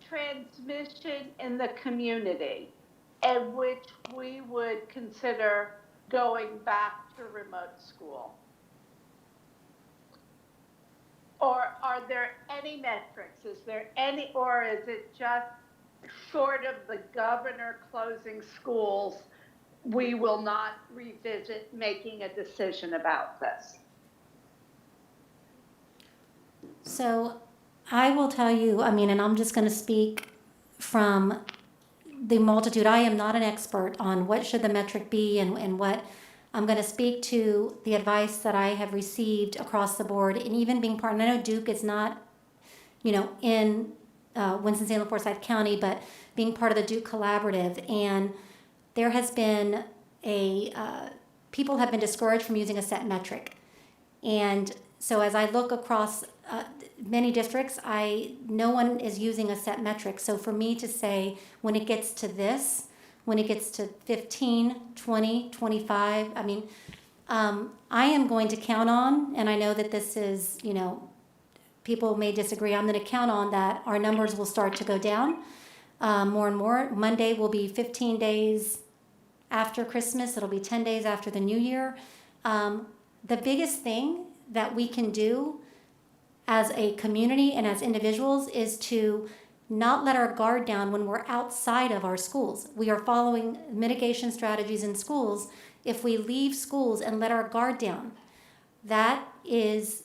transmission in the community in which we would consider going back to remote school? Or are there any metrics? Is there any, or is it just short of the governor closing schools, we will not revisit making a decision about this? So I will tell you, and I'm just going to speak from the multitude. I am not an expert on what should the metric be and what. I'm going to speak to the advice that I have received across the board, and even being part, and I know Duke is not, in Winston-Salem, Forsyth County, but being part of the Duke Collaborative, and there has been people have been discouraged from using a set metric. And so as I look across many districts, no one is using a set metric. So for me to say, when it gets to this, when it gets to 15, 20, 25, I am going to count on, and I know that this is, people may disagree, I'm going to count on that our numbers will start to go down more and more. Monday will be 15 days after Christmas. It'll be 10 days after the New Year. The biggest thing that we can do as a community and as individuals is to not let our guard down when we're outside of our schools. We are following mitigation strategies in schools. If we leave schools and let our guard down, that is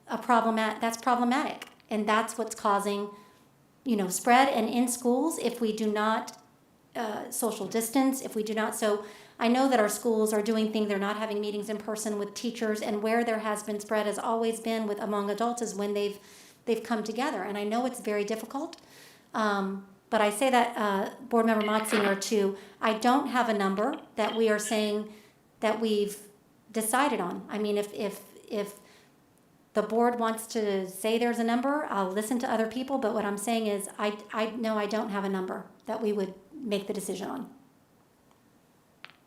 that's problematic. And that's what's causing, spread. And in schools, if we do not social distance, if we do not, so I know that our schools are doing things, they're not having meetings in person with teachers, and where there has been spread has always been among adults is when they've come together. And I know it's very difficult. But I say that, Board Member Motzinger, too, I don't have a number that we are saying that we've decided on. If the board wants to say there's a number, I'll listen to other people, but what I'm saying is I know I don't have a number that we would make the decision on.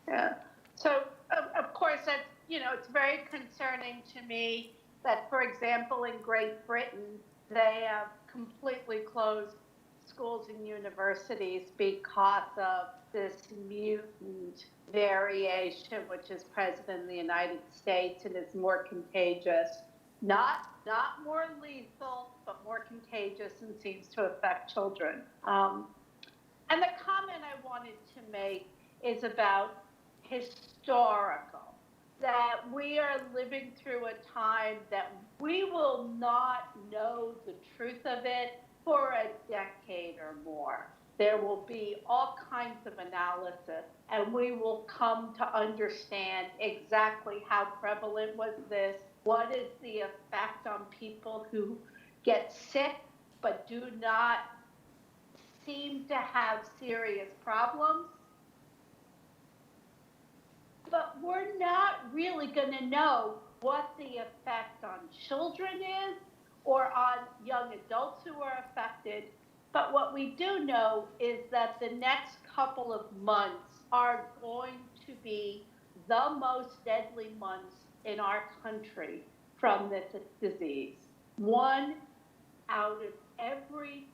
Yeah. So, of course, that's, it's very concerning to me that, for example, in Great Britain, they have completely closed schools and universities because of this mutant variation, which is present in the United States and is more contagious, not more lethal, but more contagious and seems to affect children. And the comment I wanted to make is about historical, that we are living through a time that we will not know the truth of it for a decade or more. There will be all kinds of analysis, and we will come to understand exactly how prevalent was this, what is the effect on people who get sick but do not seem to have serious problems. But we're not really going to know what the effect on children is or on young adults who are affected. But what we do know is that the next couple of months are going to be the most deadly months in our country from this disease. 1 out of every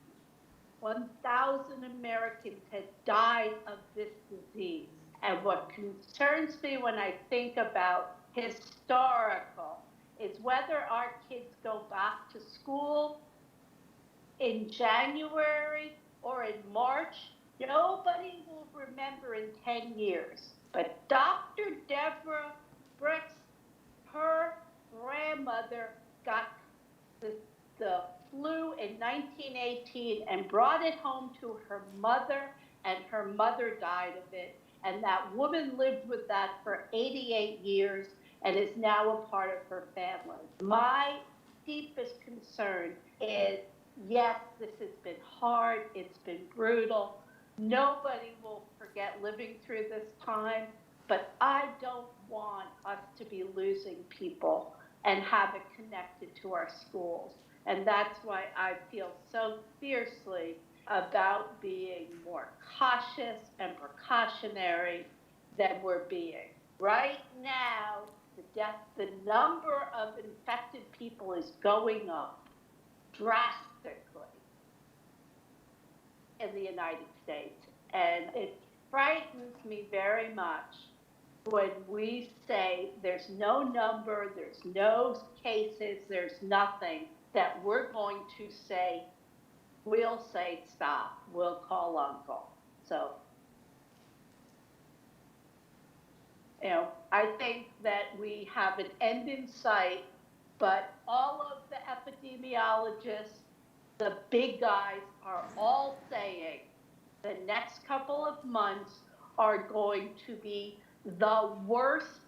1,000 Americans has died of this disease. And what concerns me when I think about historical is whether our kids go back to school in January or in March Nobody will remember in 10 years, but Dr. Deborah Brooks, her grandmother got the flu in 1918 and brought it home to her mother, and her mother died of it. And that woman lived with that for 88 years and is now a part of her family. My deepest concern is, yes, this has been hard, it's been brutal. Nobody will forget living through this time, but I don't want us to be losing people and have it connected to our schools. And that's why I feel so fiercely about being more cautious and precautionary than we're being. Right now, the number of infected people is going up drastically in the United States. And it frightens me very much when we say there's no number, there's no cases, there's nothing, that we're going to say, we'll say stop, we'll call uncle. So, I think that we have an end in sight, but all of the epidemiologists, the big guys, are all saying the next couple of months are going to be the worst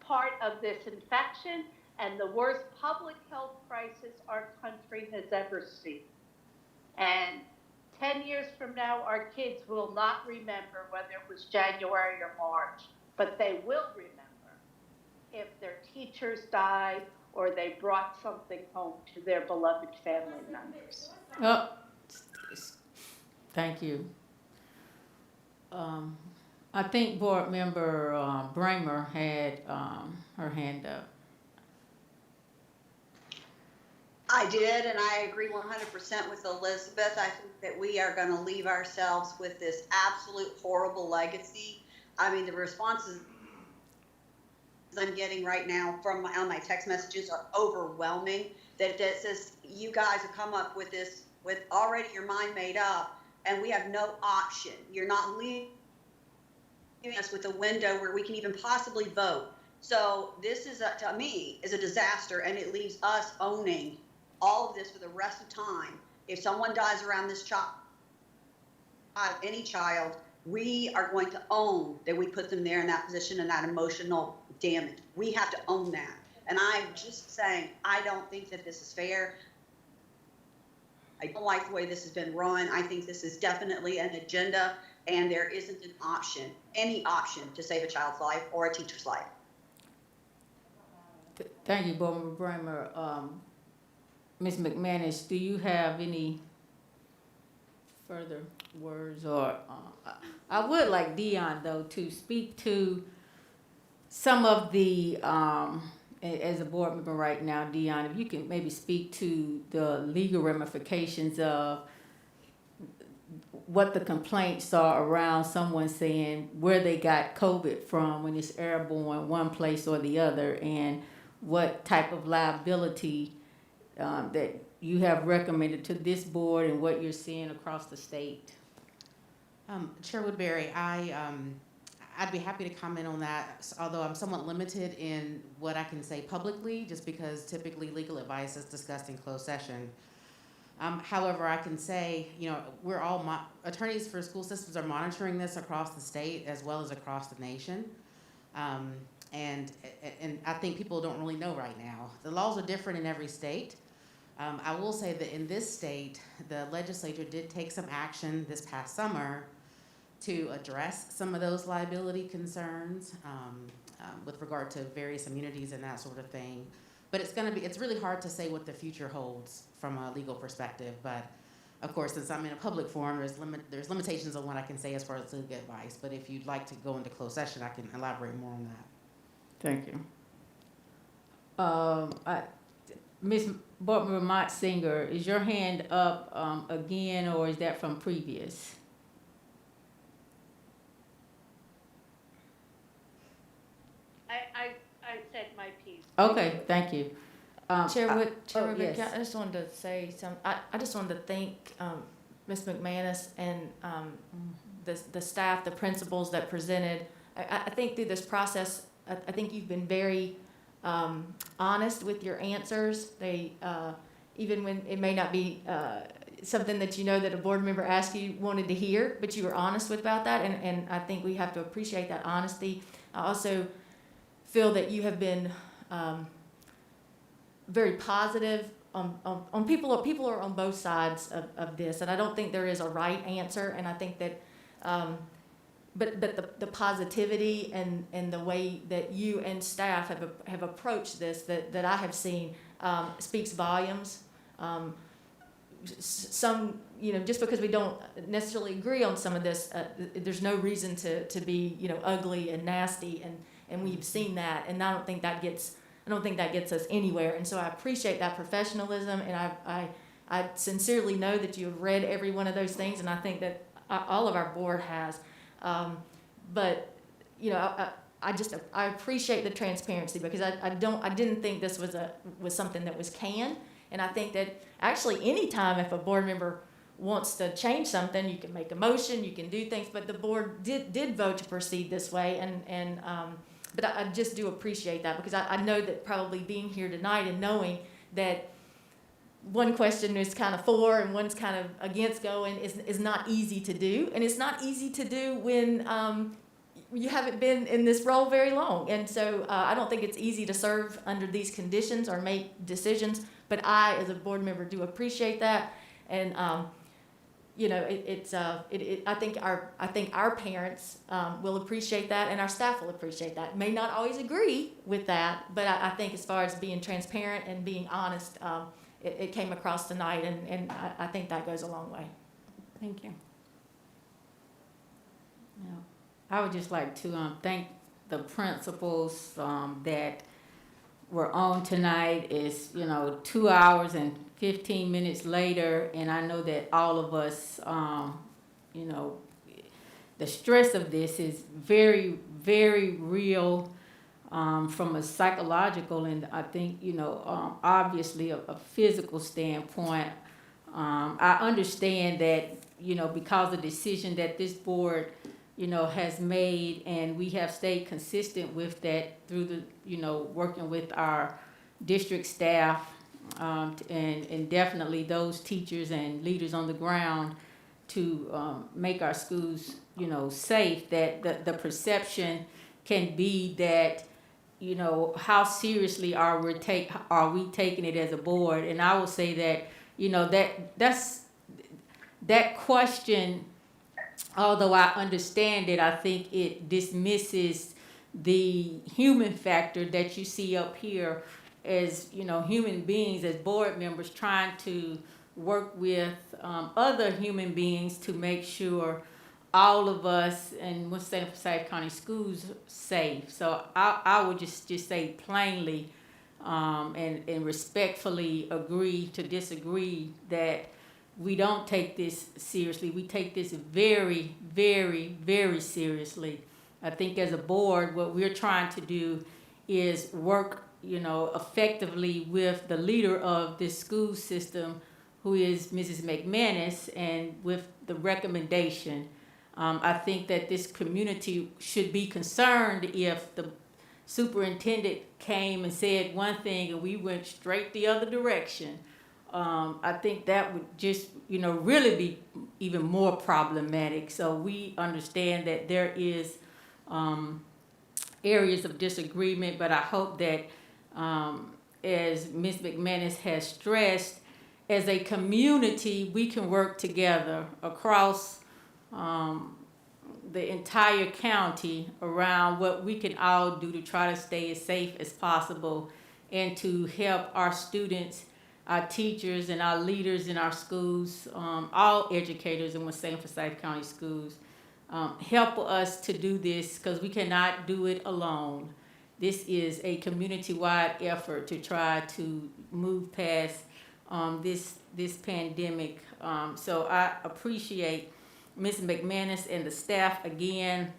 part of this infection and the worst public health crisis our country has ever seen. And 10 years from now, our kids will not remember whether it was January or March, but they will remember if their teachers died or they brought something home to their beloved family members. Oh, thank you. I think Board Member Bramer had her hand up. I did, and I agree 100% with Elizabeth. I think that we are going to leave ourselves with this absolute horrible legacy. I mean, the responses I'm getting right now from on my text messages are overwhelming. That says you guys have come up with this with already your mind made up, and we have no option. You're not leaving us with a window where we can even possibly vote. So this is, to me, is a disaster, and it leaves us owning all of this for the rest of time. If someone dies around this child, any child, we are going to own that we put them there in that position and that emotional damage. We have to own that. And I'm just saying, I don't think that this is fair. I don't like the way this has been run. I think this is definitely an agenda, and there isn't an option, any option, to save a child's life or a teacher's life. Thank you, Board Member Bramer. Ms. McManus, do you have any further words? Or I would like Dion, though, to speak to some of the, as a board member right now, Dion, if you can maybe speak to the legal ramifications of what the complaints are around someone saying where they got COVID from when it's airborne one place or the other, and what type of liability that you have recommended to this board and what you're seeing across the state. Chair Woodbury, I'd be happy to comment on that, although I'm somewhat limited in what I can say publicly, just because typically legal advice is discussed in closed session. However, I can say, we're all, attorneys for school systems are monitoring this across the state as well as across the nation. And I think people don't really know right now. The laws are different in every state. I will say that in this state, the legislature did take some action this past summer to address some of those liability concerns with regard to various immunities and that sort of thing. But it's really hard to say what the future holds from a legal perspective. But of course, since I'm in a public forum, there's limitations on what I can say as far as legal advice. But if you'd like to go into closed session, I can elaborate more on that. Thank you. Ms. Board Member Mott Singer, is your hand up again, or is that from previous? I said my piece. Okay, thank you. Chair Wood, yes. I just wanted to say something. I just wanted to thank Ms. McManus and the staff, the principals that presented. I think through this process, I think you've been very honest with your answers. They, even when it may not be something that you know that a board member asked you wanted to hear, but you were honest about that, and I think we have to appreciate that honesty. I also feel that you have been very positive on people are on both sides of this, and I don't think there is a right answer, and I think that but the positivity and the way that you and staff have approached this that I have seen speaks volumes. Some, just because we don't necessarily agree on some of this, there's no reason to be, ugly and nasty, and we've seen that, and I don't think that gets us anywhere. And so I appreciate that professionalism, and I sincerely know that you have read every one of those things, and I think that all of our board has. But I appreciate the transparency, because I didn't think this was something that was canned. And I think that actually any time if a board member wants to change something, you can make a motion, you can do things, but the board did vote to proceed this way, but I just do appreciate that, because I know that probably being here tonight and knowing that one question is kind of for and one's kind of against going is not easy to do. And it's not easy to do when you haven't been in this role very long. And so I don't think it's easy to serve under these conditions or make decisions, but I, as a board member, do appreciate that. And I think our parents will appreciate that, and our staff will appreciate that. May not always agree with that, but I think as far as being transparent and being honest, it came across tonight, and I think that goes a long way. Thank you. Yeah. I would just like to thank the principals that were on tonight. It's 2 hours and 15 minutes later, and I know that all of us, the stress of this is very, very real from a psychological and I think, obviously a physical standpoint. I understand that, because of the decision that this board, has made, and we have stayed consistent with that through the, working with our district staff, and definitely those teachers and leaders on the ground to make our schools, safe, that the perception can be that, how seriously are we taking it as a board? And I will say that, that question, although I understand it, I think it dismisses the human factor that you see up here as, human beings, as board members trying to work with other human beings to make sure all of us in Winston Forsyth County Schools safe. So I would just say plainly and respectfully agree to disagree that we don't take this seriously. We take this very, very, very seriously. I think as a board, what we're trying to do is work, effectively with the leader of this school system, who is Mrs. McManus, and with the recommendation. I think that this community should be concerned if the superintendent came and said one thing and we went straight the other direction. I think that would just, really be even more problematic. So we understand that there is areas of disagreement, but I hope that, as Ms. McManus has stressed, as a community, we can work together across the entire county around what we can all do to try to stay as safe as possible and to help our students, our teachers, and our leaders in our schools, all educators in Winston Forsyth County Schools, help us to do this, because we cannot do it alone. This is a community-wide effort to try to move past this pandemic. So I appreciate Ms. McManus and the staff again.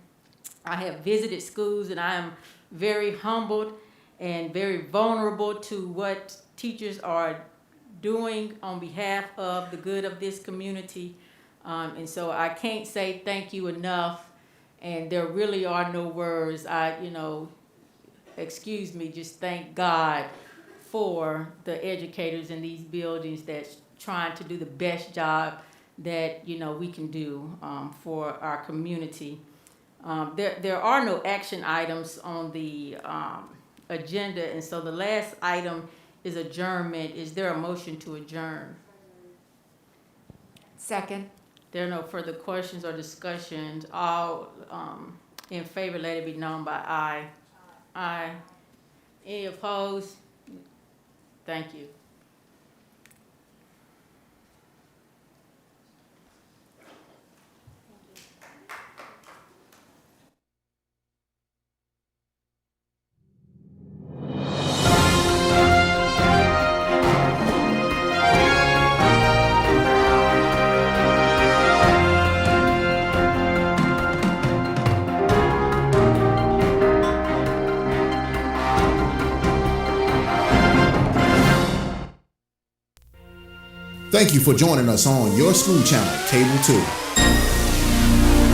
I have visited schools, and I am very humbled and very vulnerable to what teachers are doing on behalf of the good of this community. And so I can't say thank you enough, and there really are no words. Excuse me, just thank God for the educators in these buildings that's trying to do the best job that, we can do for our community. There are no action items on the agenda, and so the last item is adjournment. Is there a motion to adjourn? Second. There are no further questions or discussions. All in favor, let it be known by aye. Aye. Any opposed? Thank you. Thank you for joining us on your school channel, Cable 2.